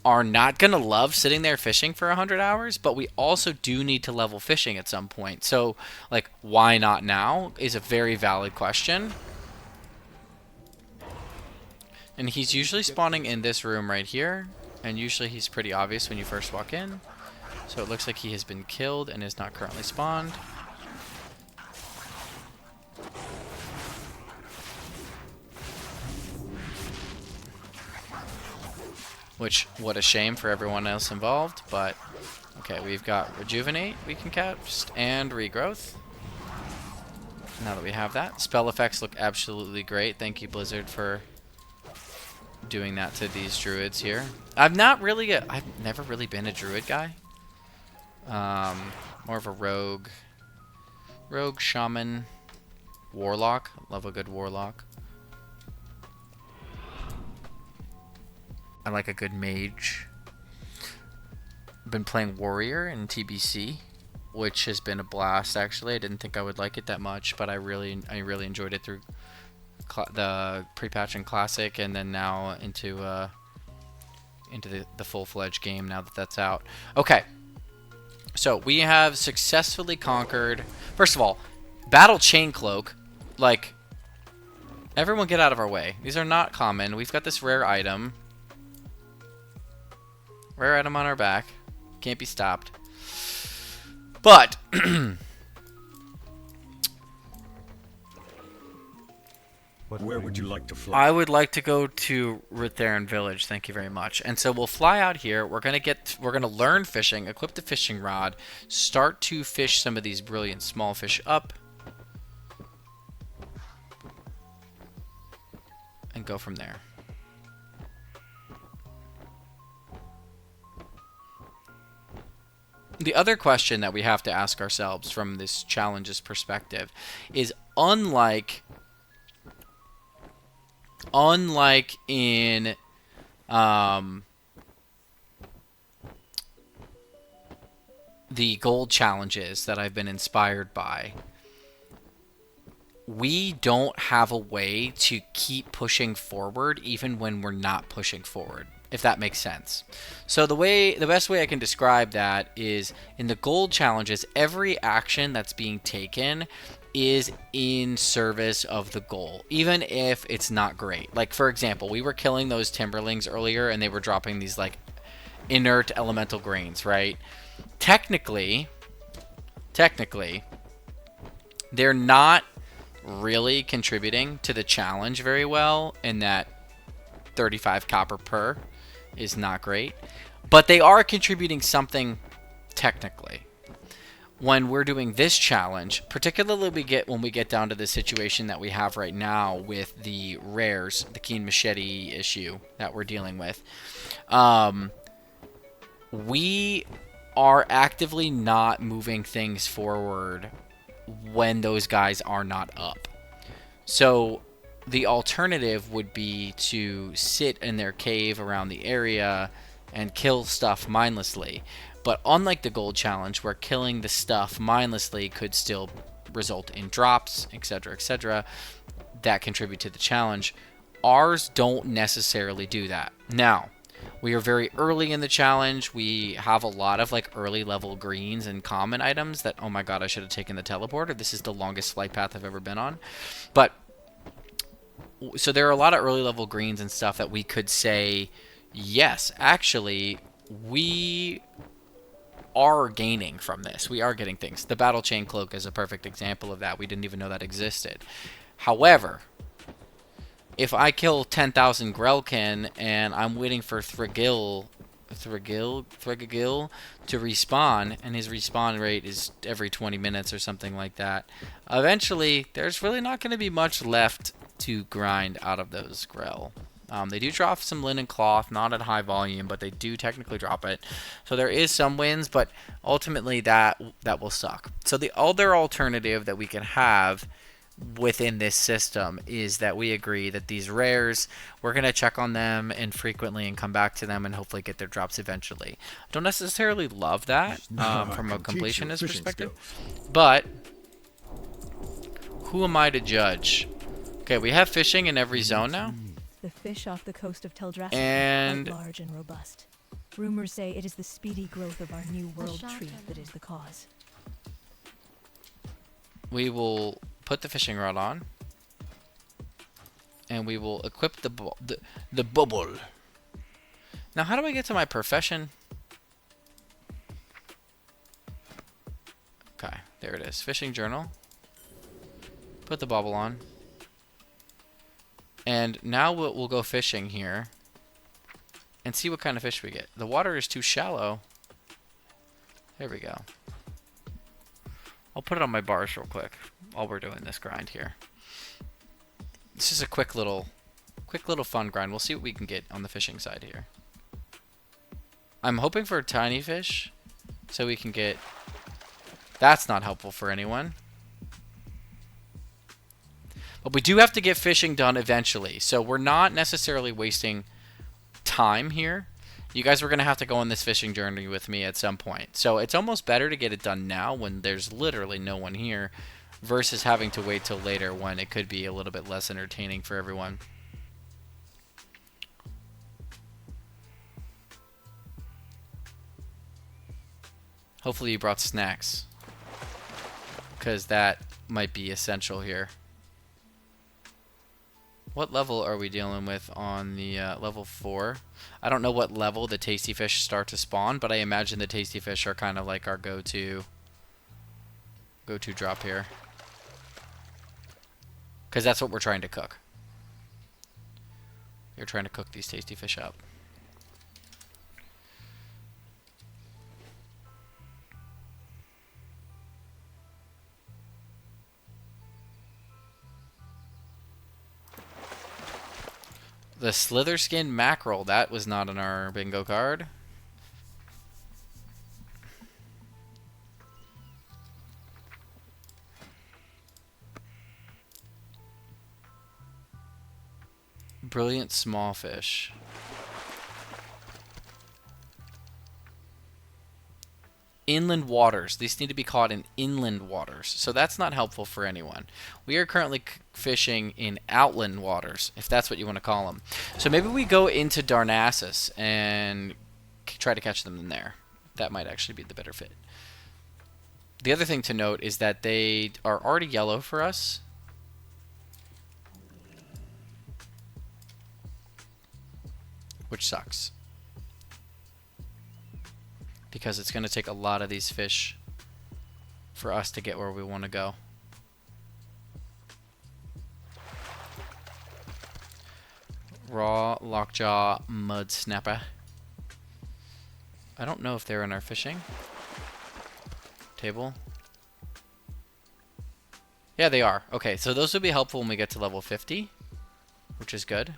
are not going to love sitting there fishing for 100 hours, but we also do need to level fishing at some point. So, like, why not now is a very valid question. And he's usually spawning in this room right here. And usually he's pretty obvious when you first walk in. So it looks like he has been killed and is not currently spawned. Which, what a shame for everyone else involved. But, okay, we've got Rejuvenate we can cast, and Regrowth. Now that we have that. Spell effects look absolutely great. Thank you, Blizzard, for doing that to these druids here. I've never really been a druid guy. More of a rogue, shaman, warlock. Love a good warlock. I like a good mage. I've been playing warrior in TBC, which has been a blast. Actually, I didn't think I would like it that much, but I really enjoyed it through the pre-patch and classic, and then now into the full-fledged game now that that's out. Okay, so we have successfully conquered. First of all, battle chain cloak. Like, everyone get out of our way. These are not common. We've got this rare item on our back. Can't be stopped. But where would you like to fly? I would like to go to Ritharan Village, thank you very much. And so we'll fly out here. We're gonna learn fishing, equip the fishing rod, start to fish some of these brilliant small fish up, and and go from there. The other question that we have to ask ourselves from this challenge's perspective is, unlike in the gold challenges that I've been inspired by, we don't have a way to keep pushing forward even when we're not pushing forward, if that makes sense. So the best way I can describe that is, in the gold challenges, every action that's being taken is in service of the goal, even if it's not great. Like, for example, we were killing those timberlings earlier and they were dropping these like inert elemental grains, right? Technically, they're not really contributing to the challenge very well, in that 35 copper per is not great, but they are contributing something technically. When we're doing this challenge, particularly when we get down to the situation that we have right now with the rares, the keen machete issue that we're dealing with, we are actively not moving things forward when those guys are not up. So the alternative would be to sit in their cave around the area and kill stuff mindlessly. But unlike the gold challenge, where killing the stuff mindlessly could still result in drops, etc., that contribute to the challenge, ours don't necessarily do that. Now, we are very early in the challenge. We have a lot of like early level greens and common items that, oh my god, I should have taken the teleporter. This is the longest flight path I've ever been on. But so there are a lot of early level greens and stuff that we could say, yes, actually, we are gaining from this. We are getting things. The battle chain cloak is a perfect example of that. We didn't even know that existed. However, if I kill 10,000 Grelkin and I'm waiting for Thragil to respawn, and his respawn rate is every 20 minutes or something like that, eventually there's really not going to be much left to grind out of those Grell. They do drop some linen cloth, not at high volume, but they do technically drop it. So there is some wins, but ultimately that will suck. So the other alternative that we can have within this system is that we agree that these rares, we're going to check on them infrequently and come back to them and hopefully get their drops eventually. I don't necessarily love that from a completionist perspective, but who am I to judge? Okay, we have fishing in every zone now. The fish off the coast of Teldrassil And are quite large and robust. Rumors say it is the speedy growth of our new world tree that is the cause. We will put the fishing rod on, and we will equip the bubble. Now, how do I get to my profession? Okay, there it is. Fishing journal. Put the bubble on. And now we'll go fishing here and see what kind of fish we get. The water is too shallow. There we go. I'll put it on my bars real quick while we're doing this grind here. This is a quick little fun grind. We'll see what we can get on the fishing side here. I'm hoping for a tiny fish so we can get... That's not helpful for anyone. But we do have to get fishing done eventually, so we're not necessarily wasting time here. You guys were going to have to go on this fishing journey with me at some point. So it's almost better to get it done now when there's literally no one here versus having to wait till later when it could be a little bit less entertaining for everyone. Hopefully you brought snacks, because that might be essential here. What level are we dealing with on the level 4? I don't know what level the tasty fish start to spawn, but I imagine the tasty fish are kind of like our go-to drop here, because that's what we're trying to cook. You're trying to cook these tasty fish up. The Slither Skin Mackerel. That was not on our bingo card. Brilliant Small Fish. Inland waters. These need to be caught in inland waters. So that's not helpful for anyone. We are currently fishing in outland waters, if that's what you want to call them. So maybe we go into Darnassus and try to catch them in there. That might actually be the better fit. The other thing to note is that they are already yellow for us. Which sucks. Because it's going to take a lot of these fish for us to get where we want to go. Raw lockjaw mud snapper. I don't know if they're in our fishing table. Yeah, they are. Okay, so those will be helpful when we get to level 50, which is good.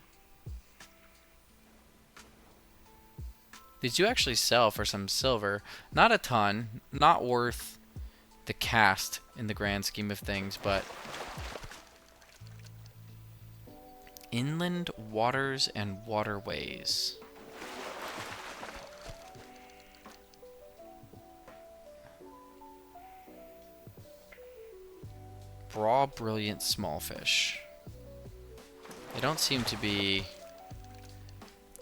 These do actually sell for some silver. Not a ton. Not worth the cast in the grand scheme of things, but... Inland waters and waterways. Raw brilliant small fish. They don't seem to be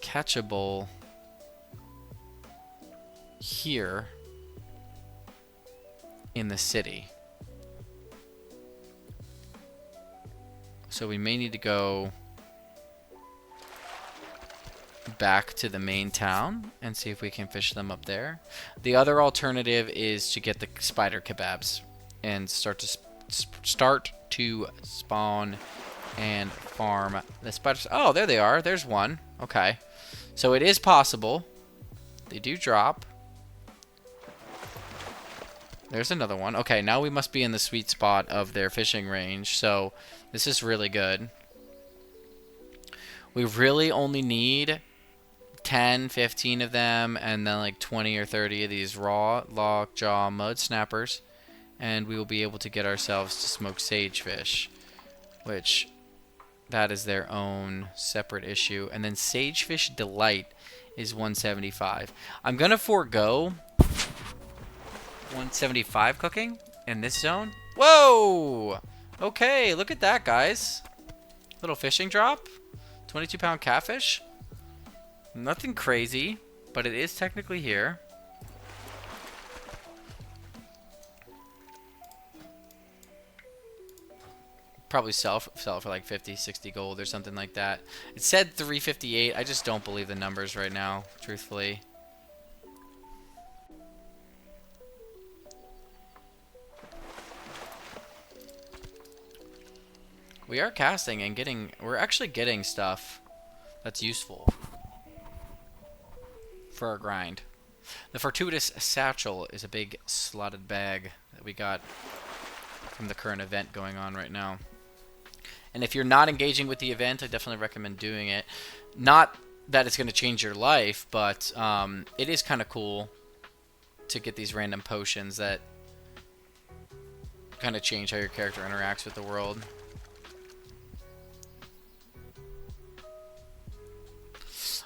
catchable here in the city. So we may need to go back to the main town and see if we can fish them up there. The other alternative is to get the spider kebabs and start to spawn and farm the spiders. Oh, there they are. There's one. Okay. So it is possible. They do drop. There's another one. Okay, now we must be in the sweet spot of their fishing range. So this is really good. We really only need 10, 15 of them, and then like 20 or 30 of these raw lockjaw mud snappers, and we will be able to get ourselves to smoke sagefish, which that is their own separate issue. And then sagefish delight is 175. I'm gonna forego 175 cooking in this zone. Whoa! Okay, look at that, guys. Little fishing drop. 22-pound catfish. Nothing crazy, but it is technically here. Probably sell for like 50, 60 gold or something like that. It said 358. I just don't believe the numbers right now, truthfully. We are casting and getting... We're actually getting stuff that's useful for our grind. The Fortuitous Satchel is a big slotted bag that we got from the current event going on right now. And if you're not engaging with the event, I definitely recommend doing it. Not that it's going to change your life, but it is kind of cool to get these random potions that kind of change how your character interacts with the world.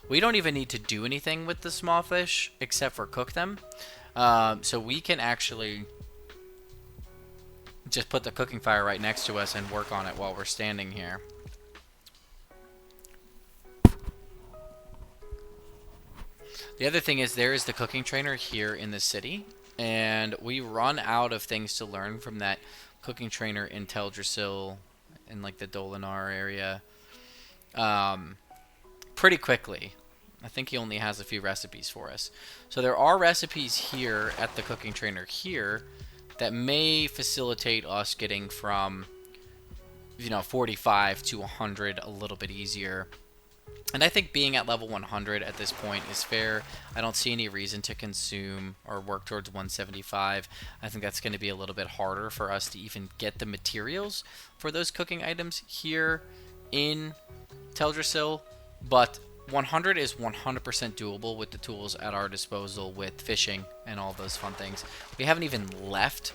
We don't even need to do anything with the small fish except for cook them. So we can actually just put the cooking fire right next to us and work on it while we're standing here. The other thing is there is the cooking trainer here in the city, and we run out of things to learn from that cooking trainer in Teldrassil in like the Dolinar area pretty quickly. I think he only has a few recipes for us. So there are recipes here at the cooking trainer here that may facilitate us getting from, 45 to 100 a little bit easier. And I think being at level 100 at this point is fair. I don't see any reason to consume or work towards 175. I think that's going to be a little bit harder for us to even get the materials for those cooking items here in Teldrassil. But 100 is 100% doable with the tools at our disposal with fishing and all those fun things. We haven't even left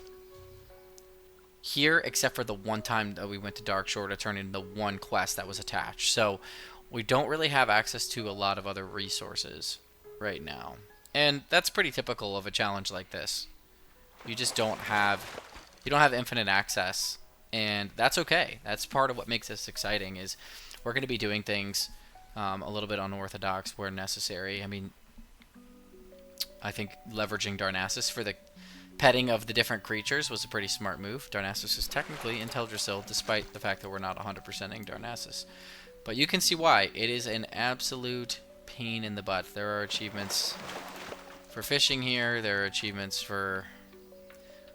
here except for the one time that we went to Darkshore to turn in the one quest that was attached. So we don't really have access to a lot of other resources right now. And that's pretty typical of a challenge like this. You just don't have infinite access, and that's okay. That's part of what makes this exciting is we're going to be doing things a little bit unorthodox where necessary. I mean, I think leveraging Darnassus for the petting of the different creatures was a pretty smart move. Darnassus is technically in Teldrassil, despite the fact that we're not 100%ing Darnassus. But you can see why. It is an absolute pain in the butt. There are achievements for fishing here. There are achievements for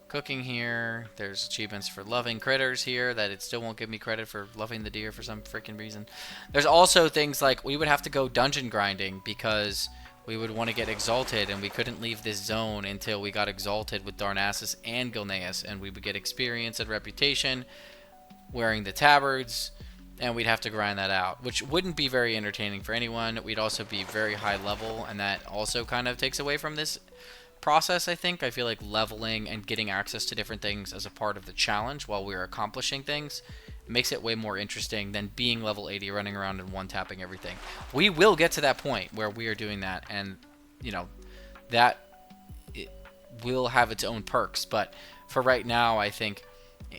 cooking here. There's achievements for loving critters here that it still won't give me credit for loving the deer for some freaking reason. There's also things like we would have to go dungeon grinding because we would want to get exalted, and we couldn't leave this zone until we got exalted with Darnassus and Gilneas, and we would get experience and reputation wearing the tabards, and we'd have to grind that out, which wouldn't be very entertaining for anyone. We'd also be very high level, and that also kind of takes away from this process, I think. I feel like leveling and getting access to different things as a part of the challenge while we're accomplishing things makes it way more interesting than being level 80 running around and one-tapping everything. We will get to that point where we are doing that, and you know that it will have its own perks, but for right now I think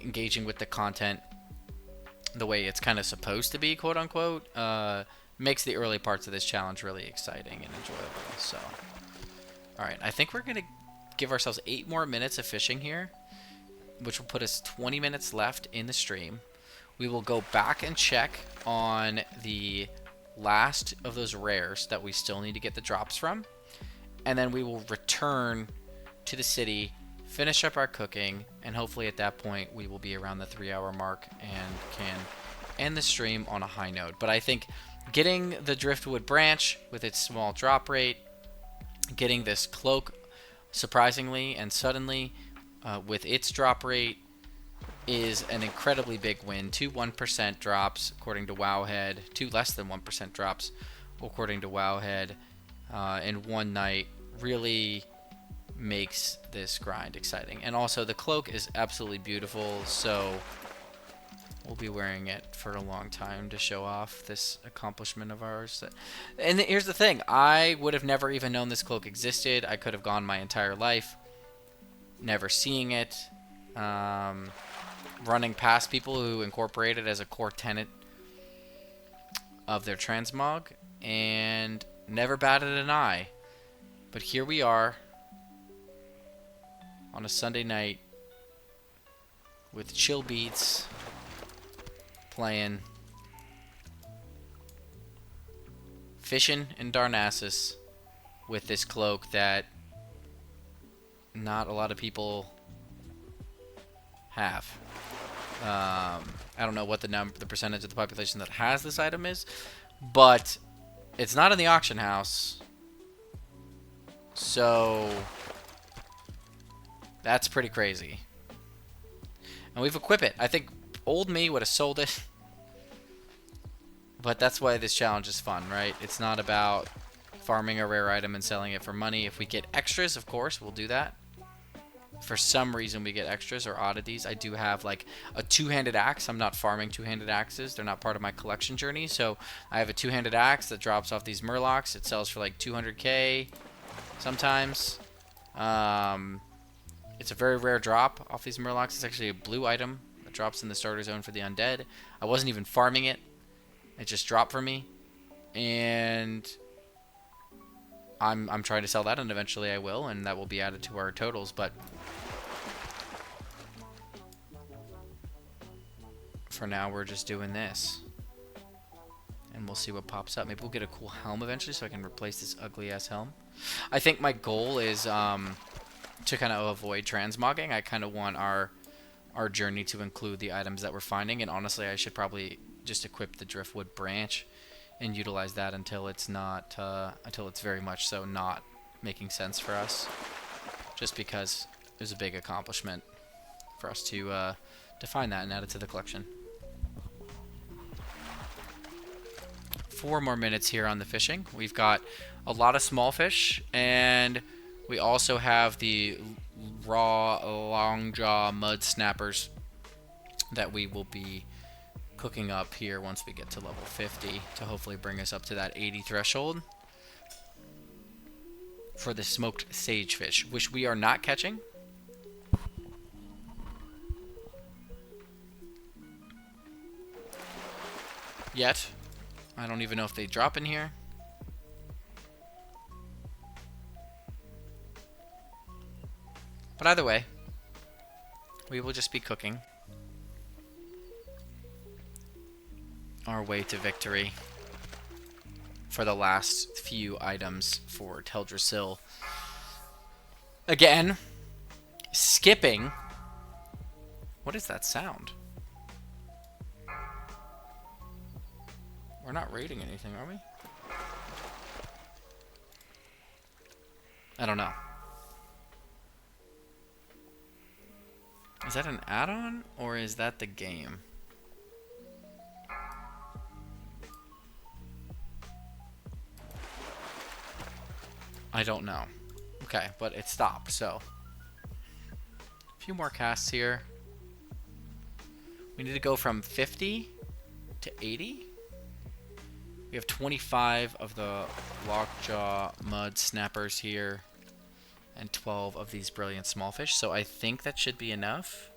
engaging with the content the way it's kind of supposed to be, quote unquote, makes the early parts of this challenge really exciting and enjoyable. So alright, I think we're gonna give ourselves 8 more minutes of fishing here, which will put us 20 minutes left in the stream. We will go back and check on the last of those rares that we still need to get the drops from. And then we will return to the city, finish up our cooking, and hopefully at that point we will be around the 3-hour mark and can end the stream on a high note. But I think getting the Driftwood branch with its small drop rate, getting this cloak surprisingly and suddenly with its drop rate, is an incredibly big win. 2 1% drops according to Wowhead, 2 less than 1% drops according to Wowhead in one night really makes this grind exciting. And also the cloak is absolutely beautiful, so we'll be wearing it for a long time to show off this accomplishment of ours. And here's the thing, I would have never even known this cloak existed. I could have gone my entire life never seeing it, running past people who incorporate it as a core tenet of their transmog, and never batted an eye. But here we are on a Sunday night with chill beats playing, fishing in Darnassus with this cloak that not a lot of people have. I don't know what the percentage of the population that has this item is, but it's not in the auction house, so that's pretty crazy. And we've equipped it. I think old me would have sold it, but that's why this challenge is fun, right? It's not about farming a rare item and selling it for money. If we get extras, of course, we'll do that. For some reason we get extras or oddities. I do have like a two-handed axe. I'm not farming two-handed axes. They're not part of my collection journey. So I have a two-handed axe that drops off these murlocs. It sells for like 200k sometimes. It's a very rare drop off these murlocs. It's actually a blue item that drops in the starter zone for the undead. I wasn't even farming it. It just dropped for me. And I'm trying to sell that, and eventually I will, and that will be added to our totals. But for now, we're just doing this, and we'll see what pops up. Maybe we'll get a cool helm eventually, so I can replace this ugly ass helm. I think my goal is to kind of avoid transmogging. I kind of want our journey to include the items that we're finding, and honestly, I should probably just equip the Driftwood branch and utilize that until it's not, until it's very much so not making sense for us. Just because it was a big accomplishment for us to find that and add it to the collection. 4 more minutes here on the fishing. We've got a lot of small fish, and we also have the raw longjaw mud snappers that we will be cooking up here once we get to level 50 to hopefully bring us up to that 80 threshold for the smoked sagefish, which we are not catching. Yet. I don't even know if they drop in here. But either way, we will just be cooking our way to victory for the last few items for Teldrassil. Again, skipping. What is that sound? We're not raiding anything, are we? I don't know. Is that an add-on, or is that the game? I don't know. Okay, but it stopped, so. A few more casts here. We need to go from 50 to 80. We have 25 of the lockjaw mud snappers here and 12 of these brilliant smallfish. So I think that should be enough,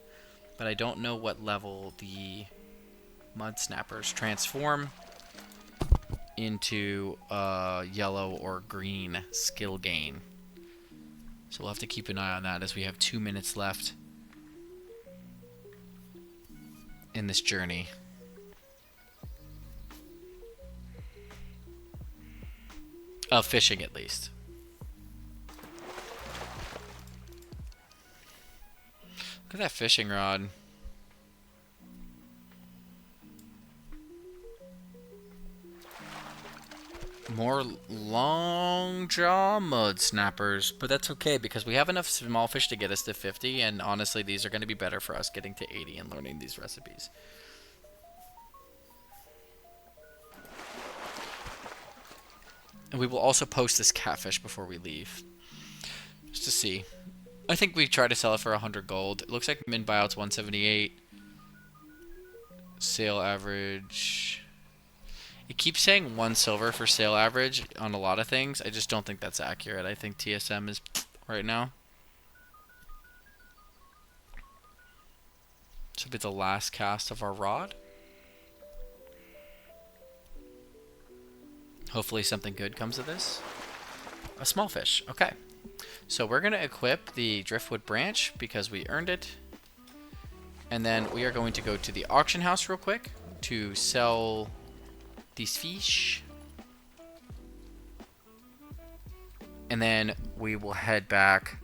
but I don't know what level the mud snappers transform into yellow or green skill gain. So we'll have to keep an eye on that as we have 2 minutes left in this journey. Of fishing, at least. Look at that fishing rod. More long jaw mud snappers, but that's okay because we have enough small fish to get us to 50, and honestly these are going to be better for us getting to 80 and learning these recipes. And we will also post this catfish before we leave, just to see. I think we try to sell it for 100 gold. It looks like min buyout's 178. Sale average. It keeps saying 1 silver for sale average on a lot of things. I just don't think that's accurate. I think TSM is right now. This will be the last cast of our rod. Hopefully something good comes of this. A small fish. Okay. So we're going to equip the driftwood branch because we earned it. And then we are going to go to the auction house real quick to sell these fish. And then we will head back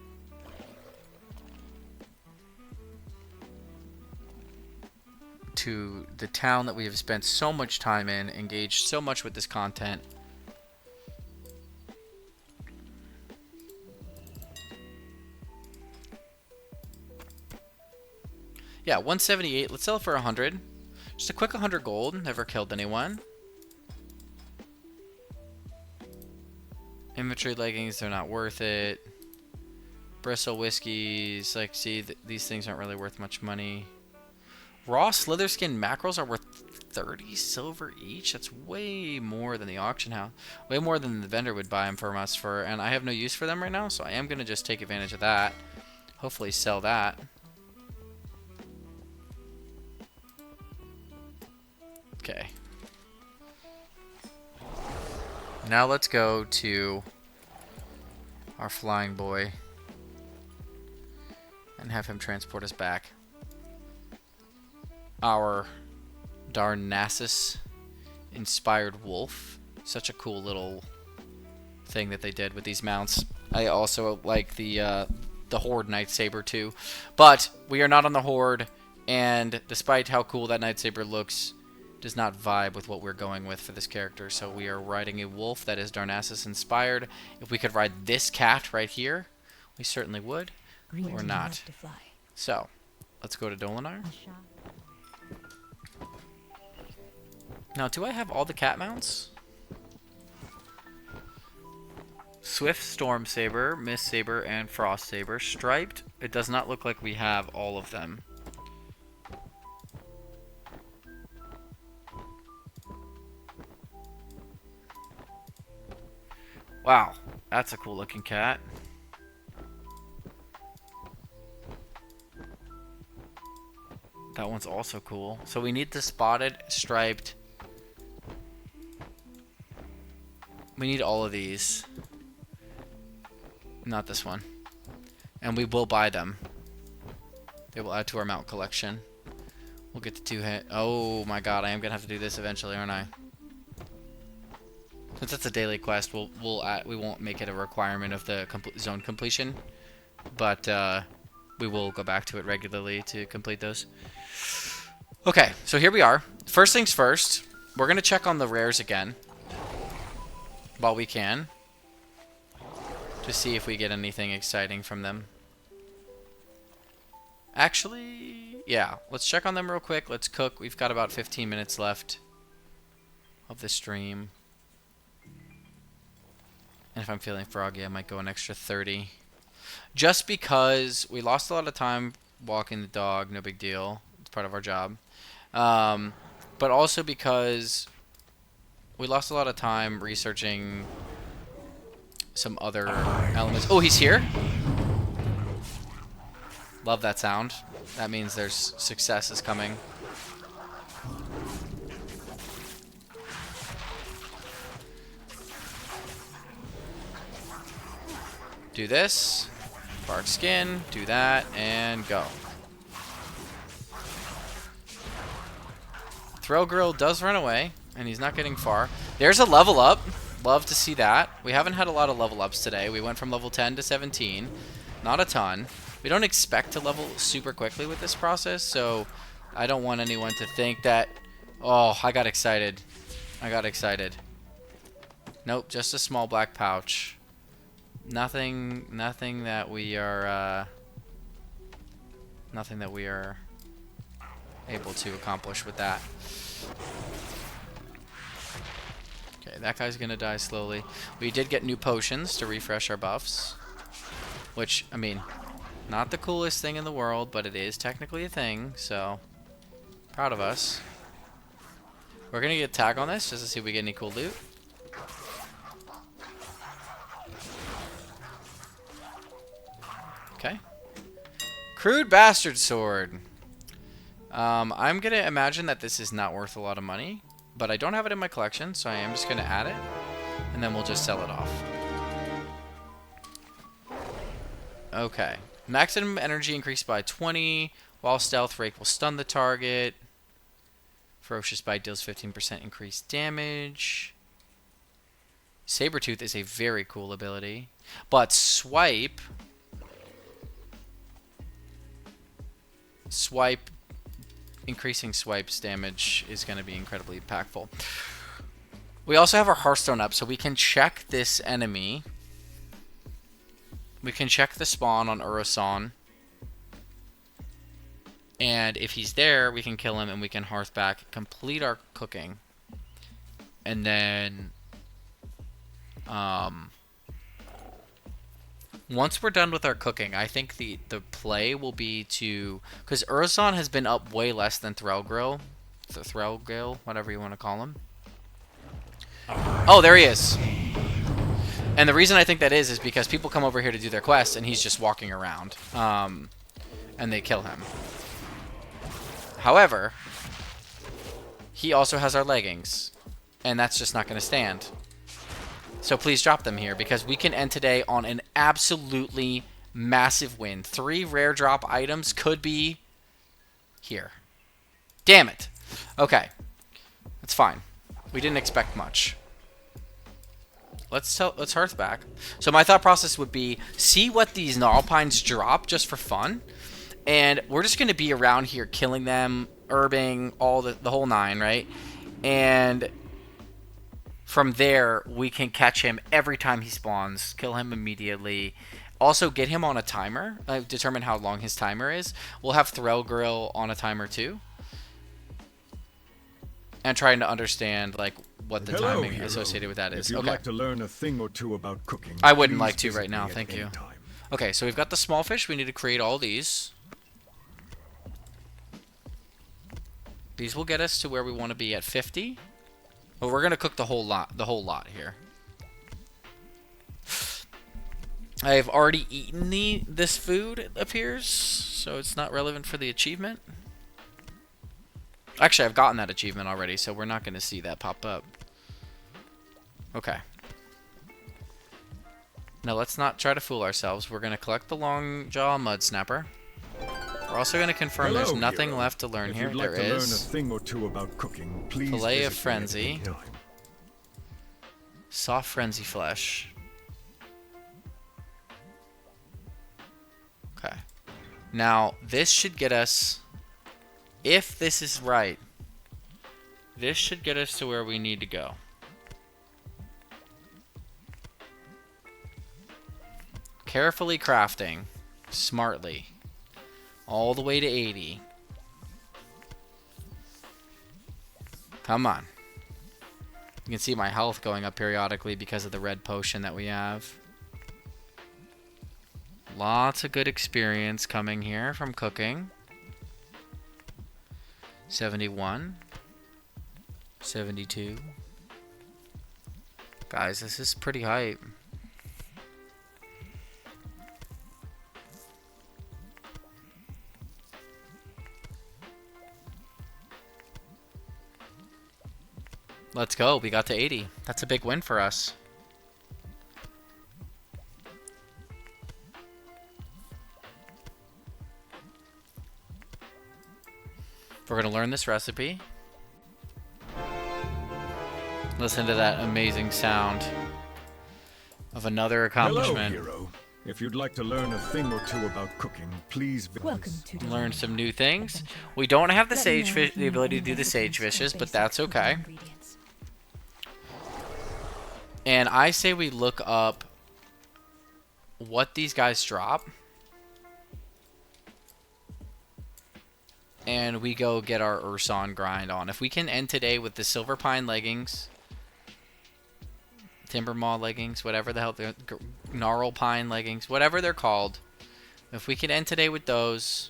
to the town that we have spent so much time in, engaged so much with this content. Yeah, 178. Let's sell it for 100. Just a quick 100 gold. Never killed anyone. Infantry leggings, they're not worth it. Bristle whiskeys, like, see, these things aren't really worth much money. Raw slither skin mackerels are worth 30 silver each. That's way more than the auction house. Way more than the vendor would buy them from us for, and I have no use for them right now, so I am going to just take advantage of that. Hopefully sell that. Okay. Now let's go to our flying boy and have him transport us back. Our Darnassus inspired wolf. Such a cool little thing that they did with these mounts. I also like the Horde Nightsaber too. But we are not on the Horde, and despite how cool that Nightsaber looks, does not vibe with what we're going with for this character. So we are riding a wolf that is Darnassus inspired. If we could ride this cat right here, we certainly would. Or not. So, let's go to Dolinar. Now, do I have all the cat mounts? Swift Storm Saber, Mist Saber, and Frost Saber. Striped, it does not look like we have all of them. Wow, that's a cool looking cat. That one's also cool. So we need the spotted, striped. We need all of these. Not this one. And we will buy them. They will add to our mount collection. We'll get the 2 hit. Oh my god, I am gonna have to do this eventually, aren't I? Since it's a daily quest, we won't make it a requirement of the zone completion, but we will go back to it regularly to complete those. Okay, so here we are. First things first, we're gonna check on the rares again while we can to see if we get anything exciting from them. Actually, yeah, let's check on them real quick. Let's cook. We've got about 15 minutes left of the stream. And if I'm feeling froggy, I might go an extra 30. Just because we lost a lot of time walking the dog, no big deal. It's part of our job. But also because we lost a lot of time researching some other elements. Oh, he's here? Love that sound. That means there's success is coming. Do this. Bark skin. Do that. And go. Throw Grill does run away. And he's not getting far. There's a level up. Love to see that. We haven't had a lot of level ups today. We went from level 10 to 17. Not a ton. We don't expect to level super quickly with this process, so I don't want anyone to think that... Oh, I got excited. I got excited. Nope, just a small black pouch. Nothing that we are... nothing that we are able to accomplish with that. Okay, that guy's gonna die slowly. We did get new potions to refresh our buffs. Which, I mean... Not the coolest thing in the world, but it is technically a thing, so proud of us. We're gonna get a tag on this just to see if we get any cool loot. Okay. Crude Bastard Sword. I'm gonna imagine that this is not worth a lot of money, but I don't have it in my collection, so I am just gonna add it, and then we'll just sell it off. Okay. Maximum energy increased by 20, while Stealth Rake will stun the target. Ferocious Bite deals 15% increased damage. Sabretooth is a very cool ability. But Swipe... Increasing Swipe's damage is going to be incredibly impactful. We also have our Hearthstone up, so we can check this enemy... We can check the spawn on Urasan. And if he's there, we can kill him and we can hearth back, complete our cooking. And then... once we're done with our cooking, I think the play will be to... Because Urasan has been up way less than Threlgrill. Threlgrill, whatever you want to call him. Oh, there he is. And the reason I think that is because people come over here to do their quests, and he's just walking around. And they kill him. However, he also has our leggings. And that's just not going to stand. So please drop them here, because we can end today on an absolutely massive win. 3 rare drop items could be here. Damn it. Okay. That's fine. We didn't expect much. Let's hearth back. So my thought process would be, see what these Gnarlpines drop just for fun. And we're just going to be around here killing them, herbing, all the whole 9, right? And from there, we can catch him every time he spawns, kill him immediately. Also, get him on a timer, determine how long his timer is. We'll have Threlgrill on a timer too. and trying to understand like what the Hello, timing hero. associated with that is. If you'd Okay. like to learn a thing or two about cooking, I wouldn't please like to visit right now, me at thank any you. time. Okay, so we've got the small fish. We need to create all these. These will get us to where we want to be at 50. But we're gonna cook the whole lot here. I've already eaten this food, it appears, so it's not relevant for the achievement. Actually, I've gotten that achievement already, so we're not gonna see that pop up. Okay. Now let's not try to fool ourselves. We're gonna collect the long jaw mud snapper. We're also gonna confirm there's Hello, nothing hero. left to learn If here. you'd like There to learn a is. thing or two about cooking, please Fillet of visit me at frenzy. any time. Soft frenzy flesh. Okay. Now, this should get us, if this is right, this should get us to where we need to go. Carefully crafting, smartly, all the way to 80. Come on. You can see my health going up periodically because of the red potion that we have. Lots of good experience coming here from cooking. 71. 72. Guys, this is pretty hype. Let's go. We got to 80. That's a big win for us. We're going to learn this recipe. Listen to that amazing sound of another accomplishment. Hello, hero. If you'd like to learn a thing or two about cooking, please visit. Welcome to Learn some new things. Adventure. We don't have the Let me sage know fish, if the you ability to need do the any sage recipes for fishes, but basic that's cooking okay. ingredients. And I say we look up what these guys drop. And we go get our Urson grind on. If we can end today with the Silver Pine leggings, Timber Maw leggings, whatever the hell, Gnarl Pine leggings, whatever they're called. If we can end today with those,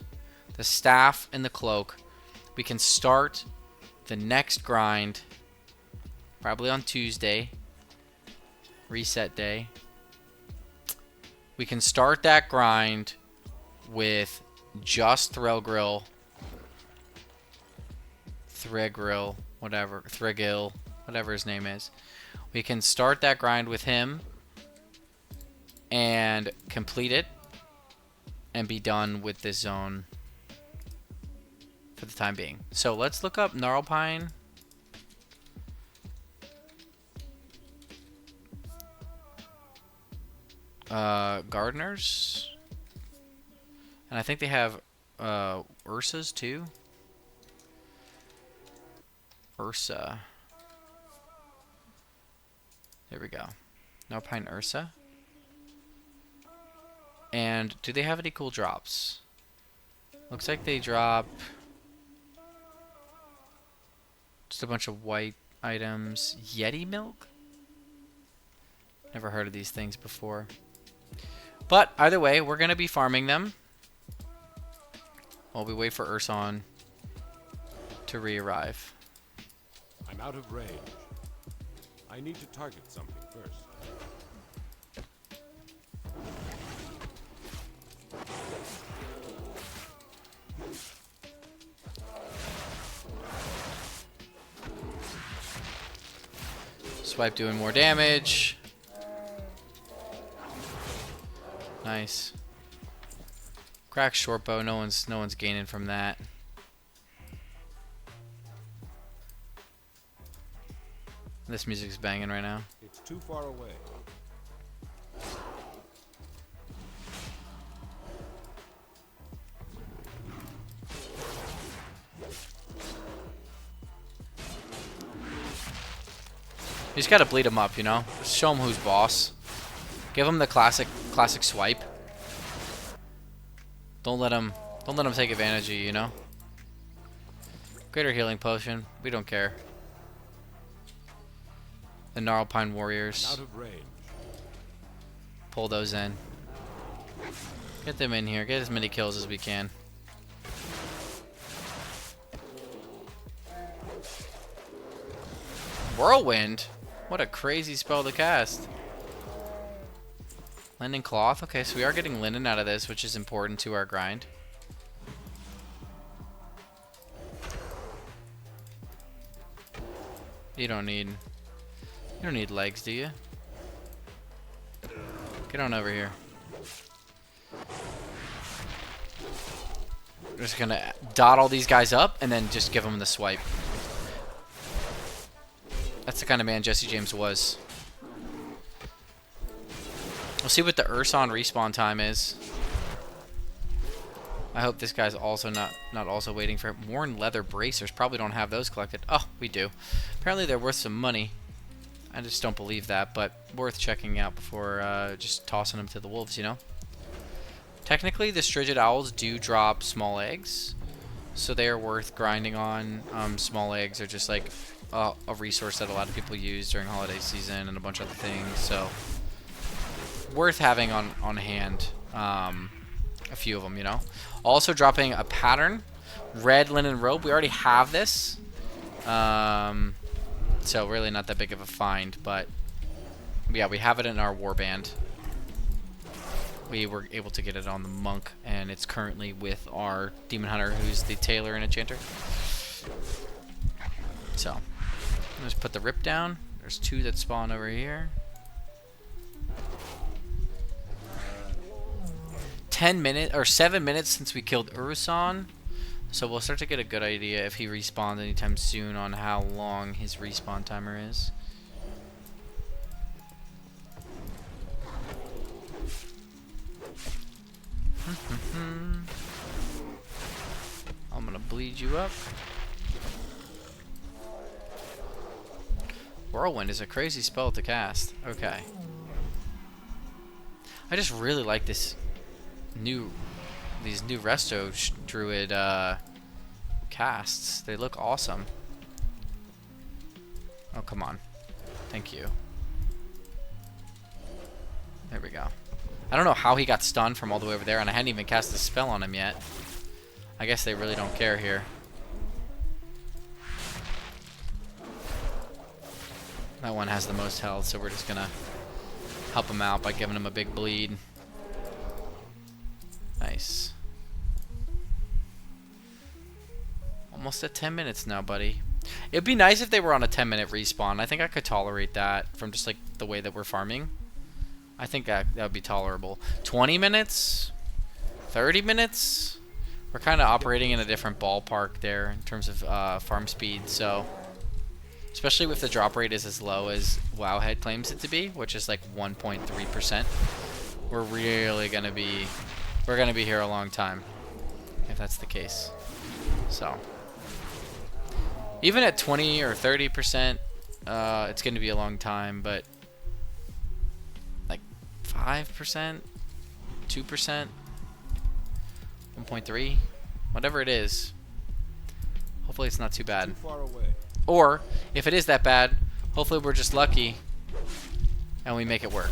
the staff and the cloak, we can start the next grind, probably on Tuesday, reset day. We can start that grind with just Thrillgrill, Thrigil, whatever his name is. We can start that grind with him and complete it and be done with this zone for the time being. So let's look up Gnarlpine. Gardeners. And I think they have Ursas too. Ursa. There we go. Gnarlpine Ursa. And do they have any cool drops? Looks like they drop just a bunch of white items. Yeti milk? Never heard of these things before. But either way, we're going to be farming them while we wait for Urson to re-arrive. I'm out of range. I need to target something first. Swipe doing more damage. Nice. Crack short bow. No one's gaining from that. This music's banging right now. It's too far away. You just gotta bleed him up, you know? Just show him who's boss. Give him the classic swipe. Don't let him take advantage of you, you know? Greater healing potion. We don't care. The Gnarlpine I'm warriors. out of range. Pull those in. Get them in here. Get as many kills as we can. Whirlwind? What a crazy spell to cast. Linen cloth. Okay, so we are getting linen out of this, which is important to our grind. You don't need legs, do you? Get on over here. We're just gonna dot all these guys up and then just give them the swipe. That's the kind of man Jesse James was. We'll see what the Urson respawn time is. I hope this guy's also not also waiting for worn leather bracers. Probably don't have those collected. Oh, we do. Apparently they're worth some money. I just don't believe that, but worth checking out before just tossing them to the wolves, you know? Technically, the Strigid Owls do drop small eggs, so they are worth grinding on. Small eggs are just like a resource that a lot of people use during holiday season and a bunch of other things, so worth having on hand. A few of them, you know? Also dropping a pattern. Red linen robe. We already have this. So really not that big of a find, but yeah, we have it in our warband. We were able to get it on the monk, and it's currently with our demon hunter, who's the tailor and enchanter. So let's put the rip down. There's 2 that spawn over here. 10 minutes or 7 minutes since we killed Urson. So we'll start to get a good idea if he respawns anytime soon on how long his respawn timer is. I'm gonna bleed you up. Whirlwind is a crazy spell to cast. Okay. I just really like these new resto druid casts. They look awesome. Oh, come on. Thank you. There we go. I don't know how he got stunned from all the way over there, and I hadn't even cast a spell on him yet. I guess they really don't care here. That one has the most health, so we're just gonna help him out by giving him a big bleed. Nice. Almost at 10 minutes now, buddy. It'd be nice if they were on a 10-minute respawn. I think I could tolerate that from just like the way that we're farming. I think that would be tolerable. 20 minutes? 30 minutes? We're kind of operating in a different ballpark there in terms of farm speed, so especially if the drop rate is as low as Wowhead claims it to be, which is like 1.3%. We're really gonna be here a long time if that's the case. So even at 20 or 30%, it's gonna be a long time, but like 5%, 2%, 1.3, whatever it is, hopefully it's not too bad. Too far away. Or if it is that bad, hopefully we're just lucky and we make it work.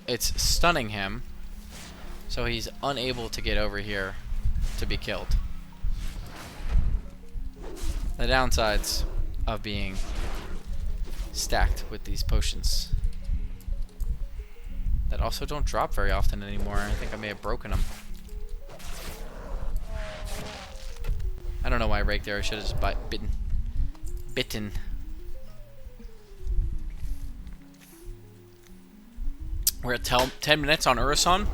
It's stunning him, so he's unable to get over here to be killed. The downsides of being stacked with these potions that also don't drop very often anymore. I think I may have broken them. I don't know why I raked there. I should have just bitten. We're at 10 minutes on Urson.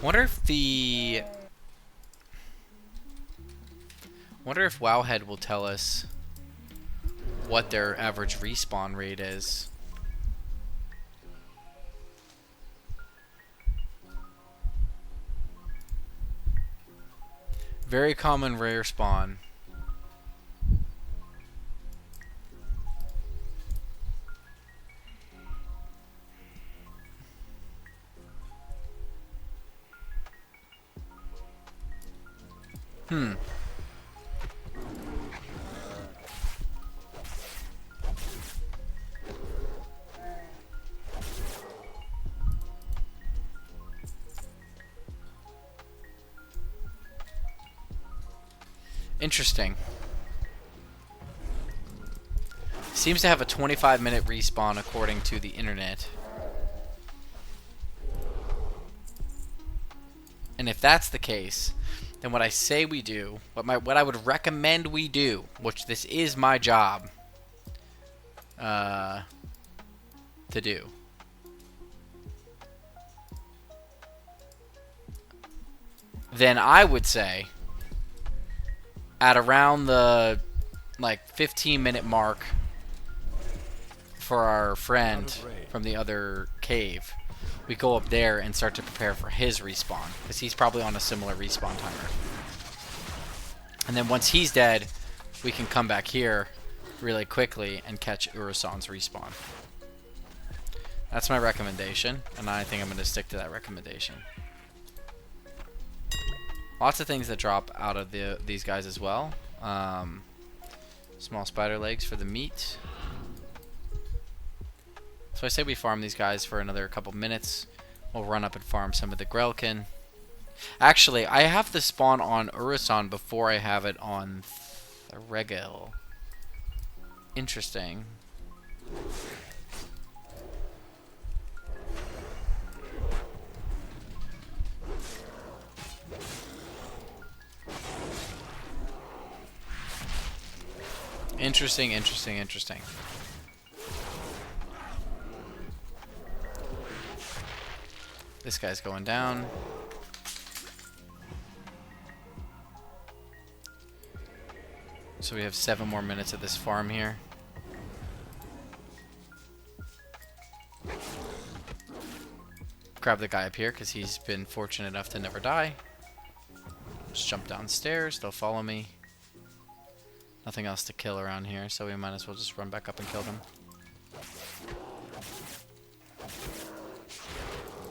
Wonder if Wowhead will tell us what their average respawn rate is. Very common rare spawn. Interesting. Seems to have a 25-minute respawn according to the internet. And if that's the case, then what I say we do, what I would recommend we do, which this is my job to do, then I would say at around the like 15-minute mark for our friend from the other cave, we go up there and start to prepare for his respawn, because he's probably on a similar respawn timer. And then once he's dead, we can come back here really quickly and catch Urasan's respawn. That's my recommendation, and I think I'm going to stick to that recommendation. Lots of things that drop out of these guys as well. Small spider legs for the meat. So I say we farm these guys for another couple minutes. We'll run up and farm some of the Grelkin. Actually, I have the spawn on Urasan before I have it on Thregil. Interesting. Interesting, interesting, interesting. This guy's going down. So we have 7 more minutes of this farm here. Grab the guy up here because he's been fortunate enough to never die. Just jump downstairs. They'll follow me. Nothing else to kill around here, so we might as well just run back up and kill them.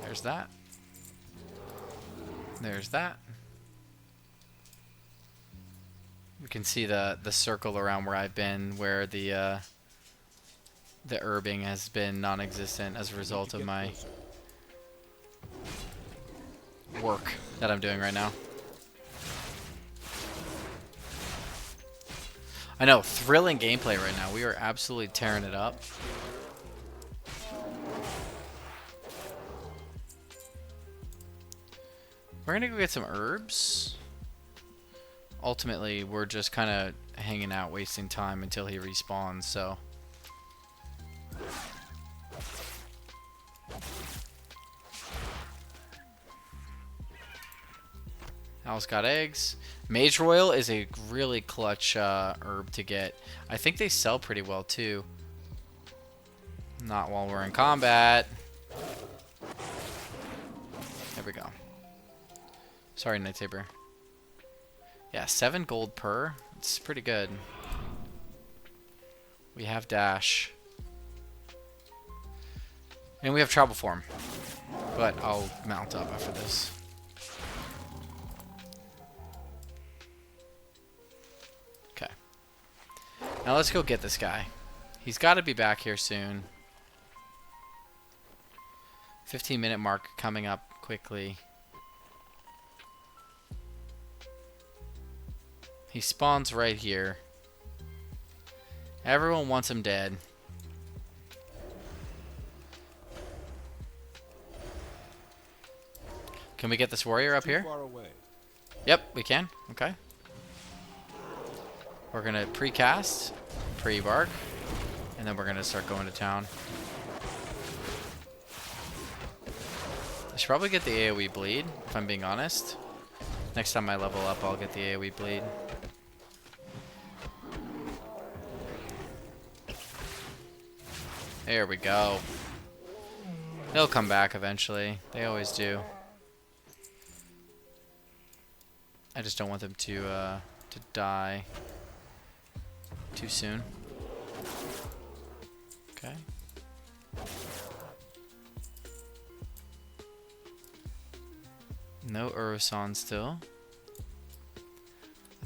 There's that. There's that. We can see the circle around where I've been, where the herbing has been non-existent as a result of my work that I'm doing right now. I know, thrilling gameplay right now. We are absolutely tearing it up. We're gonna go get some herbs. Ultimately, we're just kind of hanging out, wasting time until he respawns, so. Al's got eggs. Mage Royal is a really clutch herb to get. I think they sell pretty well too. Not while we're in combat. There we go. Sorry, Night Saber. Yeah, 7 gold per. It's pretty good. We have dash. And we have travel form. But I'll mount up after this. Okay. Now let's go get this guy. He's got to be back here soon. 15-minute mark coming up quickly. He spawns right here. Everyone wants him dead. Can we get this warrior up here? Yep, we can. Okay. We're going to pre-cast, pre-bark, and then we're going to start going to town. I should probably get the AoE bleed, if I'm being honest. Next time I level up, I'll get the AoE bleed. There we go. They'll come back eventually. They always do. I just don't want them to die too soon. Okay. No Urasan still.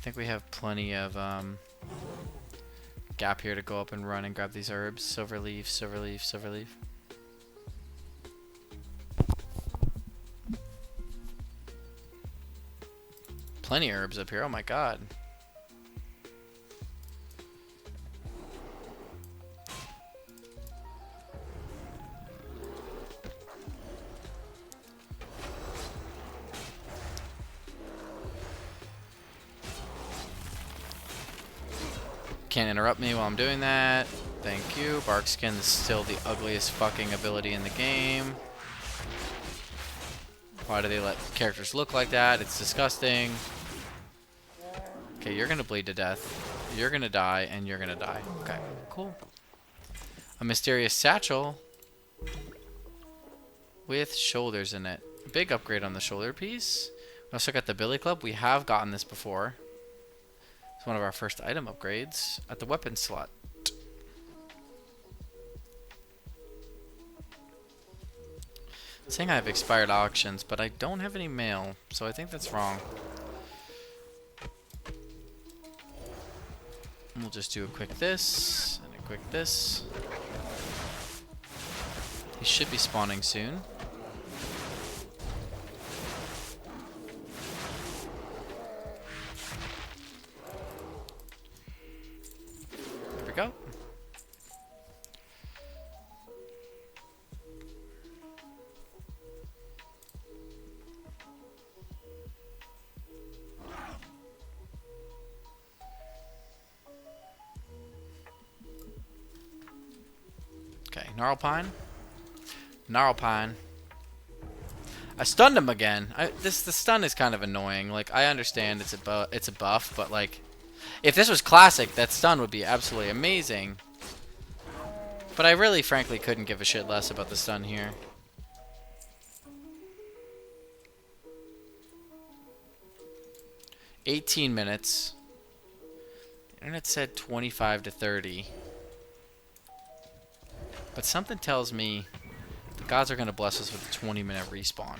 think we have plenty of gap here to go up and run and grab these herbs. Silver leaf, silver leaf, silver leaf. Plenty of herbs up here. Oh my god. Can't interrupt me while I'm doing that. Thank you. Bark skin is still the ugliest fucking ability in the game. Why do they let characters look like that? It's disgusting. Okay, you're gonna bleed to death. You're gonna die, and you're gonna die. Okay, cool. A mysterious satchel with shoulders in it. Big upgrade on the shoulder piece. We also got the Billy Club. We have gotten this before. It's one of our first item upgrades at the weapon slot. It's saying I have expired auctions, but I don't have any mail, so I think that's wrong. We'll just do a quick this and a quick this. He should be spawning soon. There we go. Okay, Gnarlpine. Gnarlpine. I stunned him again. The stun is kind of annoying. Like, I understand it's a buff, but like, if this was classic, that stun would be absolutely amazing. But I really, frankly, couldn't give a shit less about the stun here. "18 minutes. The internet said 25 to 30. But something tells me the gods are going to bless us with a 20-minute respawn.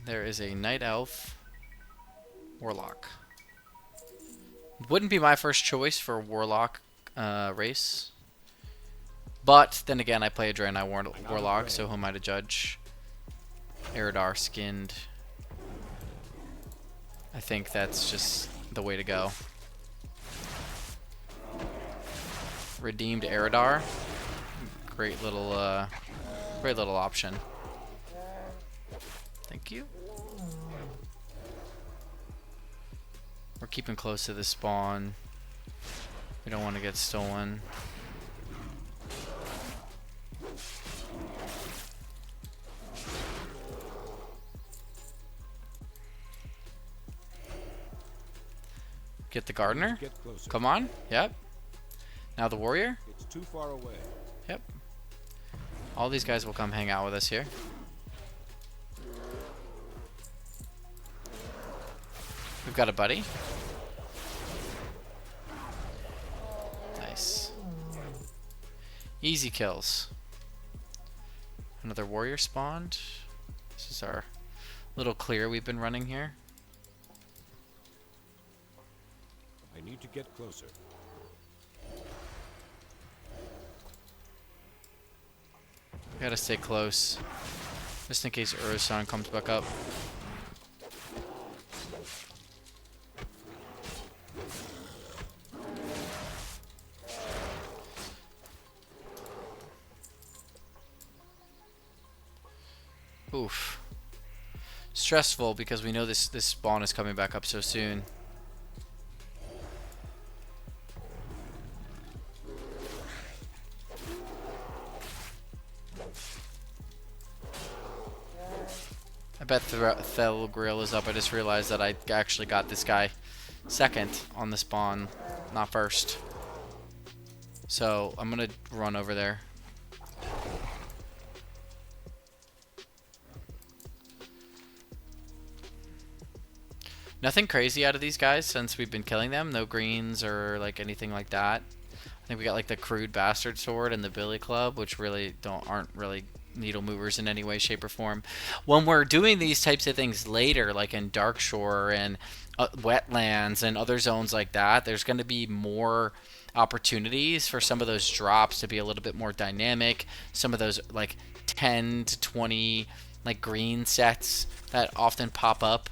There is a Night Elf Warlock. Wouldn't be my first choice for a Warlock race. But then again, I play a Draenei Warlock, so who am I to judge? Eridar skinned. I think that's just the way to go. Redeemed Eridar. Great little option. Thank you. We're keeping close to the spawn. We don't want to get stolen. Get the gardener. Come on. Yep. Now the warrior. It's too far away. Yep. All these guys will come hang out with us here. We've got a buddy. Nice. Easy kills. Another warrior spawned. This is our little clear we've been running here. I need to get closer. We gotta stay close, just in case Urasan comes back up. Oof. Stressful because we know this spawn is coming back up so soon. I bet Thelgrill is up. I just realized that I actually got this guy second on the spawn, not first. So I'm gonna run over there. Nothing crazy out of these guys since we've been killing them. No greens or like anything like that. think we got like the crude bastard sword and the billy club, which really aren't really needle movers in any way, shape, or form. When we're doing these types of things later, like in Darkshore and wetlands and other zones like that, there's going to be more opportunities for some of those drops to be a little bit more dynamic. Some of those like 10 to 20 like green sets that often pop up.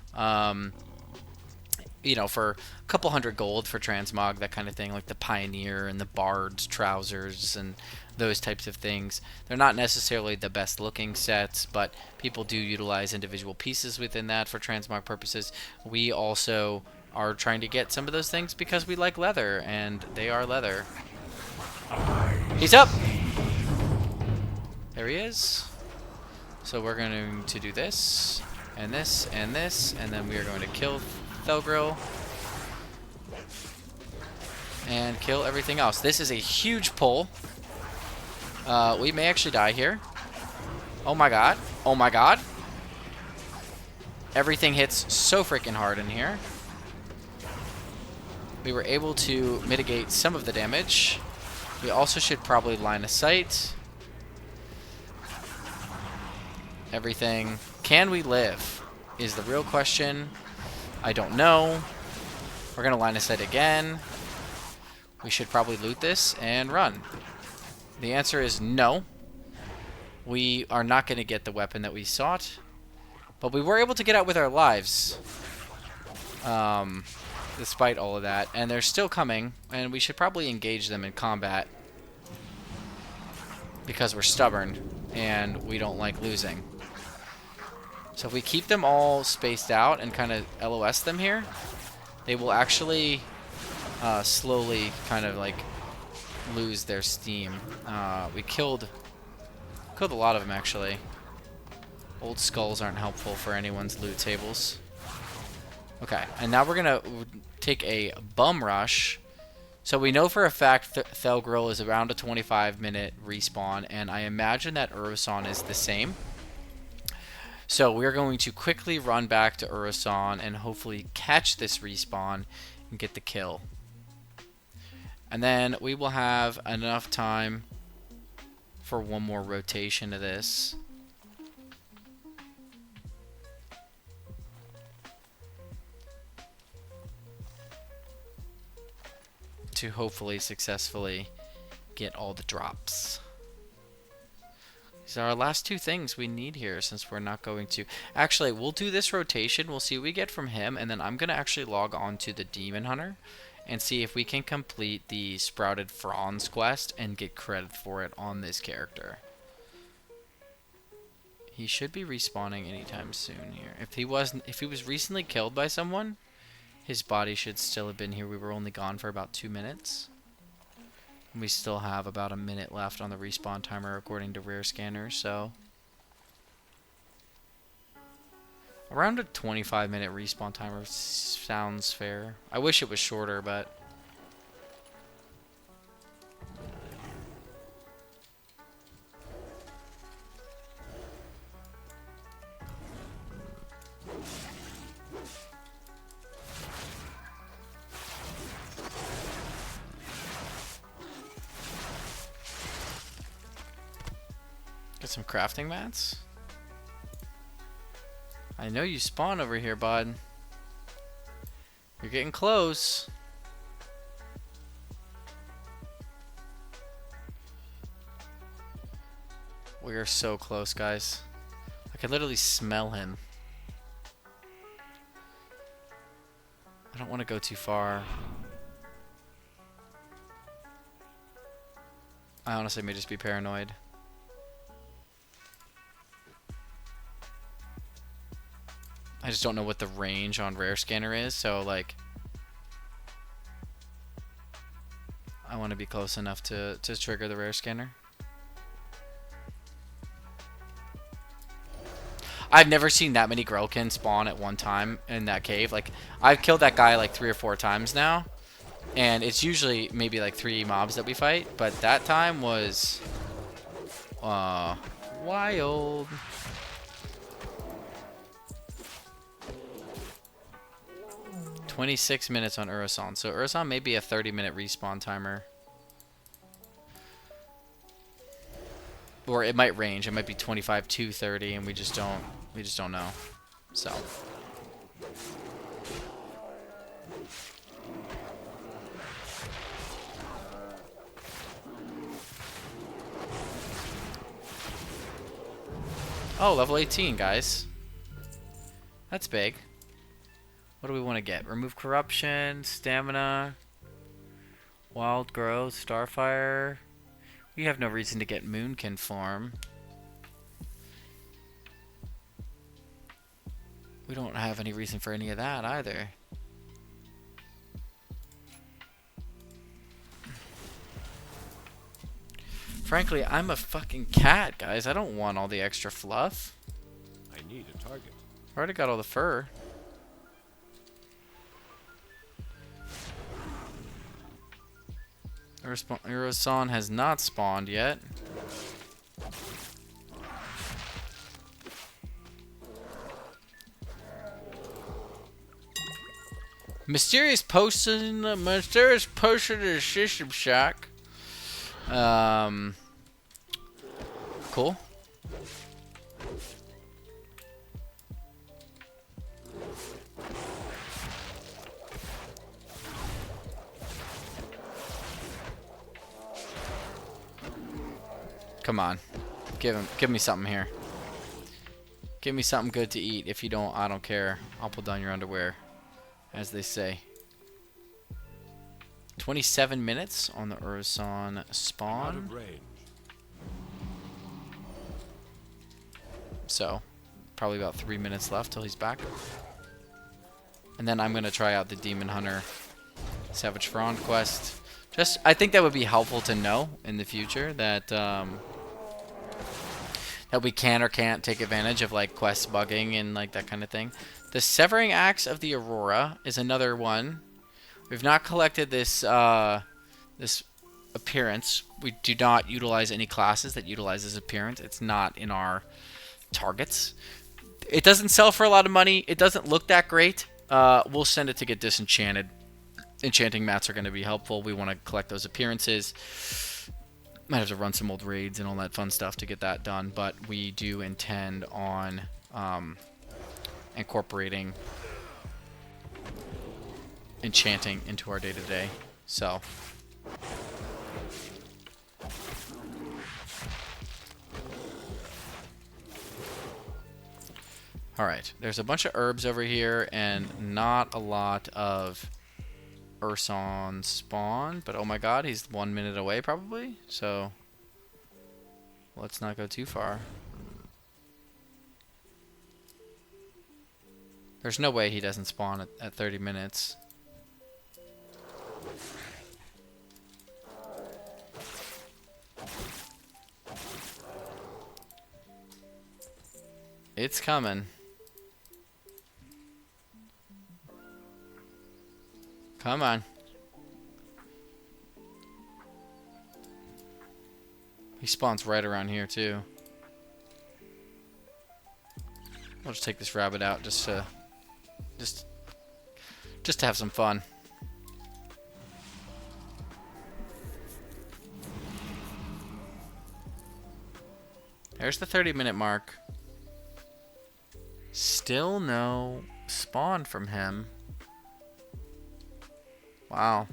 You know, for a couple hundred gold for transmog, that kind of thing, like the Pioneer and the Bard's trousers and those types of things. They're not necessarily the best looking sets, but people do utilize individual pieces within that for transmog purposes. We also are trying to get some of those things because we like leather, and they are leather. He's up! There he is. So we're going to do this, and this, and this, and then we are going to kill Thelgrill and kill everything else. This is a huge pull. We may actually die here. Oh my god. Oh my god. Everything hits so freaking hard in here. We were able to mitigate some of the damage. We also should probably line of sight everything. Can we live is the real question. I don't know. We're going to line of sight again. We should probably loot this and run. The answer is no. We are not going to get the weapon that we sought. But we were able to get out with our lives. Despite all of that. And they're still coming. And we should probably engage them in combat. Because we're stubborn. And we don't like losing. So if we keep them all spaced out and kind of LOS them here, they will actually slowly kind of like lose their steam. We killed a lot of them actually. Old skulls aren't helpful for anyone's loot tables. Okay, and now we're gonna take a bum rush. So we know for a fact Thelgrill is around a 25-minute respawn, and I imagine that Urasan is the same. So we're going to quickly run back to Urasan and hopefully catch this respawn and get the kill. And then we will have enough time for one more rotation of this. To hopefully successfully get all the drops. These are our last two things we need here, since we're not going to... Actually, we'll do this rotation. We'll see what we get from him, and then I'm going to actually log on to the Demon Hunter and see if we can complete the Sprouted Fronds quest and get credit for it on this character. He should be respawning anytime soon here. If he was recently killed by someone, his body should still have been here. We were only gone for about 2 minutes. We still have about a minute left on the respawn timer according to Rare Scanner, so around a 25-minute respawn timer sounds fair. I wish it was shorter, but get some crafting mats. I know you spawn over here, bud. You're getting close. We are so close, guys. I can literally smell him. I don't want to go too far. I honestly may just be paranoid. I just don't know what the range on Rare Scanner is, so like I want to be close enough to trigger the Rare Scanner. I've never seen that many Grelkin spawn at one time in that cave. Like, I've killed that guy like 3 or 4 times now, and it's usually maybe like 3 mobs that we fight, but that time was wild. 26 minutes on Urasan. So Urasan may be a 30-minute respawn timer. Or it might range. It might be 25 to 30, and we just don't know. So. Oh, level 18, guys. That's big. What do we want to get? Remove corruption, stamina, wild growth, starfire. We have no reason to get moonkin form. We don't have any reason for any of that either. Frankly, I'm a fucking cat, guys. I don't want all the extra fluff. I need a target. I already got all the fur. Urasan has not spawned yet. Mysterious potion to the Shishim Shack. Cool. Come on. Give me something here. Give me something good to eat. If you don't, I don't care. I'll pull down your underwear, as they say. 27 minutes on the Urasan spawn. Out of range. So, probably about 3 minutes left till he's back. And then I'm going to try out the Demon Hunter Savage Frond quest. I think that would be helpful to know in the future that that we can or can't take advantage of like quest bugging and like that kind of thing. The Severing Axe of the Aurora is another one. We've not collected this this appearance. We do not utilize any classes that utilize this appearance. It's not in our targets. It doesn't sell for a lot of money. It doesn't look that great. We'll send it to get disenchanted. Enchanting mats are going to be helpful. We want to collect those appearances. Might have to run some old raids and all that fun stuff to get that done, but we do intend on incorporating enchanting into our day-to-day. So alright, there's a bunch of herbs over here and not a lot of Urson spawn, but oh my god, he's 1 minute away probably, so let's not go too far. There's no way he doesn't spawn at 30 minutes. It's coming. Come on. He spawns right around here too. I'll just take this rabbit out just to have some fun. There's the 30-minute mark. Still no spawn from him. Wow.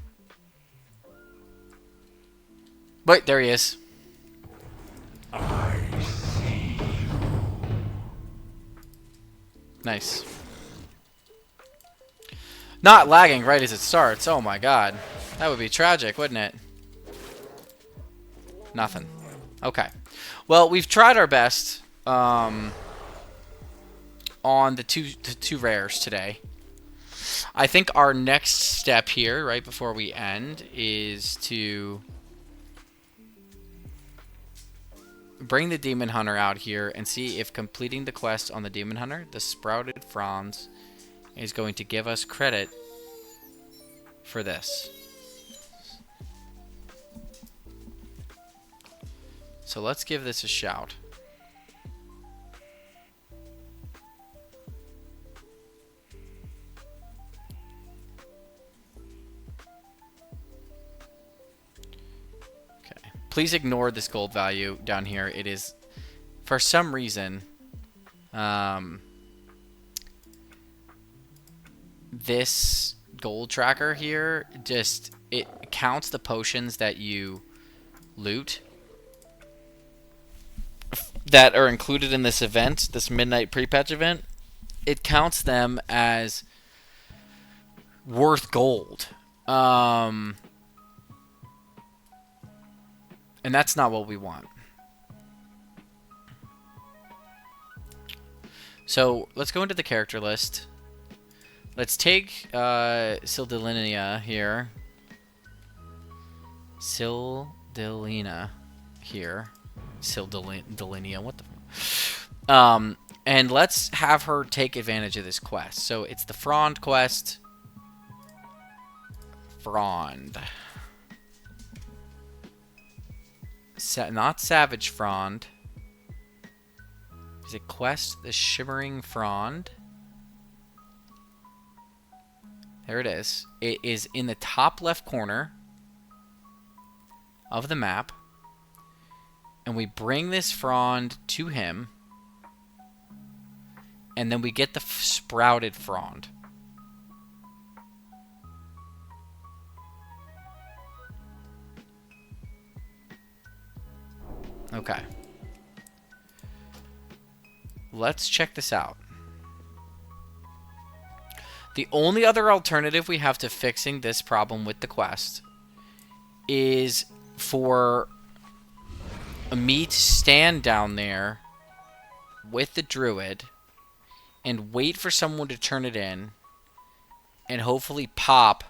Wait, there he is. I see. Nice. Not lagging right as it starts. Oh my god. That would be tragic, wouldn't it? Nothing. Okay. Well, we've tried our best on the two rares today. I think our next step here, right before we end, is to bring the Demon Hunter out here and see if completing the quest on the Demon Hunter, the Sprouted Fronds, is going to give us credit for this. So let's give this a shout. Please ignore this gold value down here. It is, for some reason, this gold tracker here just, it counts the potions that you loot that are included in this event, this midnight pre-patch event. It counts them as worth gold. And that's not what we want. So let's go into the character list. Let's take Sildelinia here. Sildelinia here. Sildelinia, what the... and let's have her take advantage of this quest. So it's the Frond quest. Frond. Not Savage Frond. Is it quest the Shimmering Frond? There it is. It is in the top left corner of the map. And we bring this Frond to him. And then we get the sprouted Frond. Okay. Let's check this out. The only other alternative we have to fixing this problem with the quest is for me to stand down there with the druid and wait for someone to turn it in and hopefully pop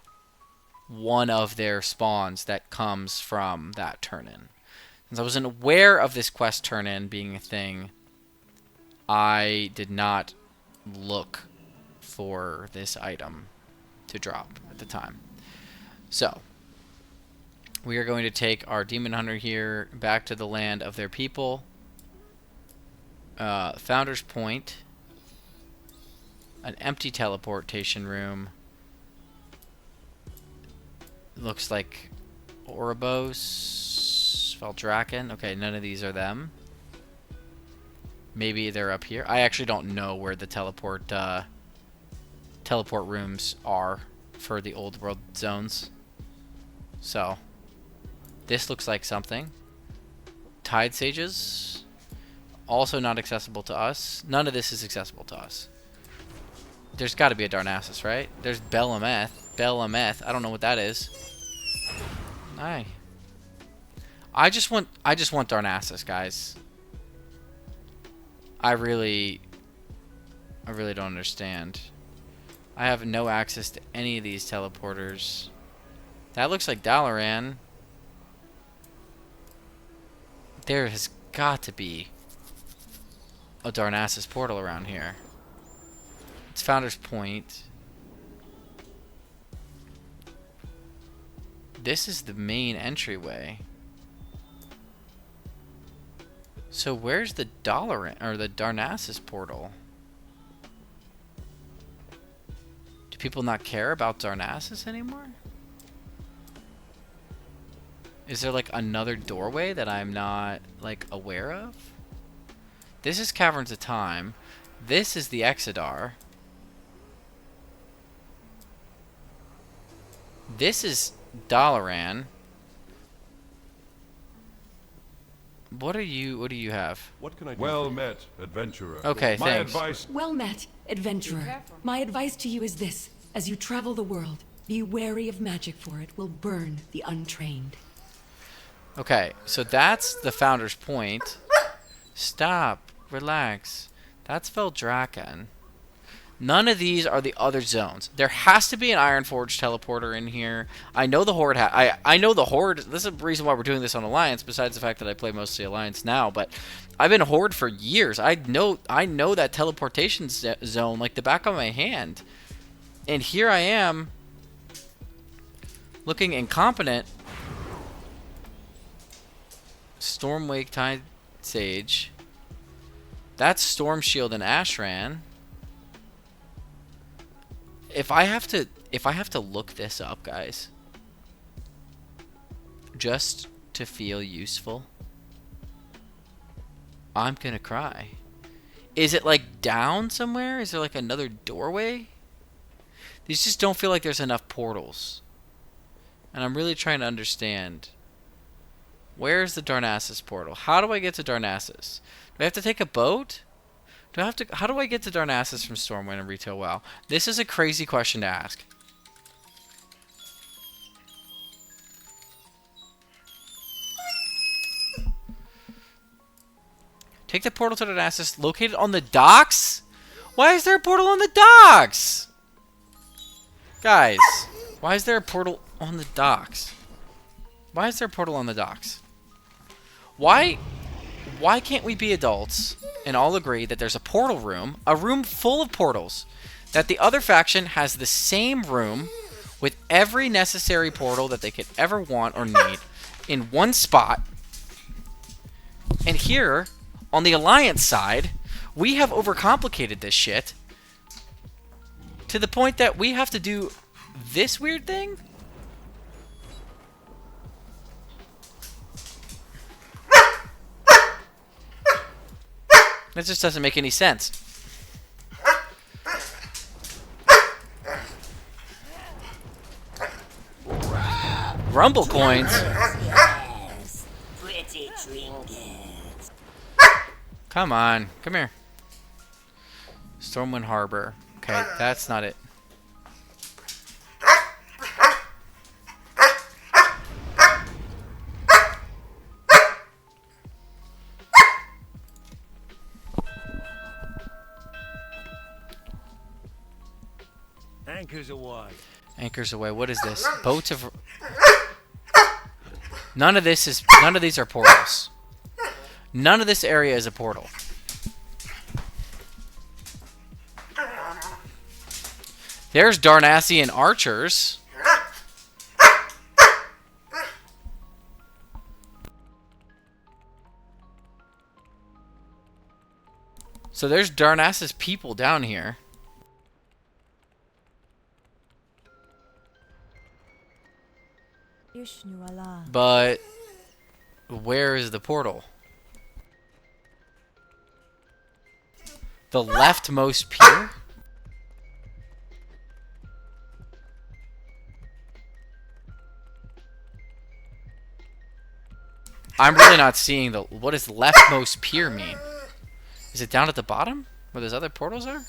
one of their spawns that comes from that turn-in. Since I wasn't aware of this quest turn-in being a thing, I did not look for this item to drop at the time. So, we are going to take our Demon Hunter here back to the land of their people. Founder's Point. An empty teleportation room. Looks like Oribos, Valdraken. Okay, none of these are them. Maybe they're up here. I actually don't know where the teleport rooms are for the old world zones. So, this looks like something. Tide Sages. Also not accessible to us. None of this is accessible to us. There's got to be a Darnassus, right? There's Belameth. Belameth. I don't know what that is. Aye. I just want Darnassus, guys. I really don't understand. I have no access to any of these teleporters. That looks like Dalaran. There has got to be a Darnassus portal around here. It's Founder's Point. This is the main entryway. So where's the Dalaran or the Darnassus portal? Do people not care about Darnassus anymore? Is there like another doorway that I'm not like aware of? This is Caverns of Time. This is the Exodar. This is Dalaran. What do you have? What can I do? Well met, adventurer. Okay, My thanks. advice. Well met, adventurer. My advice to you is this. As you travel the world, be wary of magic, for it will burn the untrained. Okay, so that's the Founder's Point. Stop. Relax. That's Veldraken. None of these are the other zones. There has to be an Ironforge teleporter in here. I know the Horde I know the Horde. This is the reason why we're doing this on Alliance, besides the fact that I play mostly Alliance now, but I've been Horde for years. I know that teleportation zone like the back of my hand. And here I am looking incompetent. Stormwake Tide Sage. That's Storm Shield and Ashran. If I have to look this up, guys, just to feel useful. I'm gonna cry. Is it like down somewhere? Is there like another doorway? These just don't feel like there's enough portals. And I'm really trying to understand. Where's the Darnassus portal? How do I get to Darnassus? Do I have to take a boat? Do I have to? How do I get to Darnassus from Stormwind and Retail WoW? This is a crazy question to ask. Take the portal to Darnassus located on the docks? Why is there a portal on the docks? Guys, why is there a portal on the docks? Why is there a portal on the docks? Why can't we be adults and all agree that there's a portal room, a room full of portals, that the other faction has the same room with every necessary portal that they could ever want or need in one spot, and here, on the Alliance side, we have overcomplicated this shit to the point that we have to do this weird thing? That just doesn't make any sense. Rumble coins? Yes, pretty trinkets. Come on, come here. Stormwind Harbor. Okay, that's not it. Anchors away. Anchors away. What is this? Boats of... None of these are portals. None of this area is a portal. There's Darnassian archers. So there's Darnassus people down here. But where is the portal? The leftmost pier? I'm really not seeing the... What does leftmost pier mean? Is it down at the bottom? Where those other portals are?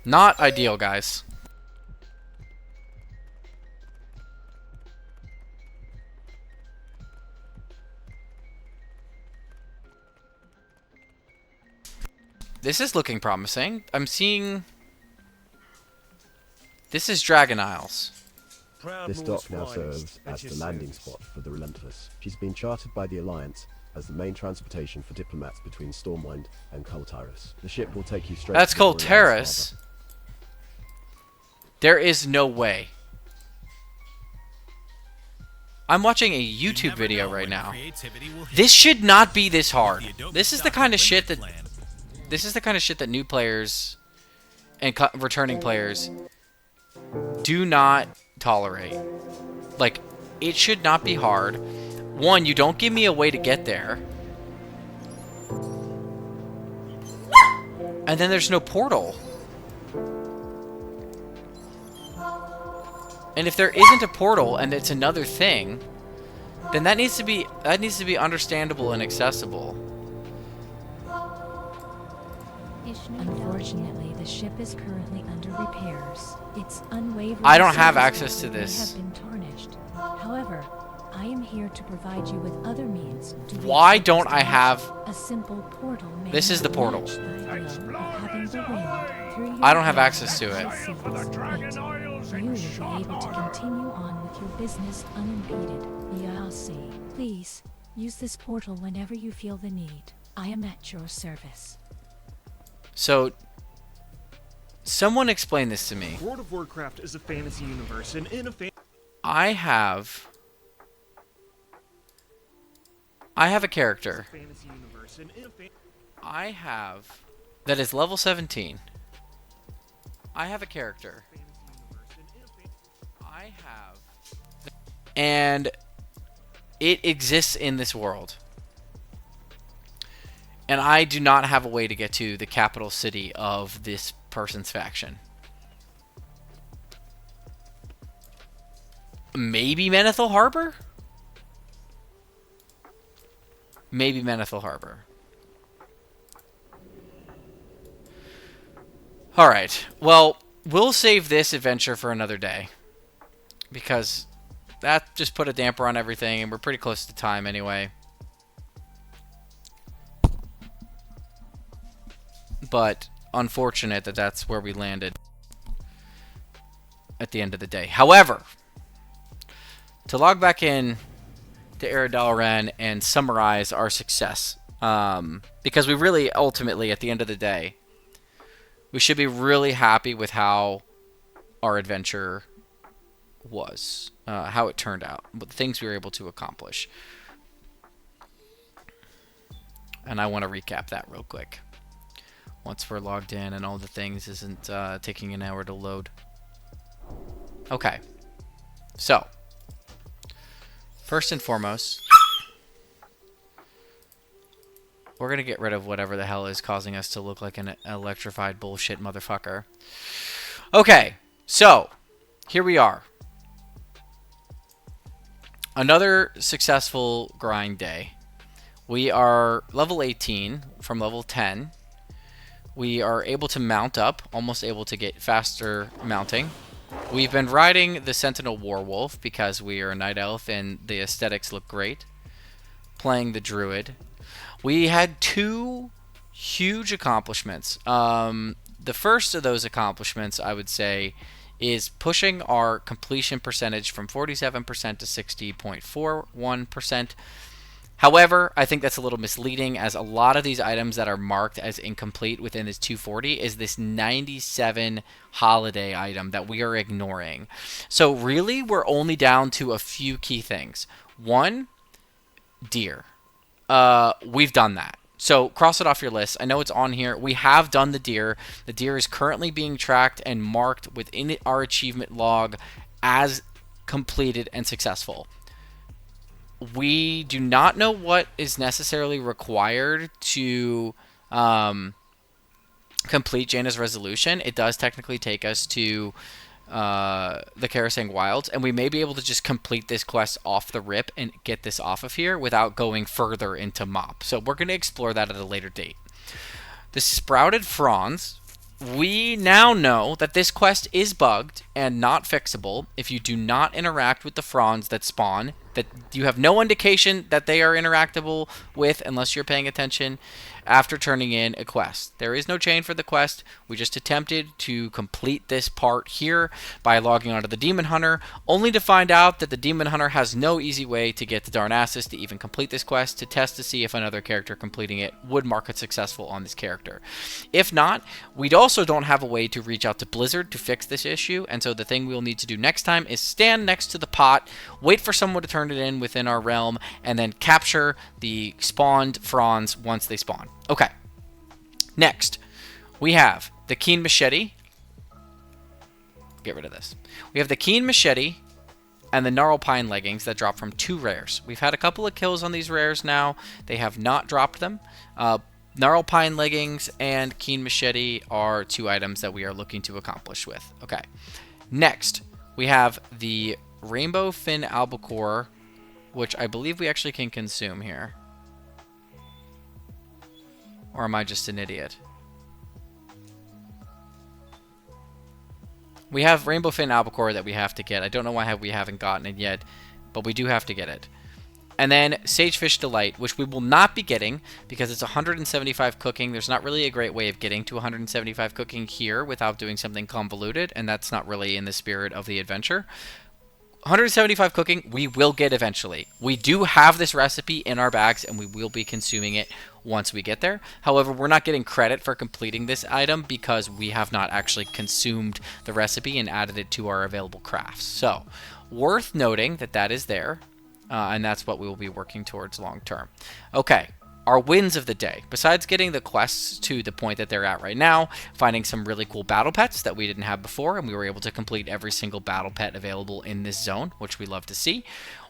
Not ideal, guys. This is looking promising. I'm seeing... This is Dragon Isles. This dock now serves as the landing spot for the Relentless. She's been chartered by the Alliance as the main transportation for diplomats between Stormwind and Coltaris. The ship will take you straight That's to the Coltaris. There is no way. I'm watching a YouTube video right now. This should not be this hard. This is the kind of shit that... This is the kind of shit that new players and returning players do not tolerate. Like, it should not be hard. One, you don't give me a way to get there. And then there's no portal. And if there isn't a portal and it's another thing, then that needs to be understandable and accessible. Unfortunately, the ship is currently under repairs. Its unwavering I don't have service access to may this. have been tarnished. However, I am here to provide you with other means to reach Why its don't I destination. have... A simple portal may This is the not portal. match the idea of having the wind through your I don't have veins access to it. and seas, but you will be able to continue on with your business unimpeded. Yasi, please use this portal whenever you feel the need. I am at your service. So, someone explain this to me. World of Warcraft is a fantasy universe, and in a I have a character. fantasy universe, and in a I have that is level 17. I have a character. And it exists in this world. And I do not have a way to get to the capital city of this person's faction. Maybe Menethil Harbor? Maybe Menethil Harbor. Alright, well, we'll save this adventure for another day. Because that just put a damper on everything, and we're pretty close to time anyway. But unfortunate that that's where we landed at the end of the day. However, to log back in to Eredalren and summarize our success, because we really ultimately, at the end of the day, we should be really happy with how our adventure was, how it turned out, the things we were able to accomplish. And I want to recap that real quick. Once we're logged in and all the things isn't taking an hour to load. Okay. So, first and foremost, we're going to get rid of whatever the hell is causing us to look like an electrified bullshit motherfucker. Okay, so, here we are. Another successful grind day. We are level 18 from level 10. We are able to mount up, almost able to get faster mounting. We've been riding the Sentinel Warwolf because we are a Night Elf and the aesthetics look great. Playing the Druid. We had 2 huge accomplishments. The first of those accomplishments, I would say, is pushing our completion percentage from 47% to 60.41%. However, I think that's a little misleading, as a lot of these items that are marked as incomplete within this 240 is this 97 holiday item that we are ignoring. So really, we're only down to a few key things. 1, deer. We've done that. So cross it off your list. I know it's on here. We have done the deer. The deer is currently being tracked and marked within our achievement log as completed and successful. We do not know what is necessarily required to complete Jaina's resolution. It does technically take us to the Karasang Wilds, and we may be able to just complete this quest off the rip and get this off of here without going further into Mop. So we're going to explore that at a later date. The Sprouted Fronds. We now know that this quest is bugged and not fixable if you do not interact with the fronds that spawn, that you have no indication that they are interactable with unless you're paying attention after turning in a quest. There is no chain for the quest. We just attempted to complete this part here by logging onto the Demon Hunter, only to find out that the Demon Hunter has no easy way to get the Darnassus to even complete this quest, to test to see if another character completing it would mark it successful on this character. If not, we also don't have a way to reach out to Blizzard to fix this issue, and so the thing we'll need to do next time is stand next to the pot, wait for someone to turn it in within our realm, and then capture the spawned fronds once they spawn. Okay. Next, we have the Keen Machete. Get rid of this. We have the Keen Machete and the Gnarl Pine Leggings that drop from 2 rares. We've had a couple of kills on these rares now. They have not dropped them. Gnarl Pine Leggings and Keen Machete are 2 items that we are looking to accomplish with. Okay. Next, we have the Rainbow Fin Albacore, which I believe we actually can consume here. Or am I just an idiot? We have Rainbow Fin Albacore that we have to get. I don't know why we haven't gotten it yet, but we do have to get it. And then Sagefish Delight, which we will not be getting because it's 175 cooking. There's not really a great way of getting to 175 cooking here without doing something convoluted, and that's not really in the spirit of the adventure. 175 cooking, we will get eventually. We do have this recipe in our bags, and we will be consuming it once we get there. However, we're not getting credit for completing this item because we have not actually consumed the recipe and added it to our available crafts. So, worth noting that that is there, and that's what we will be working towards long term. Okay, our wins of the day, besides getting the quests to the point that they're at right now, finding some really cool battle pets that we didn't have before, and we were able to complete every single battle pet available in this zone, which we love to see.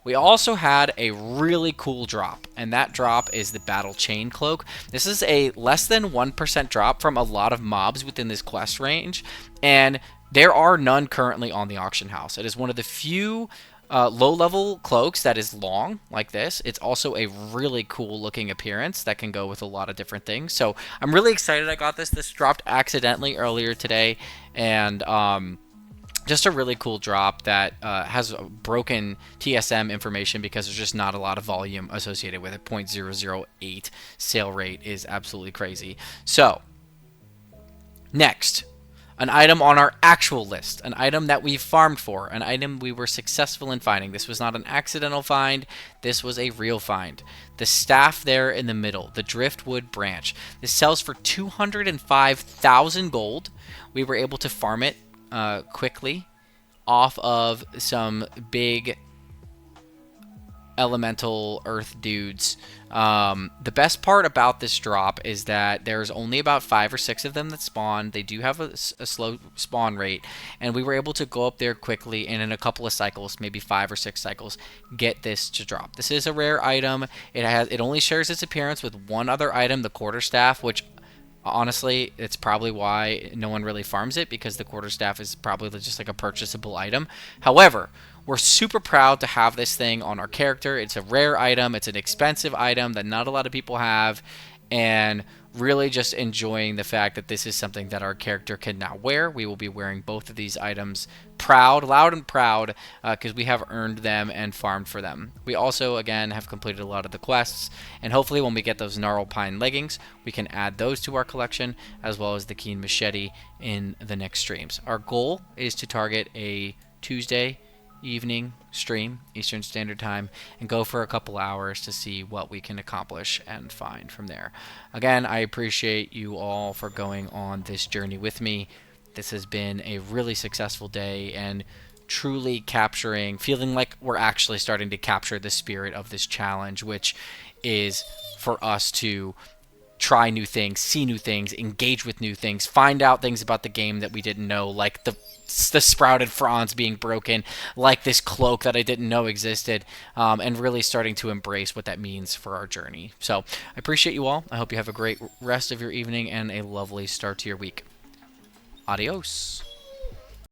We also had a really cool drop, and that drop is the Battle Chain Cloak. This is a less than 1% drop from a lot of mobs within this quest range, and there are none currently on the auction house. It is one of the few low-level cloaks that is long like this. It's also a really cool looking appearance that can go with a lot of different things. So I'm really excited I got this. This dropped accidentally earlier today, and just a really cool drop that has broken TSM information because there's just not a lot of volume associated with it. 0.008 sale rate is absolutely crazy. So next, an item on our actual list, an item that we farmed for, an item we were successful in finding. This was not an accidental find, this was a real find. The staff there in the middle, the driftwood branch. This sells for 205,000 gold. We were able to farm it quickly off of some big elemental earth dudes. The best part about this drop is that there's only about 5 or 6 of them that spawn. They do have a slow spawn rate, and we were able to go up there quickly and in a couple of cycles, maybe 5 or 6 cycles, get this to drop. This is a rare item. It only shares its appearance with one other item, the quarterstaff, which honestly, it's probably why no one really farms it, because the quarterstaff is probably just like a purchasable item. However, we're super proud to have this thing on our character. It's a rare item. It's an expensive item that not a lot of people have, and really just enjoying the fact that this is something that our character can now wear. We will be wearing both of these items loud and proud, because we have earned them and farmed for them. We also, again, have completed a lot of the quests, and hopefully when we get those gnarl pine leggings, we can add those to our collection, as well as the keen machete in the next streams. Our goal is to target a Tuesday evening stream, Eastern Standard Time, and go for a couple hours to see what we can accomplish and find from there. Again, I appreciate you all for going on this journey with me. This has been a really successful day, and truly feeling like we're actually starting to capture the spirit of this challenge, which is for us to try new things, see new things, engage with new things, find out things about the game that we didn't know, like the sprouted fronds being broken, like this cloak that I didn't know existed, and really starting to embrace what that means for our journey. So I appreciate you all. I hope you have a great rest of your evening and a lovely start to your week. Adios.